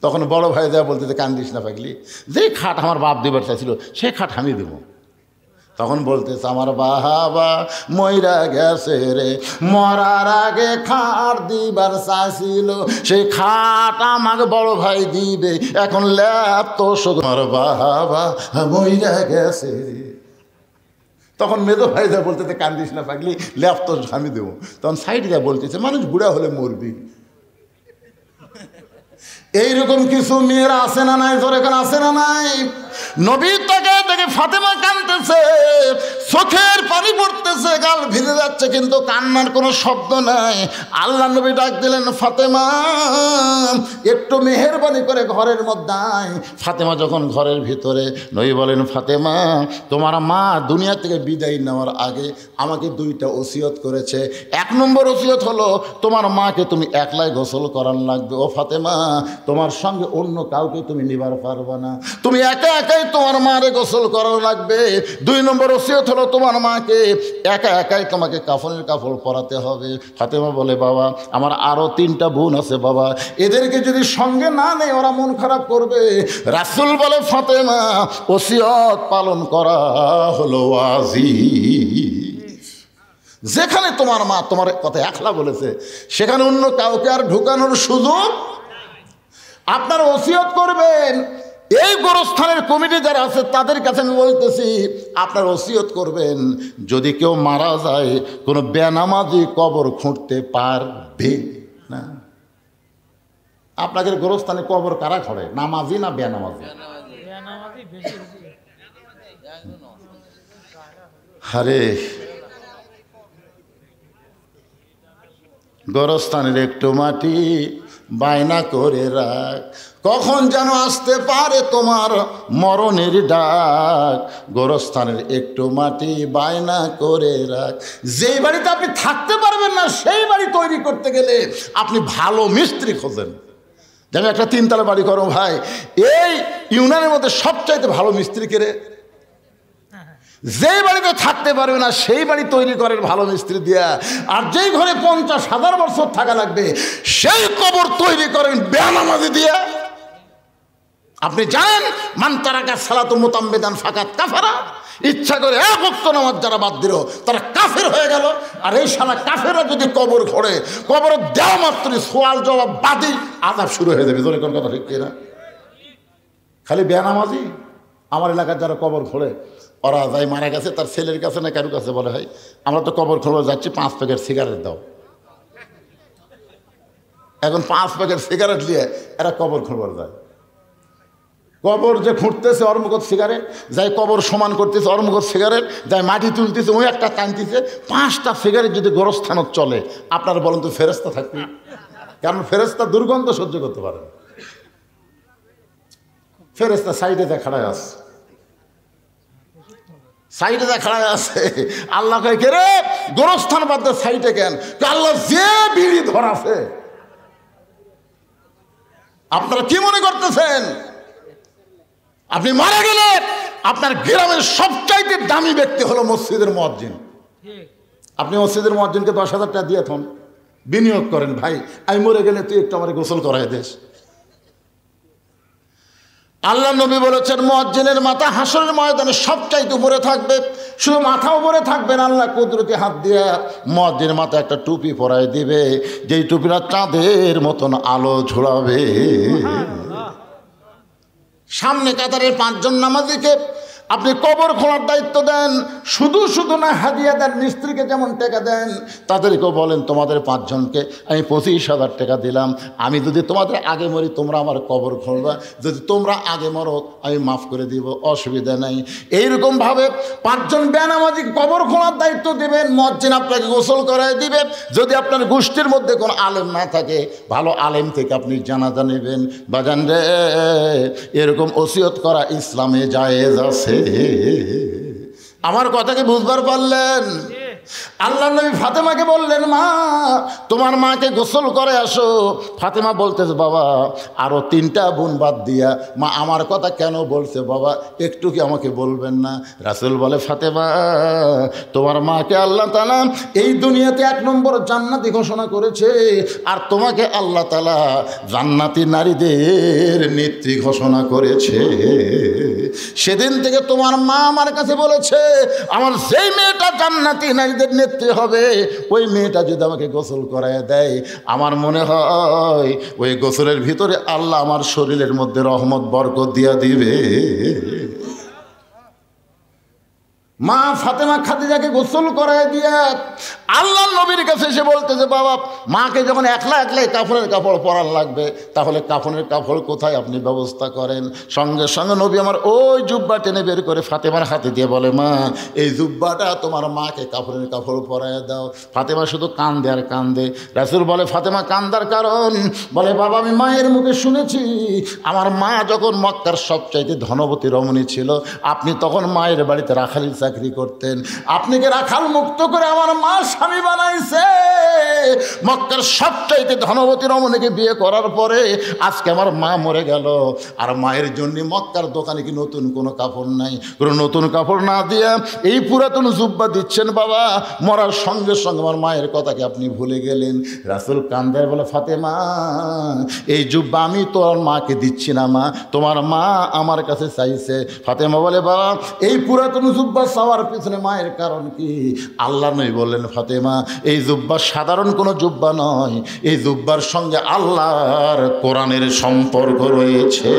তখন বড় ভাই যা বলতে, কান্দিস না পাগলি, যে খাট আমার বাপ দিবার চাইছিল সে খাট আমি দেবো। তখন বলতেছে, আমার বাবা মইরা গেছে রে, মরার আগে খাট দিবার চাইছিল, সেই খাট আমাকে বড় ভাই দিবে, এখন ল্যাপ তো আমার বাবা মইরা গেছে রে। তখন মেজো ভাই যা বলতেছে, কান্দিস না পাগলি, ল্যাপ তো আমি দেবো। তখন সাইডে যা বলতেছে, মানুষ বুড়া হলে মরবি। এইরকম কিছু মেয়েরা আছে না নাই? জোরে কেন আছে না নাই? নবীর তাকে দেখে ফাতেমা কাঁদতেছে, চোখের পানি পড়তেছে, গাল ভিজে যাচ্ছে, কিন্তু কান্নার কোনো শব্দ নাই। আল্লাহ নবী ডাক দিলেন, ফাতেমা একটু মেহেরবানি করে ঘরের মধ্যে আয়। ফাতেমা যখন ঘরের ভিতরে, নবী বলেন, ফাতেমা তোমার মা দুনিয়া থেকে বিদায় নেওয়ার আগে আমাকে 2টা ওসিয়ত করেছে। 1 নম্বর ওসিয়ত হলো, তোমার মাকে তুমি একলাই গোসল করার লাগবে। ও ফাতেমা, তোমার সঙ্গে অন্য কাউকে তুমি নিবার পারবে না, তুমি একা একাই তোমার মারে গোসল করানো লাগবে। 2 নম্বর ওসিয়ত হলো, তোমার মাকে একা একাই তোমাকে কাফনের কাপড় পরাতে হবে। ফাতেমা বলে, বাবা আমার আরো 3টা বোন আছে বাবা, এদেরকে যদি সঙ্গে না নেই ওরা মন খারাপ করবে। রাসূল বলে, ফাতেমা ওসিয়ত পালন করা হলো ওয়াজিব। যেখানে তোমার মা তোমার কথা একলা বলেছে সেখানে অন্য কাউকে আর ঢুকানোর সুযোগ। আপনার ওসিয়ত করবেন। এই গোরস্থানের কমিটি যারা আছে তাদের কাছে আমি বলতেছি, আপনার ওসিয়ত করবেন, যদি কেউ মারা যায় কোনো বেনামাজি কবর খুঁড়তে পারবে না। আপনাদের গোরস্থানে কবর কারা খড়ে, নামাজি না বেনামাজি? আরে গোরস্থানের একটু মাটি বায়না করে রাখ, কখন যেন আসতে পারে তোমার মরণের ডাক। গোরস্থানের একটু মাটি বায়না করে রাখ। যেই বাড়িতে আপনি থাকতে পারবেন না সেই বাড়ি তৈরি করতে গেলে আপনি ভালো মিস্ত্রি খোঁজেন। যেমন একটা 3 তলা বাড়ি করো ভাই, এই ইউনিয়নের মধ্যে সবচাইতে ভালো মিস্ত্রি কে রে? যেই বাড়িতে থাকতে পারবে না সেই বাড়ি তৈরি করেন ভালো মিস্ত্রি দিয়া। আর যেই ঘরে 50,000 বছর থাকা লাগবে সেই কবর তৈরি করেন বেনামাজি দিয়া। আপনি জানেন, মান তারাকা সালাতু মুতাম্মিদান ফাকাত কাফারা, ইচ্ছা করে 1 ওয়াক্ত নামাজ যারা বাদ দিল তারা কাফের হয়ে গেল। আর এই শালা কাফেররা যদি কবর খোঁড়ে, কবর দেওয়া মাত্রই সওয়াল জবাব বাদী, আযাব শুরু হয়ে যাবে। জোরে কোন কথা ঠিক কিনা? খালি বেনামাজি। আমার এলাকার যারা কবর খোঁড়ে ওরা যাই মারা গেছে তার ছেলের কাছে না কারুর কাছে বলে, হয় আমরা তো কবর খোঁড়া যাচ্ছি, 5 প্যাকেট সিগারেট দাও। এখন 5 প্যাকেট সিগারেট নিয়ে এরা কবর খোঁড়বার যায়। কবর যে খুঁড়তেছে ওর মুখত সিগারেট, যাই কবর সমান করতেছে ওর মুখত সিগারেট, যাই মাটি তুলতেছে ওই একটা টানতেছে। 5টা সিগারেট যদি গোরস্থানত চলে, আপনারা বলেন তো ফেরেশতা থাকবে? কারণ ফেরেশতা দুর্গন্ধ সহ্য করতে পারে। ফেরেশতা সাইডে খাড়ায় আছে, সাইডে খাড়ায় আছে। আল্লাহ কয় কে রে, গোরস্থান বাদ দে, সাইডে কেন? আল্লাহ যে বিড়ি ধরাছে। আপনারা কি মনে করতেছেন আপনি মারা গেলে আপনার গ্রামের সবচাইতে দামি ব্যক্তি হলো মসজিদের মুয়াজ্জিন। আপনি মসজিদের মুয়াজ্জিনকে 10,000 টাকা দিয়ে থন, বিনিয়োগ করেন, ভাই আমি মরে গেলে তুই একটু আমার গোসল করাই দিস। আল্লাহ নবী বলেছেন মুয়াজ্জিনের মাথা হাসরের ময়দানে সবচাইতে উপরে থাকবে। শুধু মাথা উপরে থাকবে না, আল্লাহ কুদরতি হাত দিয়ে মুয়াজ্জিনের মাথা একটা টুপি পরায় দিবে, যেই টুপিটা চাঁদের মতন আলো ঝোলাবে। সামনে কাতারের 5 জন নামাজিকে আপনি কবর খোঁড়ার দায়িত্ব দেন, শুধু শুধু না হাদিয়া দেন, মিস্ত্রিকে যেমন টাকা দেন তাদেরকেও বলেন তোমাদের 5 জনকে আমি 25,000 টাকা দিলাম, আমি যদি তোমাদের আগে মরি তোমরা আমার কবর খুঁড়বা, যদি তোমরা আগে মরো আমি মাফ করে দিব, অসুবিধা নাই। এইরকমভাবে 5 জন বেনামাজি কবর খোঁড়ার দায়িত্ব দেবেন, মুয়াজ্জিন আপনাকে গোসল করায় দিবে। যদি আপনার গোষ্ঠীর মধ্যে কোনো আলেম না থাকে, ভালো আলেম থেকে আপনি জানাজা নেবেন। বাজান রে, এরকম ওসিয়ত করা ইসলামে জায়েজ আছে। আমার কথাকে বুঝবার পারলেন? আল্লাহ নবী ফাতেমাকে বললেন, মা তোমার মাকে গোসল করে আসো। ফাতেমা বলতেছে, বাবা আরো 3টা বোন বাদ দিয়া মা আমার কথা কেন বলছে বাবা, একটু কি আমাকে বলবেন না? রাসূল বলে, ফাতেমা তোমার মাকে আল্লাহ তাআলা এই দুনিয়াতে 1 নম্বর জান্নাতি ঘোষণা করেছে, আর তোমাকে আল্লাহ তাআলা জান্নাতি নারীদের নেত্রী ঘোষণা করেছে। সেদিন থেকে তোমার মা আমার কাছে বলেছে, আমার যেই মেয়েটা জান্নাতি নারীদের নেত্রী হবে, ওই মেয়েটা যদি আমাকে গোসল করায় দেয়, আমার মনে হয় ওই গোসলের ভিতরে আল্লাহ আমার শরীরের মধ্যে রহমত বরকত দিয়া দিবে। মা ফাতেমা খাদিজাকে গোসল করায় দিয়ে আল্লাহ নবীর কাছে এসে বলতেছে, বাবা মাকে যখন একলা একলাই কাফনের কাপড় পরার লাগবে, তাহলে কাফনের কাপড় কোথায় আপনি ব্যবস্থা করেন? সঙ্গে সঙ্গে নবী আমার ওই জুব্বা টেনে বের করে ফাতেমার হাতে দিয়ে বলে, মা এই জুব্বাটা তোমার মাকে কাফনের কাপড় পরায় দাও। ফাতেমা শুধু কান্দে আর কান্দে। রাসূল বলে, ফাতেমা কান্দার কারণ? বলে, বাবা আমি মায়ের মুখে শুনেছি আমার মা যখন মক্কার সবচাইতে ধনবতী রমণী ছিল, আপনি তখন মায়ের বাড়িতে রাখালি চাকরি করতেন, আপনি কি রাখাল মুক্ত করে আমার মা স্বামী বানাইছে। মক্কার সবচাইতে ধনবতী রমণীকে বিয়ে করার পরে আজকে আমার মা মরে গেল, আর মায়ের জন্য মক্কার দোকানে কি নতুন কোনো কাপড় নাই? কোনো নতুন কাপড় না দিয়ে এই পুরাতন জুব্বা দিচ্ছেন বাবা, মরার সঙ্গে সঙ্গে আমার মায়ের কথাকে আপনি ভুলে গেলেন। রাসূল কান্দায় বলে, ফাতেমা এই জুব্বা আমি তোর মাকে দিচ্ছি না মা, তোমার মা আমার কাছে চাইছে। ফাতেমা বলে, বাবা এই পুরাতন জুব্বা চাওয়ার পিছনে মায়ের কারণ কি? আল্লাহ নবী বললেন, ফাতেমা এই জুব্বা সাধারণ কোনো জুব্বা নয়, এই জুব্বার সঙ্গে আল্লাহর কোরআনের সম্পর্ক রয়েছে।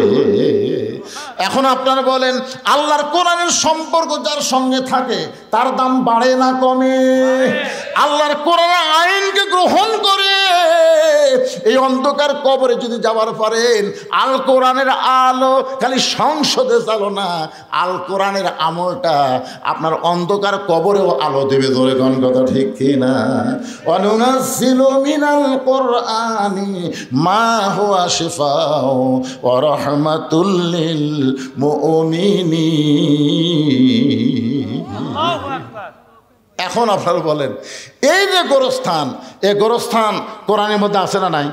এখন আপনারা বলেন, আল্লাহর কোরআনের সম্পর্ক যার সঙ্গে থাকে তার দাম বাড়ে না কমে? আল্লাহর কোরআনের আইনকে গ্রহণ করে এই অন্ধকার কবরে যদি যাবার পারেন, আল কোরআনের আলো খালি সংসদে চালো না, আল কোরআনের আমলটা আপনার অন্ধকার কবরেও আলো দেবে। ধরে কোন কথা ঠিক কিনা? ওয়ানুনাজ্জিলু মিনাল কোরআনি মা হুয়া শিফাউ ওয়া রাহমাতুল লিল মুমিনিন। আল্লাহু আকবার। এখন আপনারা বলেন, এই যে গোরস্থান, এই গোরস্থান কোরআনের মধ্যে আছে না নাই?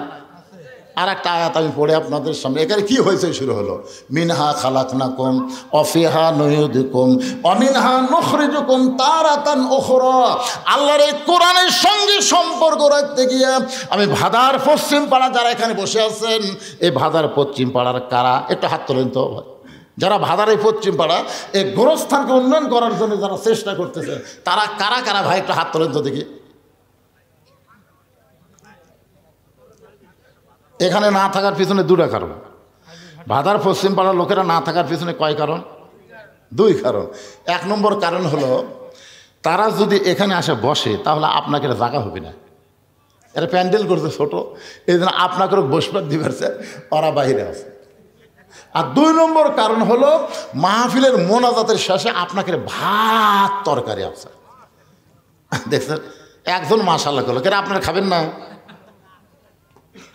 আর একটা আয়াত আমি পড়ে আপনাদের সামনে, এখানে কি হয়েছে শুরু হলো, মিনহা খালাকনাকুম অফিহা নুইদুকুম অমিনহা নুখরিজুকুম তারাতান উখরা। আল্লাহর এই কোরআনের সঙ্গে সম্পর্ক রাখতে গিয়ে আমি ভাদার পশ্চিম পাড়া, যারা এখানে বসে আছেন, এই ভাদার পশ্চিম পাড়ার কারা একটু হাত তোলেন তো ভাই, যারা ভাদার এই পশ্চিম পাড়া এই গোরস্থানকে উন্নয়ন করার জন্য যারা চেষ্টা করতেছে, তারা কারা কারা ভাই একটু হাত তোলেন তো দেখি। এখানে না থাকার পিছনে 2টা কারণ। ভাদার পশ্চিম পাড়ার লোকেরা না থাকার পিছনে কয় কারণ? 2 কারণ। 1 নম্বর কারণ হলো, তারা যদি এখানে আসে বসে তাহলে আপনাকে জায়গা হবে না, এরা প্যান্ডেল করছে ছোট, এই জন্য আপনাকে বসবার দিবেছে, ওরা বাইরে আছে। আর 2 নম্বর কারণ হলো, মাহফিলের মোনাজাতের শেষে আপনাকে ভাত তরকারি আছে। দেখছেন, একজন মাশাআল্লাহ করলো, কেন আপনারা খাবেন না?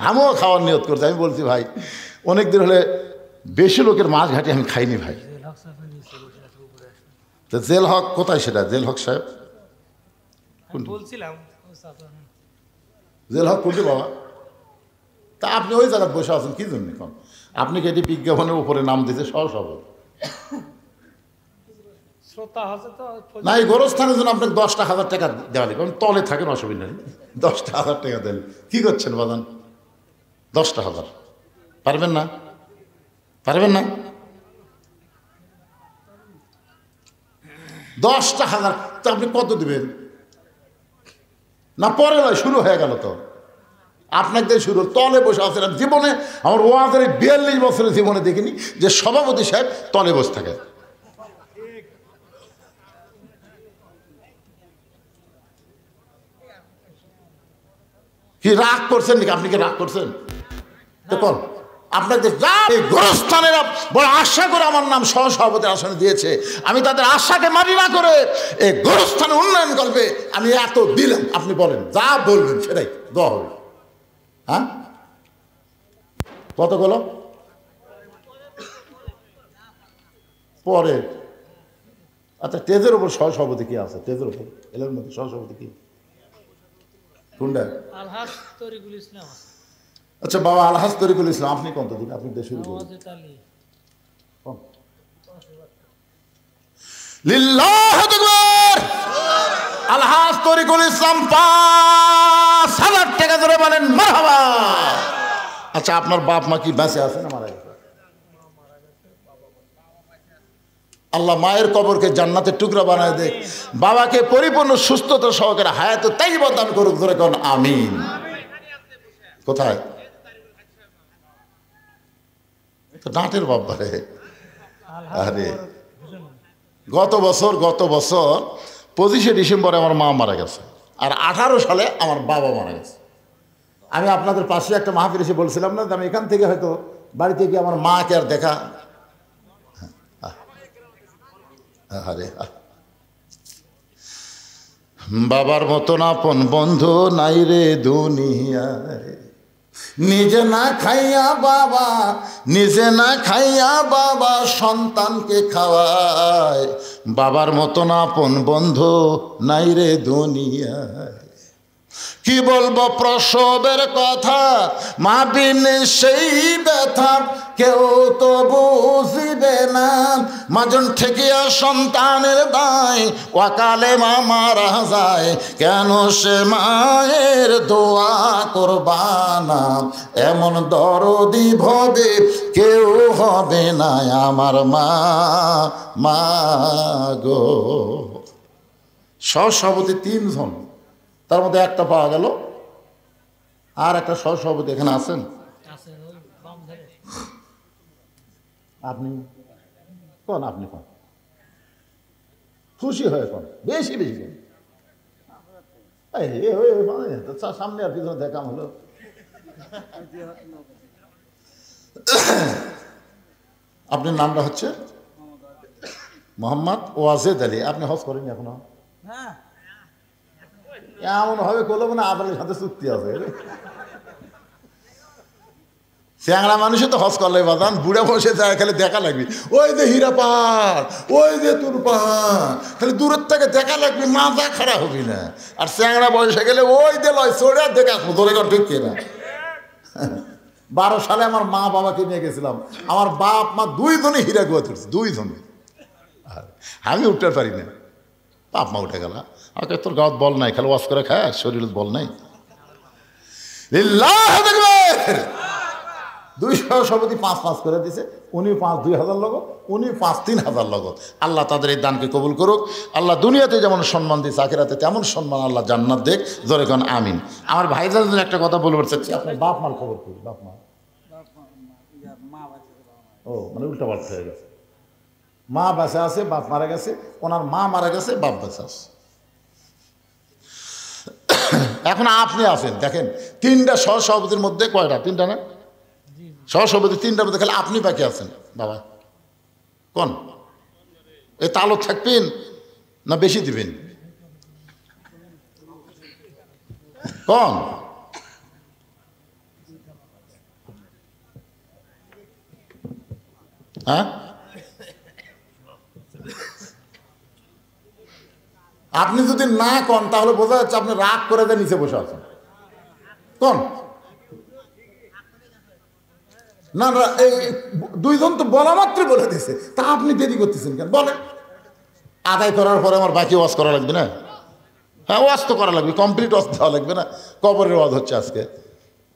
আমিও খাওয়ার নিয়ত করছি। আমি বলছি, ভাই অনেক দিন হলে বেশি লোকের মাছ ঘাটি আমি খাইনি ভাই। তো জেল হক কোথায় সেটা? জেল হক সাহেব বলছিলাম জেল হক কোনটি বাবা? তা আপনি ওই জায়গায় বসে আছেন কি জন্য? এখন আপনি কি এটি বিজ্ঞাপনের উপরে নাম দিতে সহজ হবে শ্রোতা আছে তো। না? এই গোরস্থানের জন্য আপনাকে 10,000 টাকা দেওয়া লাগে, কারণ তলে থাকেন, অসুবিধা নেই। 10,000 টাকা দেন, কি করছেন বাদান? 10,000 পারবেন না? পারবেন না? 10,000 তা আপনি কত দিবেন? না পরে নয়, শুরু হয়ে গেল তো। আপনাকে দিয়ে শুরু, তলে বসে আছেন। জীবনে আমার ওয়াজের 42 বছরের জীবনে দেখিনি যে সভাপতি সাহেব তলে বসে থাকে। কি রাগ করছেন নাকি? আপনি কি রাগ করছেন? দেখুন আপনাদের এই গোরস্থানেরা বড় আশা করে আমার নাম সহসভাপতি আসনে দিয়েছে, আমি তাদের আশাকে মানি না করে এই গোরস্থানে উন্নয়ন করবে আমি এত দিলাম। আপনি বলেন, যা বলবেন সেটাই দেওয়া হবে। হ্যাঁ, কত গেল পরে? আচ্ছা, স্টেজের উপর সহসভাপতি কি আছে? স্টেজের উপর এলের মধ্যে সহসভাপতি কি কোনটা? আলহাজ তরিকুল ইসলাম আছে। আচ্ছা বাবা আলহাজ তরিকুল ইসলাম, আপনি কত দিন? আপনি দেশে আলহাজ তরিকুল ইসলাম 5,000 টাকা ধরে বলেন মারহাবা। আচ্ছা আপনার বাপ মা কি বেঁচে আছে না মারা গেছে? আল্লাহ মায়ের কবরকে জান্নাতের টুকরা বানায় দেয়, বাবাকে পরিপূর্ণ সুস্থতা সহকারে হায়াত তাইয়্যিবা দান করুক, ধরে কোন আমিন। কোথায়? ডাঁটের বাবা রে। আরে গত বছর 25শে ডিসেম্বরে আমার মা মারা গেছে, আর 18 সালে আমার বাবা মারা গেছে। আমি আপনাদের পাশে একটা মাহফিল এসে বলছিলাম না যে আমি এখান থেকে হয়তো বাড়িতে গিয়ে আমার মাকে আর দেখা। আরে বাবার মতন আপন বন্ধু নাই রে দুনিয়ায়, নিজে না খাইয়া বাবা, নিজে না খাইয়া বাবা সন্তানকে খাওয়ায়। বাবার মতন আপন বন্ধু নাই রে দুনিয়ায়। কি বলবো প্রসবের কথা, মা বিনে সেই ব্যথা কেউ তো বুঝিবে না। মাজন ঠেকিয়া সন্তানের দায়, ওয়াকালে মা মারা যায়, কেন সে মায়ের দোয়া করবানা। এমন দরদি ভবে কেউ হবে না আমার মা, মা গো। সহসভাপতি 3 জন, তার মধ্যে একটা পাওয়া গেল। আর একটা সহসভাপতি এখানে আছেন? আপনি কোন? আপনি কোন? খুশি হয়ে কোন? বেশি বেশি কোন? সামনে আর পিছনে দেখা হলো। আপনার নামটা হচ্ছে মোহাম্মদ ওয়াজেদ আলী। আপনি হজ করেন এখনো? এমন হবে করলো না আপনার সাথে চুক্তি আছে। চ্যাংড়া মানুষে তো হজ করলে বাদান, বুড়া বসে যায় খালি দেখা লাগবে, ওই যে হীরা পাহাড়, ওই যে তোর পাহাড়, খালি দূরের থেকে দেখা লাগবে, মাথা খারাপ হবি না। আর চ্যাংড়া বয়সে গেলে ওই যে লয় চড়ে দেখা ধরে কর, ঠিক কিনা? 12 সালে আমার মা বাবাকে নিয়ে গেছিলাম, আমার বাপ মা 2 জনে হীরা গুয়া তুলছে, 2 জনে। আমি উঠতে পারি না, বাপ মা উঠে গেল। আমাকে তোর গাঁত বল নাই, খালি ওয়াশ করে খায়, শরীরে বল নাই। 2 সভাপতি 5 করে দিছে, উনি 2,000 লগত, উনি 3,000 লগত। আল্লাহ তাদের এই দানকে কবুল করুক। আল্লাহ দুনিয়াতে যেমন সম্মান দিচ্ছে, আখিরাতে তেমন সম্মান আল্লাহ জান্নাত দেখ, জোরে কোন আমিন। আমার ভাইজান একটা কথা বলতে চাচ্ছি, আপনার বাপ মার খবর কি? বাপ মা ও মানে উল্টা পাল্টা হয়ে গেছে। মা বেঁচে আছে, বাপ মারা গেছে, ওনার মা মারা গেছে, বাপ বেঁচে আছে। এখন আপনি আছেন, দেখেন 3টা সহসভাপতির মধ্যে কয়টা? 3টা না? সহসভাপতি 3টার মধ্যে খালি আপনি বাকি আছেন বাবা। কোন? এই তালও থাকবেন না বেশি দিবেন? কোন? হ্যাঁ, আপনি যদি না কন তাহলে বোঝা যাচ্ছে আপনি রাগ করে দিয়ে নিচে বসে আছেন। কোন না না, এই দুইজন তো বলা মাত্র বলে দিছে, তা আপনি দেরি করতেছেন কেন? বলেন। আদায় করার পরে আমার বাকি ওয়াজ করা লাগবে না? হ্যাঁ, ওয়াজ তো করা লাগবে, কমপ্লিট ওয়াজ দেওয়া লাগবে না? কবরের ওয়াজ হচ্ছে আজকে।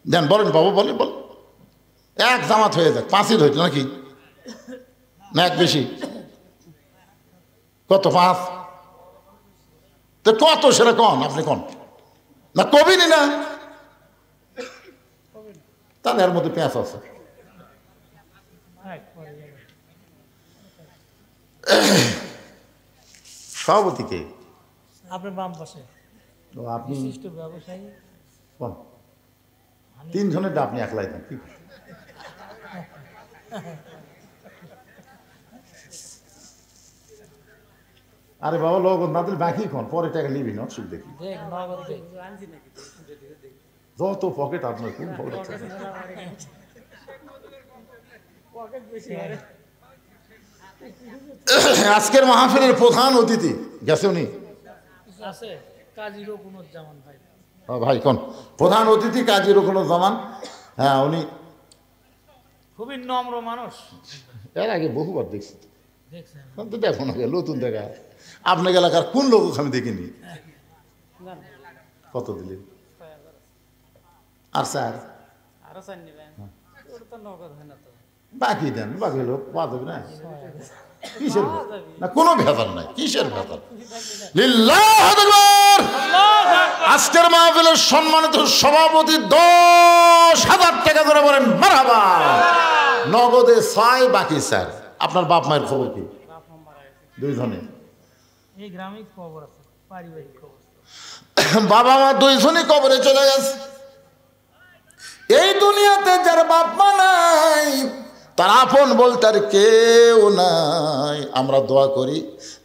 দেন বলেন বাবু, বলেন বলেন। এক জামাত হয়ে যাক, 5 হইতো নাকি না এক বেশি? কত 5? তো কত সেটা কন, আপনি কন না, কবিনি না তাহলে এর মধ্যে পেঁয়াজ আছে। সভাপতি কে? আপনার বাম পাশে আপনি বিশিষ্ট ব্যবসায়ী। কোন 3 জনের আপনি একলাই দেন কি? আরে বাবা, লোক না দিলে বাকি কোন, পরে টাকা নিবি না, অসুখ দেখি দেখ নগদ দেখ। যত পকেট আপনার, কোন পকেট আছে? আজকের মাহফিলের প্রধান অতিথি গেছে উনি আছে কাজী রকুনুজ্জামান ভাই। ভাই কোন প্রধান অতিথি? কাজী রকুনুজ্জামান। হ্যাঁ, উনি খুবই নম্র মানুষ। এর আগে বহুবার দেখছি, দেখছেন? তো দেখো না, নতুন দেখা। আপনার এলাকার কোন লোক আমি দেখিনি। কত দিলেন? আর স্যার আরো চান নেবেন? ওটা তো নগদ হয় না তো। বাকি দেন, বাকি লোক পাওয়া যাবে না? কিসের না, কোনো ভেজাল নাই, কিসের ভেজাল? লিল্লাহু আকবার। আজকের মাহফিলের সম্মানিত সভাপতি 10,000 টাকা করে বলেন মারহাবা। নগদে 6, বাকি স্যার। আপনার বাপ মায়ের খবর কি? দুইজনে এই গ্রামে খবর আছে, পারিবারিক খবর। বাবা মা দুইজনই কবরে চলে গেছে। এই দুনিয়াতে যার বাপ মা নাই, তার আপন বলতে আর কেউ নাই। আমরা দোয়া করি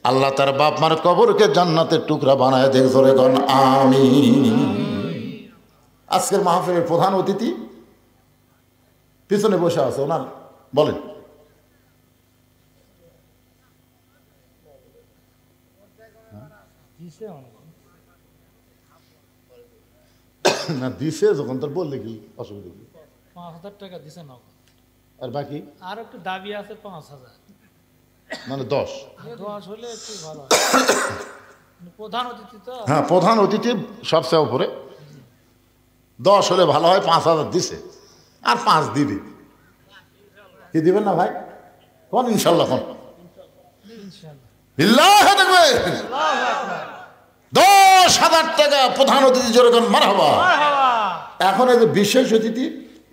আল্লাহ তার বাপ মার কবরকে জান্নাতের টুকরা বানায় দেখ, ধরে গণ আমিন। আজকের মাহফিলের প্রধান অতিথি পিছনে বসে আছে, ওনার বলেন। না দিছে যখন, তার বললে কি অসুবিধা কি? 5,000 টাকা দিছে নগদ। আর বাকি আর একটু দাবি আছে 5,000, মানে 10। 10 হলে একটু ভালো হয়। প্রধান অতিথি তো। হ্যাঁ, প্রধান অতিথি সবচেয়ে উপরে। 10 হলে ভালো হয়। 5,000 দিছে, আর 5 দিবি। কি দিবেন না ভাই? কোন ইনশাল্লাহ? কোন ইনশাআল্লাহ। 10,000 টাকা প্রধান অতিথি, জোরে কোন মারহাবা। এখন এই যে বিশেষ অতিথি,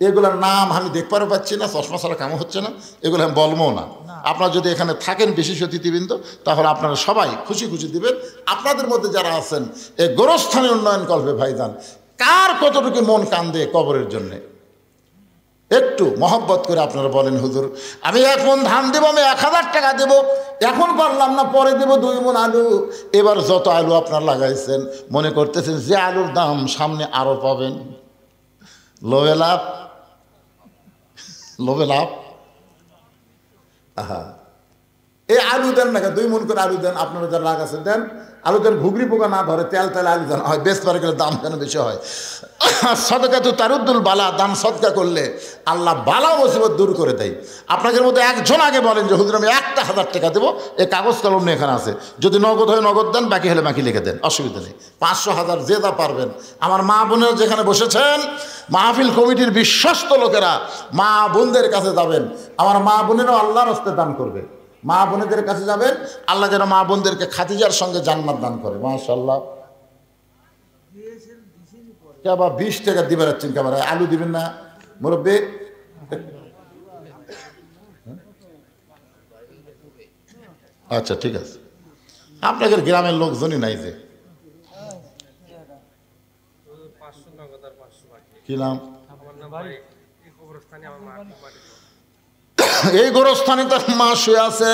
এগুলোর নাম আমি দেখতে পাচ্ছি না, চশমা ছাড়া কামও হচ্ছে না, এগুলো আমি বলবো না। আপনারা যদি এখানে থাকেন বিশেষ অতিথিবৃন্দ, তাহলে আপনারা সবাই খুশি খুশি দিবেন। আপনাদের মধ্যে যারা আছেন এই গোরস্থানে উন্নয়ন কল্পে ভাইজান, কার কতটুকু মন কান্দে কবরের জন্যে, একটু মহব্বত করে আপনারা বলেন, হুজুর আমি 1 মণ ধান দেবো, আমি 1,000 টাকা দেবো, এখন পারলাম না, পরে দেবো 2 মণ আলু। এবার যত আলু আপনার লাগাইছেন, মনে করতেছেন যে আলুর দাম সামনে আরো পাবেন, লোভে লাভ, লোভে লাভ। আহা, এই আলু দেন না, 2 মণ করে আলু দেন। আপনারা যারা লাগাচ্ছেন দেন, আলু দেন, ঘুগরি পোকা না ধরে, তেল তেল আলু দেন, হয় বেশ পারে গেলে দাম কেন বেশি হয়। সদকা তো তারুদ্দুল বালা, দান সদকা করলে আল্লাহ বালা মুসিবত দূর করে দেয়। আপনাদের মধ্যে একজন আগে বলেন যে হুজুর আমি 1,000 টাকা দেবো, এই কাগজ কলম নিয়ে এখানে আছে, যদি নগদ হয় নগদ দেন, বাকি হলে বাকি লিখে দেন, অসুবিধা নেই। 500, 1000 যে যা পারবেন। আমার মা বোনেরা যেখানে বসেছেন, মাহফিল কমিটির বিশ্বস্ত লোকেরা মা বোনদের কাছে যাবেন, আমার মা বোনেরাও আল্লাহর হস্তে দান করবে। মা বোনেদের কাছে যাবেন, আল্লাহ যেন মা বোনদেরকে খাদিজার সঙ্গে জান্নাত দান করে। মাশাআল্লাহ। আবার 20 টাকা দিবে রাখছেন, কেমন আলু দিবেন না মুরব্বী? আচ্ছা ঠিক আছে, আপনাদের গ্রামের লোকজনই নাই যে। কি নাম? এই গোরস্থানে তার মা শুয়ে আছে,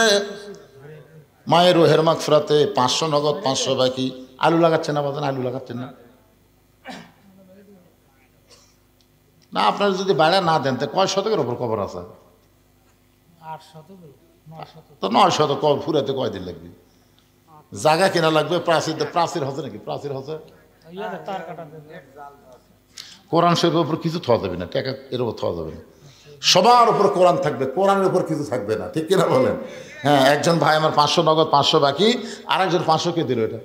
মায়ের রোহের মাগফিরাতে 500 নগদ, 500 বাকি। আলু লাগাচ্ছেন না বাজান? আলু লাগাচ্ছেন না? না, আপনারা যদি বাড়া না দেন তো কয় শতকের ওপর কবর আছে? তো 900 কল ফুরাতে কয়দিন লাগবে? জায়গা কেনা লাগবে, প্রাচীর হচ্ছে নাকি? প্রাচীর হচ্ছে কোরআন শরীফের উপর কিছু থাওয়া যাবে না, টাকা এর উপর থাওয়া যাবে না। সবার উপর কোরআন থাকবে, কোরআনের উপর কিছু থাকবে না, ঠিক কিনা বলেন? হ্যাঁ, একজন ভাই আমার 500 নগদ, 500 বাকি, আর একজন 500 কে দিল? এটা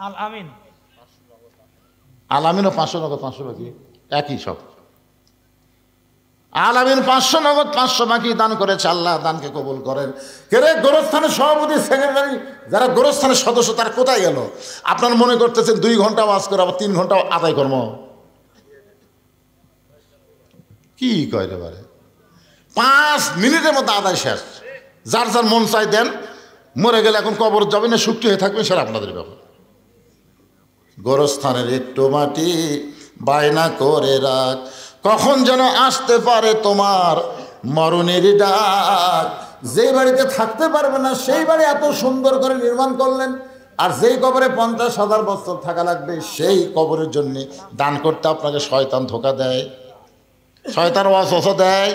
আল আমিন। আল আমিনও 500 নগদ 500 বাকি, একই সব। আল আমিন 500 নগদ 500 বাকি দান করেছে, আল্লাহ দানকে কবুল করেন। কেরে গোরস্থানের সভাপতি, সেক্রেটারি, যারা গোরস্থানের সদস্য, তারা কোথায় গেল? আপনার মনে করতেছেন 2 ঘন্টা ওয়াজ করে আবার 3 ঘন্টা আদায় কর্ম, কি কয় রে বারে? 5 মিনিটের মধ্যে আদায় শেষ। যার যার মন চাই দেন, মরে গেলে এখন কবর যাবে না, শুক্তি হয়ে থাকবে, সেটা আপনাদের ব্যাপার। গোরস্থানের একটু মাটি বায়না করে রাখ, কখন যেন আসতে পারে তোমার মরণের ডাক। যেই বাড়িতে থাকতে পারবে না সেই বাড়ি এত সুন্দর করে নির্মাণ করলেন, আর যেই কবরে 50,000 বছর থাকা লাগবে সেই কবরের জন্য দান করতে আপনাকে শয়তান ধোকা দেয়, শয়তান ওয়াসওয়াসা দেয়।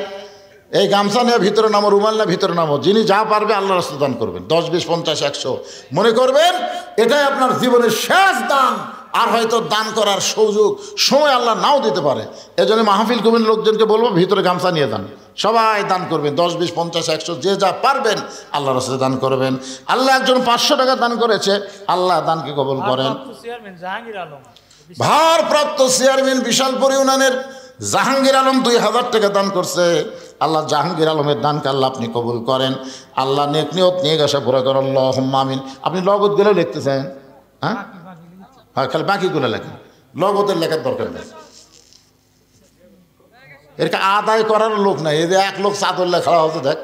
এই গামছা নিয়ে ভিতরে নামো, রুমাল নিয়ে ভিতরে নামো, যিনি যা পারবে আল্লাহর রাস্তায় দান করবেন। 10, 20, 50, 100 মনে করবেন এটাই আপনার জীবনের শেষ দান। আর হয়তো দান করার সুযোগ সময় আল্লাহ নাও দিতে পারে। এজন্য মাহফিল কমিটির লোকজনকে বলবো ভিতরে গামছা নিয়ে যান, সবাই দান করবেন। 10, 20, 50, 100 যে যা পারবেন আল্লাহর রাস্তায় দান করবেন। আল্লাহ একজন 500 টাকা দান করেছে, আল্লাহ দানকে কবুল করেন। ভারপ্রাপ্ত চেয়ারম্যান বিশালপুর ইউনিয়নের জাহাঙ্গীর আলম 2000 টাকা দান করছে। আল্লাহ জাহাঙ্গীর আলমের দানকে আল্লাহ আপনি কবুল করেন। আল্লাহ নেক নিয়ত নিয়ে গেছে পুরো করেন, আল্লাহুম্মা আমিন। আপনি লগত গেলে লিখতেছেন? হ্যাঁ হ্যাঁ, খালি বাকিগুলো লেখেন, লগতের লেখার দরকার নেই। এরকে আদায় করার লোক নাই। এই যে এক লোক চাদর লেখা হচ্ছে, দেখ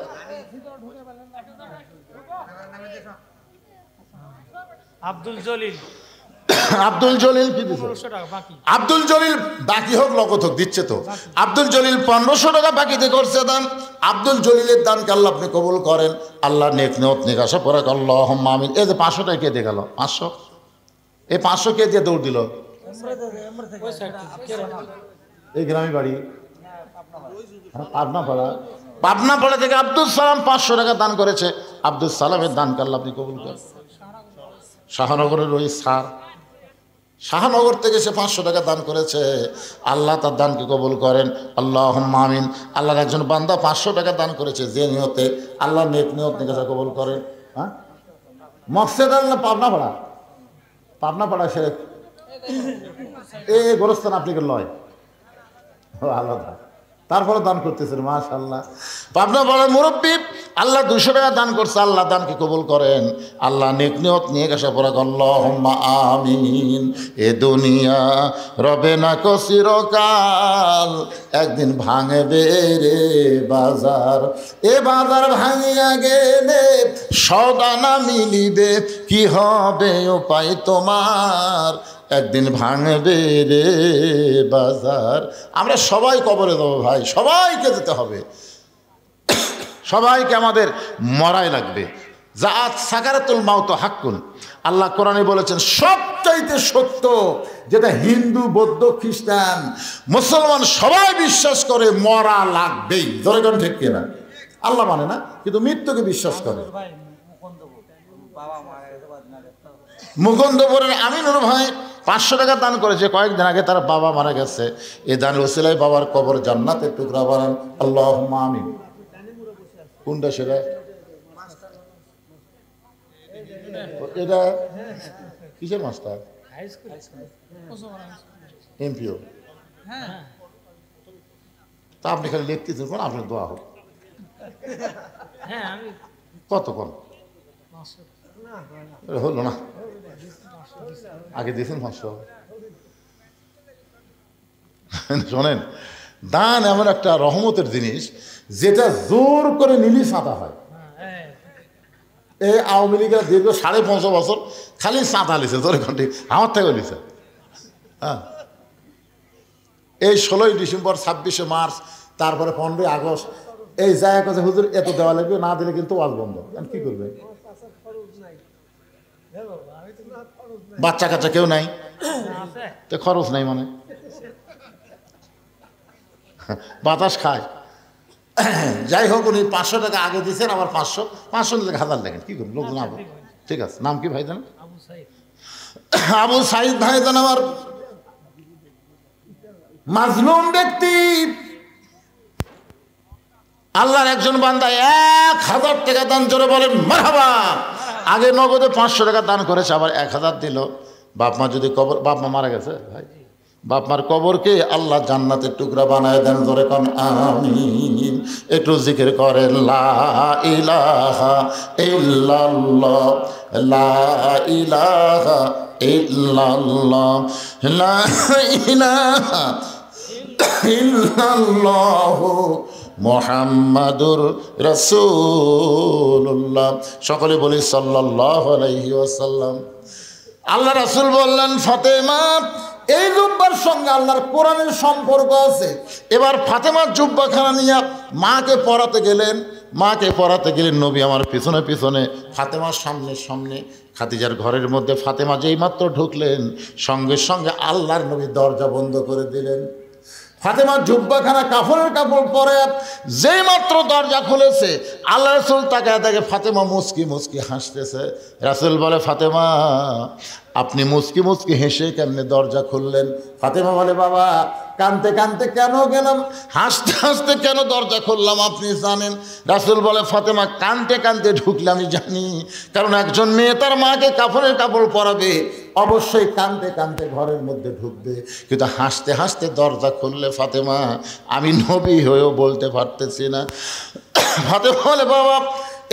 আব্দুল জলিল। আব্দুল জলিল কি দিচ্ছে? আব্দুল জলিল বাকি হোক লগত হোক দিচ্ছে তো। আব্দুল জলিল 1500 টাকা বাকিতে করছে দান। আব্দুল জলিলের দানকে আল্লাহ আপনি কবুল করেন। আল্লাহ নেক নিয়ত নিয়ে আসা পরে আল্লাহুম্মা আমিন। এই যে 500 টাকা কে দিয়ে গেল? 500, এই 500 কে দিয়ে দৌড় দিল? এই গ্রামে বাড়ি পাবনাপাড়া থেকে আব্দুল সালাম 500 টাকা দান করেছে। আব্দুল সালামের দানকে আল্লাহ আপনি কবুল করেন। শাহনগরের ওই স্যার, শাহনগর থেকে সে 500 টাকা দান করেছে, আল্লাহ তার দানকে কবুল করেন। আল্লাহুম্মা আমিন। আল্লাহর একজন বান্দা 500 টাকা দান করেছে, যে নিয়তে আল্লাহ নেক নিয়ত নিয়ে কবুল করেন। হ্যাঁ, মকসেদ আল্লাহ পাবনাপাড়া, পাবনাপাড়া সে এই গোরস্থান আপনি লয় আলাদা, তারপরে দান করতেছেন। মাশাআল্লাহ, পাবনা পাড়ার মুরব্বী আল্লাহ 200 টাকা দান করছে, আল্লাহ দানকে কবুল করেন। আল্লাহ নেক নিয়ত নিয়ে গেছে পরে আল্লাহুম্মা আমিন। এ দুনিয়া রবে না কো চিরকাল, একদিন ভাঙবে রে বাজার। এ বাজার ভাঙিয়া গেলে সদা না মিলিবে, কি হবে উপায় তোমার, একদিন ভাঙবে রে বাজার। আমরা সবাই কবরে দেবো ভাই, সবাইকে যেতে হবে, সবাইকে আমাদের মরাই লাগবে। জাত সাকারাতুল মাউত হাক্কুন। আল্লাহ কোরআনে বলেছেন সবচাইতে সত্য, যেটা হিন্দু, বৌদ্ধ, খ্রিস্টান, মুসলমান সবাই বিশ্বাস করে মরা লাগবেই। ধরে কোন ঠিক কিনা? আল্লাহ মানে না, কিন্তু মৃত্যুকে বিশ্বাস করে। মুকুন্দপুরের আমিনুর ভাই 500 টাকা দান করেছে। কয়েকদিন আগে তার বাবা মারা গেছে। এই দানের ওসিলায় বাবার কবর জান্নাতের টুকরা বানান। আল্লাহুম্মা আমিন। কোনটা সেটা? এটা কিসের মাস্টার? এমপিও। তা আপনি খালি লিখতেছেন, কোন আপনার দোয়া হোক। কত কোন হলো না? আগে দিয়েছেন 500। শোনেন, দান এমন একটা রহমতের জিনিস, যেটা জোর করে নিলি সাদা হয়। এই আওয়ামী লীগের দীর্ঘ 5.5 বছর খালি চাঁদা লিছে, জোরে ঘন্টি আমার থেকে লিছে। হ্যাঁ, এই 16ই ডিসেম্বর, 26শে মার্চ, তারপরে 15ই আগস্ট, এই জায়গা কাছে হুজুর এত দেওয়া লাগবে, না দিলে কিন্তু ওয়াজ বন্ধ। কি করবে? বাচ্চা কাচ্চা কেউ নাই তো খরচ নাই, মানে বাতাস খায়। যাই হোক, উনি 500 টাকা আগে দিয়েছেন, আবার 500 নিলে 1000 দেখেন কী করুন লোকজন। আবার ঠিক আছে, নাম কি ভাই জানেন? আবু সাইদ ভাই জান, আমার মাজলুম ব্যক্তি, আল্লাহর একজন বান্দা 1000 টাকা দান, জোরে বলেন মারহাবা। আগে নগদে 500 টাকা দান করেছে, আবার 1000 দিল। বাপ মা যদি কবর, বাপ মা মারা গেছে ভাই, বাপ মার কবরকে আল্লাহ জান্নাতের টুকরা বানায় দেন, জোরে কোন আমিন। একটু জিকির করেন লা ইলাহা ইল্লাল্লাহ, লা ইলাহা ইল্লাল্লাহ, লা ইলাহা ইল্লাল্লাহু মুহাম্মাদুর রাসূলুল্লাহ। সকলে বলি সাল্লাল্লাহু আলাইহি ওয়াসাল্লাম। আল্লাহ রাসূল বললেন, ফাতেমা, এই জুব্বার সঙ্গে আল্লাহর কোরআনের সম্পর্ক আছে। এবার ফাতেমার জুব্বাখানা নিয়ে মাকে পরাতে গেলেন। মাকে পরাতে গেলেন নবী আমার পিছনে পিছনে, ফাতেমার সামনে সামনে। খাদিজার ঘরের মধ্যে ফাতেমা যেই মাত্র ঢুকলেন, সঙ্গে সঙ্গে আল্লাহর নবী দরজা বন্ধ করে দিলেন। ফাতেমার জুব্বাখানা কাপড়ের কাপড় পরে যেই মাত্র দরজা খুলেছে, আল্লাহ রাসূল তাকায় দেখে ফাতেমা মুচকি মুচকি হাসতেছে। রাসূল বলে, ফাতেমা, আপনি মুচকি মুচকি হেসে কেমনে দরজা খুললেন? ফাতেমা বলে, বাবা, কানতে কানতে কেন গেলাম, হাসতে হাসতে কেন দরজা খুললাম আপনি জানেন? রাসূল বলে, ফাতেমা, কানতে কানতে ঢুকলে আমি জানি, কারণ একজন মেয়ে তার মাকে কাপড়ের কাপড় পরাবে, অবশ্যই কানতে কানতে ঘরের মধ্যে ঢুকবে, কিন্তু হাসতে হাসতে দরজা খুললে ফাতেমা আমি নবী হয়েও বলতে পারতেছি না। ফাতেমা বলে, বাবা,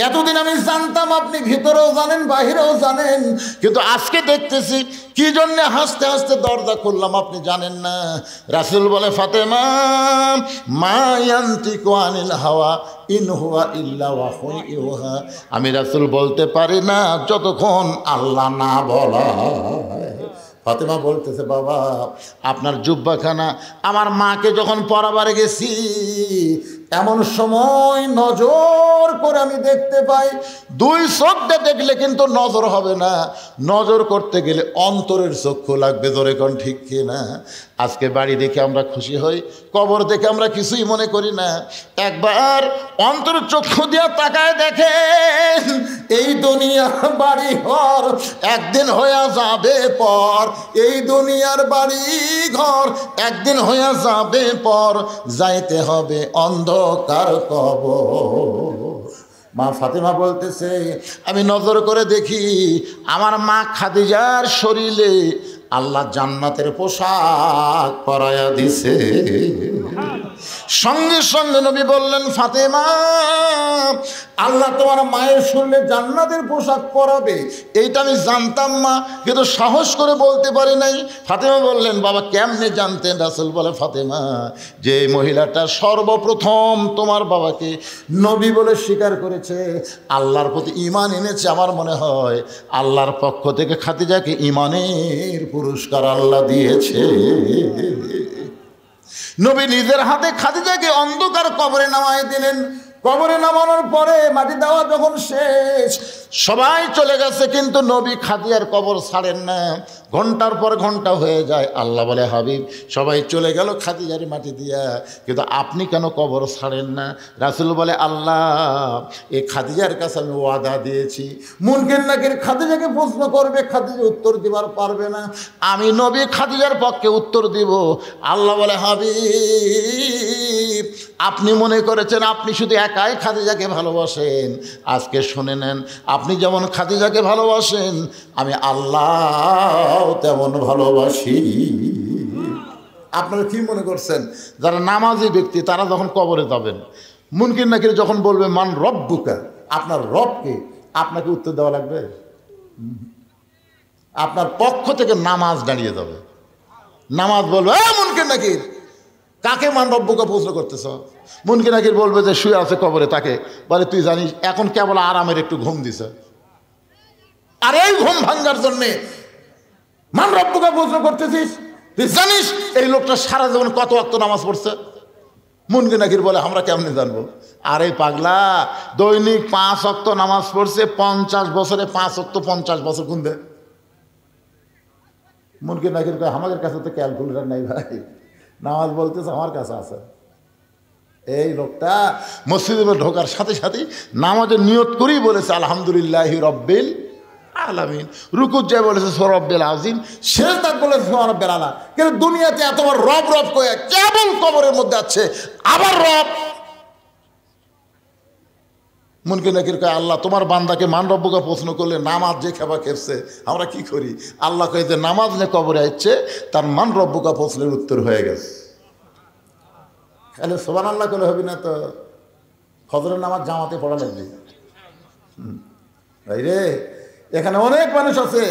এতদিন আমি জানতাম আপনি ভিতরেও জানেন বাহিরেও জানেন, কিন্তু আজকে দেখতেছি কি জন্য হাসতে হাসতে দরজা খুললাম আপনি জানেন না। রাসূল বলে, ফাতেমা, মা ইয়ান্তিকু আনিল হাওয়া ইন হুয়া ইল্লা ওয়াহয়ুন ইউহা। আমি রাসূল বলতে পারি না যতক্ষণ আল্লাহ না বলা। ফাতেমা বলতেছে, বাবা, আপনার জুব্বাখানা আমার মাকে যখন পরাবারে গেছি, এমন সময় নজর করে আমি দেখতে পাই, 2 চোখটা দেখলে কিন্তু নজর হবে না, নজর করতে গেলে অন্তরের চক্ষু লাগবে, ধরে কোন ঠিক কি না? আজকে বাড়ি দেখে আমরা খুশি হই, কবর দেখে আমরা কিছুই মনে করি না। একবার অন্তরের চক্ষু দিয়ে তাকায় দেখেন, এই দুনিয়ার বাড়ি ঘর একদিন হয়ে যাবে পর, এই দুনিয়ার বাড়ি ঘর একদিন হয়ে যাবে পর, যাইতে হবে অন্ধকার কবর। মা ফাতেমা বলতেছে, আমি নজর করে দেখি আমার মা খাদিজার শরীরে আল্লাহ জান্নাতের পোশাক পরায়া দিছে। সঙ্গে সঙ্গে নবী বললেন, ফাতেমা, আল্লাহ তোমার মায়ের শরীরে জান্নাতের পোশাক পরাবে এইটা আমি জানতাম না, কিন্তু সাহস করে বলতে পারি নাই। ফাতেমা বললেন, বাবা, কেমনে জানতেন? রাসূল বলে, ফাতেমা, যে মহিলাটা সর্বপ্রথম তোমার বাবাকে নবী বলে স্বীকার করেছে, আল্লাহর প্রতি ঈমান এনেছে, আমার মনে হয় আল্লাহর পক্ষ থেকে খাদিজাকে ঈমানের পুরস্কার আল্লাহ দিয়েছে। নবী নিজের হাতে খাদিজাকে অন্ধকার কবরে নামায় দিলেন। কবরে নামানোর পরে মাটি দেওয়া যখন শেষ, সবাই চলে গেছে, কিন্তু নবী খাদিজার কবর ছাড়েন না। ঘন্টার পর ঘন্টা হয়ে যায়। আল্লাহ বলে, হাবিব, সবাই চলে গেল খাদিজার মাটি দিয়া, কিন্তু আপনি কেন কবর ছাড়েন না? রাসূল বলে, আল্লাহ, এই খাদিজার কাছে আমি ওয়াদা দিয়েছি, মুনকির নাকির খাদিজাকে প্রশ্ন করবে, খাদিজা উত্তর দিবার পারবে না, আমি নবী খাদিজার পক্ষে উত্তর দিব। আল্লাহ বলে, হাবিব, আপনি মনে করেছেন আপনি শুধু একাই খাদিজাকে ভালোবাসেন, আজকে শুনে নেন, আপনি যেমন খাদিজাকে ভালোবাসেন, আমি আল্লাহ তেমন ভালোবাসি। আপনারা কি মনে করছেন যারা নামাজি ব্যক্তি তারা যখন কবরে যাবেন, মুনকির নাকির যখন বলবে মান রব্বুকা, আপনার রবকে, আপনাকে উত্তর দেওয়া লাগবে? আপনার পক্ষ থেকে নামাজ দাঁড়িয়ে যাবে, নামাজ বলবে, মুনকির নাকির, কাকে মান রব্বুকা প্রশ্ন করতেছ? মুনকির নাকির বলবে যে শুয়ে আছে কবরে, তাকে বলে, তুই জানিস এখন কেবল আরামের একটু ঘুম দিছে, আর এই ঘুম ভাঙ্গার জন্যে মান রব্বুকা প্রশ্ন করতেছিস? তুই জানিস এই লোকটা সারা জীবন কত ওয়াক্ত নামাজ পড়ছে? মুনকির নাকির বলে, আমরা কেমনে জানবো? আরে পাগলা, দৈনিক 5 ওয়াক্ত নামাজ পড়ছে, 50 বছরে 5 ওয়াক্ত 50 বছর গুনবে। মুনকির নাকির কয়, আমাদের কাছে তো ক্যালকুলেটার নাই ভাই, নামাজ বলতেছে আমার কাছে আছে। এই লোকটা মসজিদে ঢোকার সাথে সাথে নামাজের নিয়ত করেই বলেছে আলহামদুলিল্লাহি রব্বিল আলামিন, রুকুত যায় বলেছে রব্বিল আযীম, সেজদা বলেছে রব্বিল আলা। কিন্তু দুনিয়াতে এতবার রব রব করে কেবল কবরের মধ্যে আছে আবার রব। মুনকির নাকির কয় আল্লাহ তোমার বান্দাকে মান রব্বুকে প্রশ্ন করলে নামাজ যে খেবা খেপছে আমরা কি করি? আল্লাহ কয়ে যে নামাজ নিয়ে কবরে আসছে তার মান রব্বুকা প্রশ্নের উত্তর হয়ে গেছে। তাহলে সুবহানাল্লাহ করলে হবে না তো? ফজরের নামাজ জামাতে পড়া লাগবে। ভাই রে, এখানে অনেক মানুষ আছে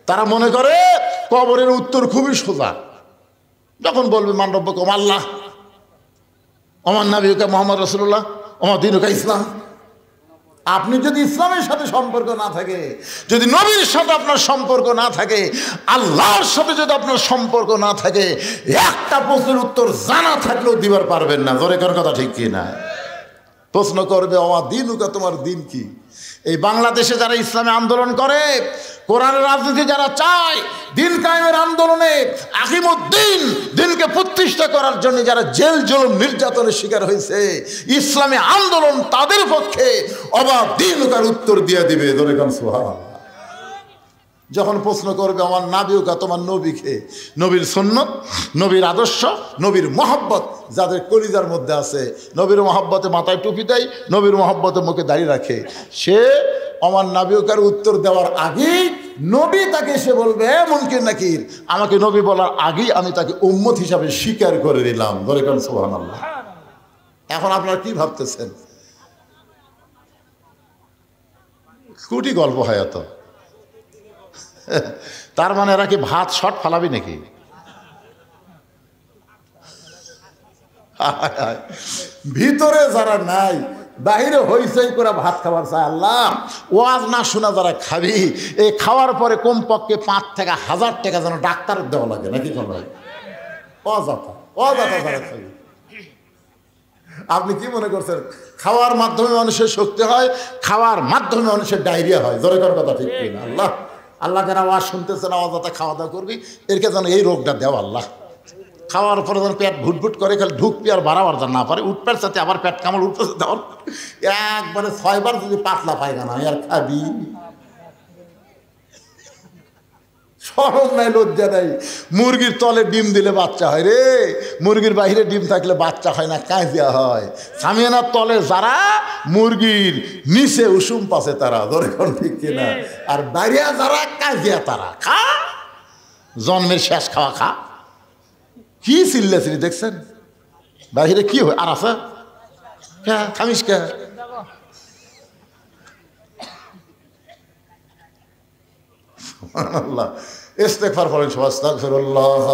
তারা মনে করে কবরের উত্তর খুবই সোজা। যখন বলবে মান রব্বুকা আল্লাহ, ওমান নবিয়ুকা মুহাম্মদ রাসূলুল্লাহ, ওমা দীনুকা ইসলাম। আপনি যদি ইসলামের সাথে সম্পর্ক না থাকে, যদি নবীর সাথে আপনার সম্পর্ক না থাকে, আল্লাহর সাথে যদি আপনার সম্পর্ক না থাকে, একটা প্রশ্নের উত্তর জানা থাকলেও দিবার পারবেন না। জোরে কর কথা ঠিক কি না? প্রশ্ন করবে ওমা দীনুকা, তোমার দিন কি? এই বাংলাদেশে যারা ইসলামে আন্দোলন করে, কোরআনের রাজনীতি যারা চায়, দিন কায়েমের আন্দোলনে আকিমুদ্দিন দিনকে প্রতিষ্ঠা করার জন্য যারা জেল জুলুম নির্যাতনের শিকার হয়েছে, ইসলামী আন্দোলন তাদের পক্ষে অবাক দিনুকার উত্তর দিয়ে দিবে। সুবহানাল্লাহ। যখন প্রশ্ন করবে আমার নাবিউকা, তোমার নবীকে, নবীর সুন্নত, নবীর আদর্শ, নবীর মহব্বত যাদের কলিজার মধ্যে আছে, নবীর মহব্বতে মাথায় টুপি দেয়, নবীর মহব্বতে মুখে দাঁড়িয়ে রাখে, সে আমার নাবিউকার উত্তর দেওয়ার আগেই নবী তাকে এসে বলবে মুনকির নাকির, আমাকে নবী বলার আগেই আমি তাকে উম্মত হিসাবে স্বীকার করে দিলাম। ধরে কারণ সুবহানাল্লাহ। এখন আপনারা কি ভাবতেছেন? কুটি গল্প হয় এত? তার মানে এরা কি ভাত শর্ট ফালাবি নাকি? ভিতরে যারা নাই, বাহিরে হইচই করে ভাত খাবার চায়। আল্লাহ ওয়াজ না শোনা যারা খাবি, এই খাওয়ার পরে কমপক্ষে 5 থেকে 1000 টাকা যেন ডাক্তারের দেওয়া লাগে নাকি? অযথা অযথা যারা খাবি। আপনি কি মনে করছেন খাওয়ার মাধ্যমে মানুষের শক্তি হয়, খাওয়ার মাধ্যমে মানুষের ডায়রিয়া হয়? জোরে করার কথা ঠিক কিনা? আল্লাহ আল্লাহ যারা আওয়াজ শুনতেছে না, অযথা খাওয়া দাওয়া করবি, এরকে যেন এই রোগটা দেওয়া আল্লাহ। খাওয়ার পরে যেন পেট ভুটভুট করে, খালি ঢুকবি আর বাড়াবার যেন না পারে, উঠপের সাথে আবার পেট কামড় উঠতেছে দেওয়ার একবারে 6 বার যদি পাতলা পায়খানা আর খাবি, শরম নাই, লজ্জা নাই। মুরগির তলে ডিম দিলে বাচ্চা হয় রে, মুরগির বাইরে ডিম থাকলে বাচ্চা হয় না, কাজিয়া হয়। সামিয়ানার তলে যারা, মুরগির নিচে উষুম পাশে তারা। ধরে কোন ঠিক কিনা? আর বাইরে যারা, কাজিয়া তারা। খা, জন্মের শেষ খাওয়া খা। কি চিল্লাচিল্লি দেখছেন? বাহিরে কি হয়? আর আছে খামিস কে? সুবহানাল্লাহ। ইস্তেগফার পড়েন সবাই। আস্তাগফিরুল্লাহ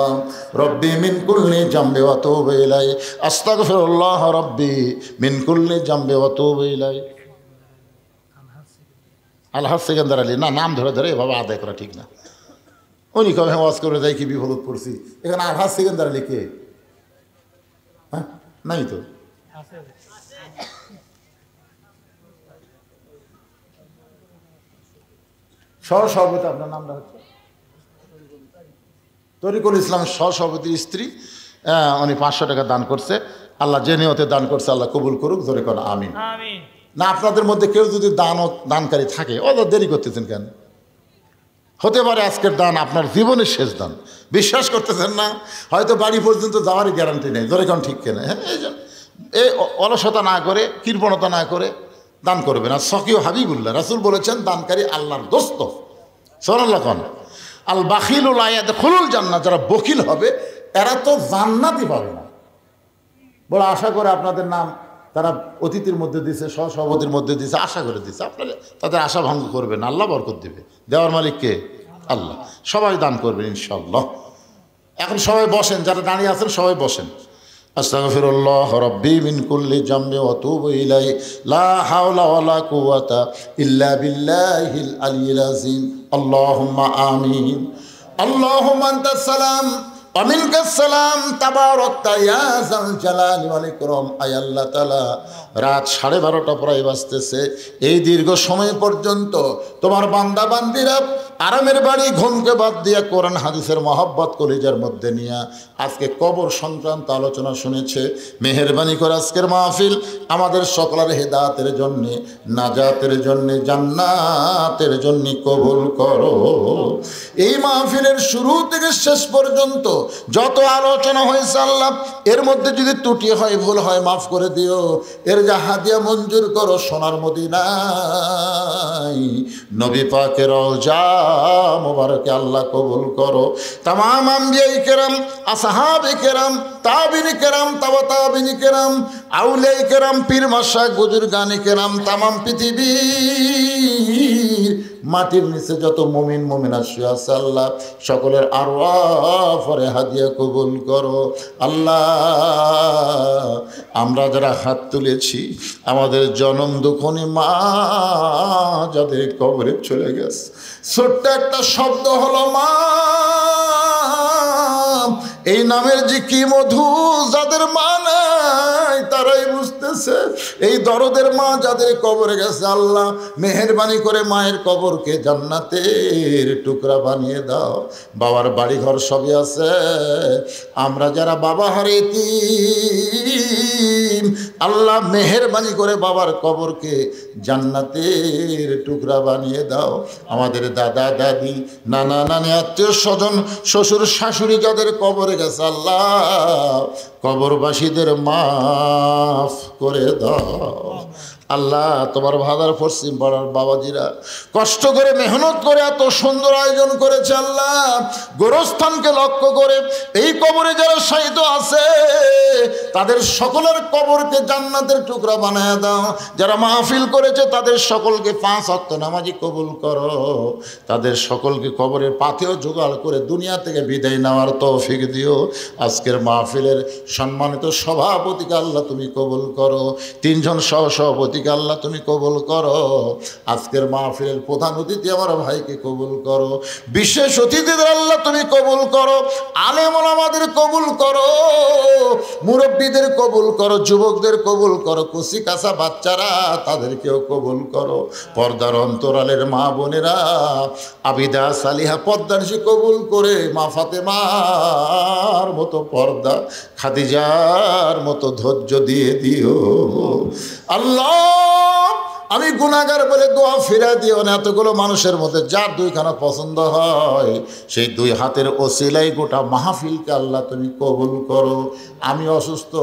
রব্বি মিন কুল্লি জামবি ওয়া আতুবু ইলাইহি, আস্তাগফিরুল্লাহ রব্বি মিন কুল্লি জামবি ওয়া আতুবু ইলাইহি। আলহাজ সেকেন্দার আলী, না নাম ধরে ধরে এভাবে আদায় করা ঠিক না। উনি কবে ওয়াজ করে যাই কি বিপদ পড়ছি। এখানে আলহাজ সেকেন্দার আলী কে? হ্যাঁ নাই তো। সহসভাপতি আপনার নামটা হচ্ছে তরিকুল ইসলাম, সহসভাপতির স্ত্রী। উনি 500 টাকা দান করছে। আল্লাহ যে নিয়তে দান করছে আল্লাহ কবুল করুক। জোরে কোন আমিন। না আপনাদের মধ্যে কেউ যদি দানকারী থাকে, ওদের দেরি করতেছেন কেন? হতে পারে আজকের দান আপনার জীবনের শেষ দান। বিশ্বাস করতেছেন না? হয়তো বাড়ি পর্যন্ত যাওয়ারই গ্যারান্টি নেই। জোরে কোন ঠিক কেনা? হ্যাঁ, এই অলসতা না করে, কৃপণতা না করে দান করবেন। আর সকিও হাবিবুল্লাহ রাসূল বলেছেন দানকারী আল্লাহর দোস্ত। সুবহানাল্লাহ। কোন আল বাখিলুল ইয়াদখুলুল জান্নাহ, যারা বখিল হবে এরা তো জান্নাতই পাবে না। বড় আশা করে আপনাদের নাম তারা অতিথির মধ্যে দিছে, সহসভাপতির মধ্যে দিছে, আশা করে দিছে। আপনারা তাদের আশা ভঙ্গ করবেন, আল্লাহ বরকত দিবে। দেওয়ার মালিক কে? আল্লাহ। সবাই দান করবেন ইনশাআল্লাহ। এখন সবাই বসেন, যারা দাঁড়িয়ে আছেন সবাই বসেন। আস্তাগফিরুল্লাহ রব্বি মিন কুল্লি জামবি ওয়া আতুবু ইলাইহি, লা হাওলা ওয়ালা কুওয়াতা ইল্লা বিল্লাহিল আলিয়্যিল আযীম। আল্লাহুম্মা আমিন। আল্লাহুম্মা আনতাস সালাম ওয়া মিনকাস সালাম, তাবারাকতা ইয়া যাল জালালি ওয়াল ইকরাম। আয় আল্লাহ তাআলা রাত 12:30 প্রায় বাজতেছে। এই দীর্ঘ সময় পর্যন্ত তোমার বান্দা বান্দিরা আরামের বাড়ি ঘুমকে বাদ দিয়ে কোরআন হাদিসের মহব্বত কলিজার মধ্যে নিয়ে আজকে কবর সংক্রান্ত আলোচনা শুনেছে। মেহেরবানি করে আজকের মাহফিল আমাদের সকলের হেদায়েতের জন্য, নাজাতের জন্য, জান্নাতের জন্য কবুল করো। এই মাহফিলের শুরু থেকে শেষ পর্যন্ত যত আলোচনা হয়েছে আল্লাহ, এর মধ্যে যদি ত্রুটি হয়, ভুল হয়, মাফ করে দিও। এর যা হাদিয়া মঞ্জুর করো সোনার মদিনায় নবী পাকের রওজা মুবারকে আল্লাহ কবুল করো। তামাম আম্বিয়ায়ে কেরাম, আসহাবে কেরাম, তাবিনী কেরাম, তাবা তাবিনী কেরাম, আউলিয়ায়ে কেরাম, পীর মাশায়েখ, বুজুর্গানে কেরাম, তামাম পৃথিবীর মাটির নিচে যত মুমিন মুমিনা শুয়ে আছে আল্লাহ, সকলের আরওয়াহ পরে হাদিয়া কবুল করো। আল্লাহ, আমরা যারা হাত তুলেছি, আমাদের জনম দুঃখনী মা যাদের কবরে চলে গেছে, ছোট্ট একটা শব্দ হলো মা, এই নামের যে কি মধু, যাদের মা নাই তারাই বুঝতেছে। এই দরদের মা যাদের কবরে গেছে আল্লাহ, মেহেরবানি করে মায়ের কবরকে জান্নাতের টুকরা বানিয়ে দাও। বাবার বাড়ি ঘর সবই আছে, আমরা যারা বাবা হারিয়েছি আল্লাহ মেহেরবানি করে বাবার কবরকে জান্নাতের টুকরা বানিয়ে দাও। আমাদের দাদা দাদি, নানা নানি, আত্মীয় স্বজন, শ্বশুর শাশুড়ি যাদের কবরে গেছে আল্লাহ, কবরবাসীদের মাফ করে দাও। আল্লাহ, তোমার ভাদার পশ্চিম পাড়ার বাবাজিরা কষ্ট করে মেহনত করে এত সুন্দর আয়োজন করেছে আল্লাহ, গোরস্থানকে লক্ষ্য করে এই কবরে যারা শায়িত আছে তাদের সকলের কবরকে জান্নাতের টুকরা বানায় দাও। যারা মাহফিল করেছে তাদের সকলকে 5 ওয়াক্ত নামাজি কবুল করো। তাদের সকলকে কবরের পাথেও জোগাড় করে দুনিয়া থেকে বিদায় নেওয়ার তৌফিক দিও। আজকের মাহফিলের সম্মানিত সভাপতিকে আল্লাহ তুমি কবুল করো, 3 জন সহসভাপতি আল্লাহ তুমি কবুল করো। আজকের মাহফিলের প্রধান অতিথি আমার ভাইকে কবুল করো, বিশেষ অতিথিদের আল্লাহ তুমি কবুল করো, আলেম ওলামাদের কবুল করো, মুরব্বীদের কবুল করো, যুবকদের কবুল করো, কুচি কাঁচা বাচ্চারা তাদেরকেও কবুল করো। পর্দার অন্তরালের মা বোনেরা আবিদা সালিহা পর্দানিশি কবুল করে মা ফাতেমার মতো পর্দা, খাদিজার মতো ধৈর্য দিয়ে দিও আল্লাহ। আমি গুনাহগার বলে দোয়া ফিরা দিও না। এতগুলো মানুষের মধ্যে যার 2খানা পছন্দ হয় সেই 2 হাতের ওসিলাই গোটা মাহফিলকে আল্লাহ তুমি কবুল করো। আমি অসুস্থ,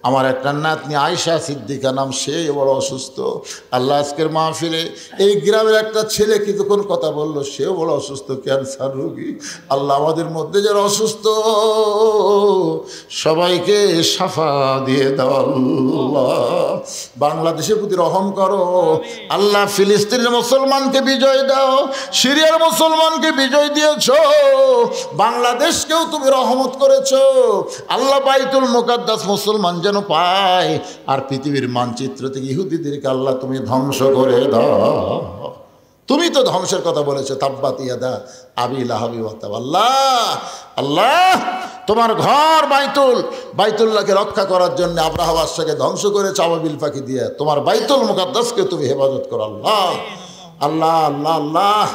আমার একটা নাতনি আয়েশা সিদ্দিকা নাম, সে বড় অসুস্থ আল্লাহ। আজকের মাহফিলে এই গ্রামের একটা ছেলে কিছুক্ষণ কথা বললো, সেও বড় অসুস্থ, ক্যান্সার রোগী আল্লাহ। আমাদের মধ্যে যারা অসুস্থ সবাইকে শাফা দিয়ে দাও আল্লাহ। বাংলাদেশের প্রতি রহম করো আল্লাহ। ফিলিস্তিনের মুসলমানকে বিজয় দাও, সিরিয়ার মুসলমানকে বিজয় দিয়েছ, বাংলাদেশকেও তুমি রহমত করেছো আল্লাহ। বাইতুল মুকাদ্দাস মুসলমান যেন পায়, আর পৃথিবীর মানচিত্র থেকে ইহুদিদেরকে আল্লাহ তুমি ধ্বংস করে দাও। তুমি তো ধ্বংসের কথা বলেছো, তাব্বাত ইয়াদা আবি লাহাবি ওয়া তাব। আল্লাহ, আল্লাহ, তোমার ঘর বাইতুল্লাহকে রক্ষা করার জন্য আব্রাহা বাদশাকে ধ্বংস করেছে আবাবিল পাখি দিয়ে। তোমার বাইতুল মুকাদ্দাসকে তুমি হেফাজত করো আল্লাহ। আল্লাহ, আল্লাহ, আল্লাহ,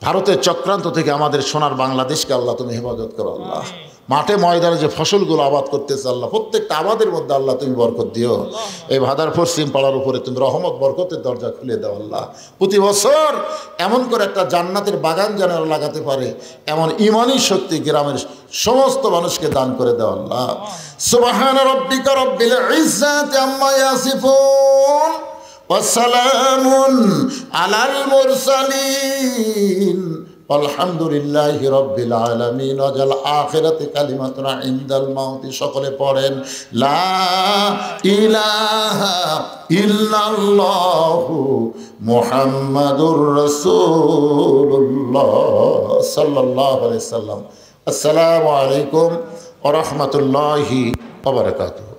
ভারতের চক্রান্ত থেকে আমাদের সোনার বাংলাদেশকে আল্লাহ তুমি হেফাজত করো আল্লাহ। মাঠে ময়দানে যে ফসলগুলো আবাদ করতেছে আল্লাহ, প্রত্যেকটা আবাদের মধ্যে আল্লাহ তুমি বরকত দিও। এই ভাদার পশ্চিম পাড়ার উপরে তুমি রহমত বরকতের দরজা খুলে দাও আল্লাহ। প্রতি বছর এমন করে একটা জান্নাতের বাগান যেন লাগাতে পারে এমন ইমানি শক্তি গ্রামের সমস্ত মানুষকে দান করে দাও আল্লাহ। সুবহানা রাব্বিকা রাব্বিল ইজ্জাতি আম্মা ইয়াসিফুন ওয়া সালামুন আলাল মুরসালিন আলহামদুলিল্লাহি রাব্বিল আলামিন। ওয়াজাল আখিরাতি কালিমাতুনা ইনদাল মাউতি। সকলে পড়েন লা ইলাহা ইল্লাল্লাহু মুহাম্মাদুর রাসূলুল্লাহ সাল্লাল্লাহু আলাইহি সাল্লাম। আসসালামু আলাইকুম ওয়া রাহমাতুল্লাহি ওয়া বারাকাতুহু।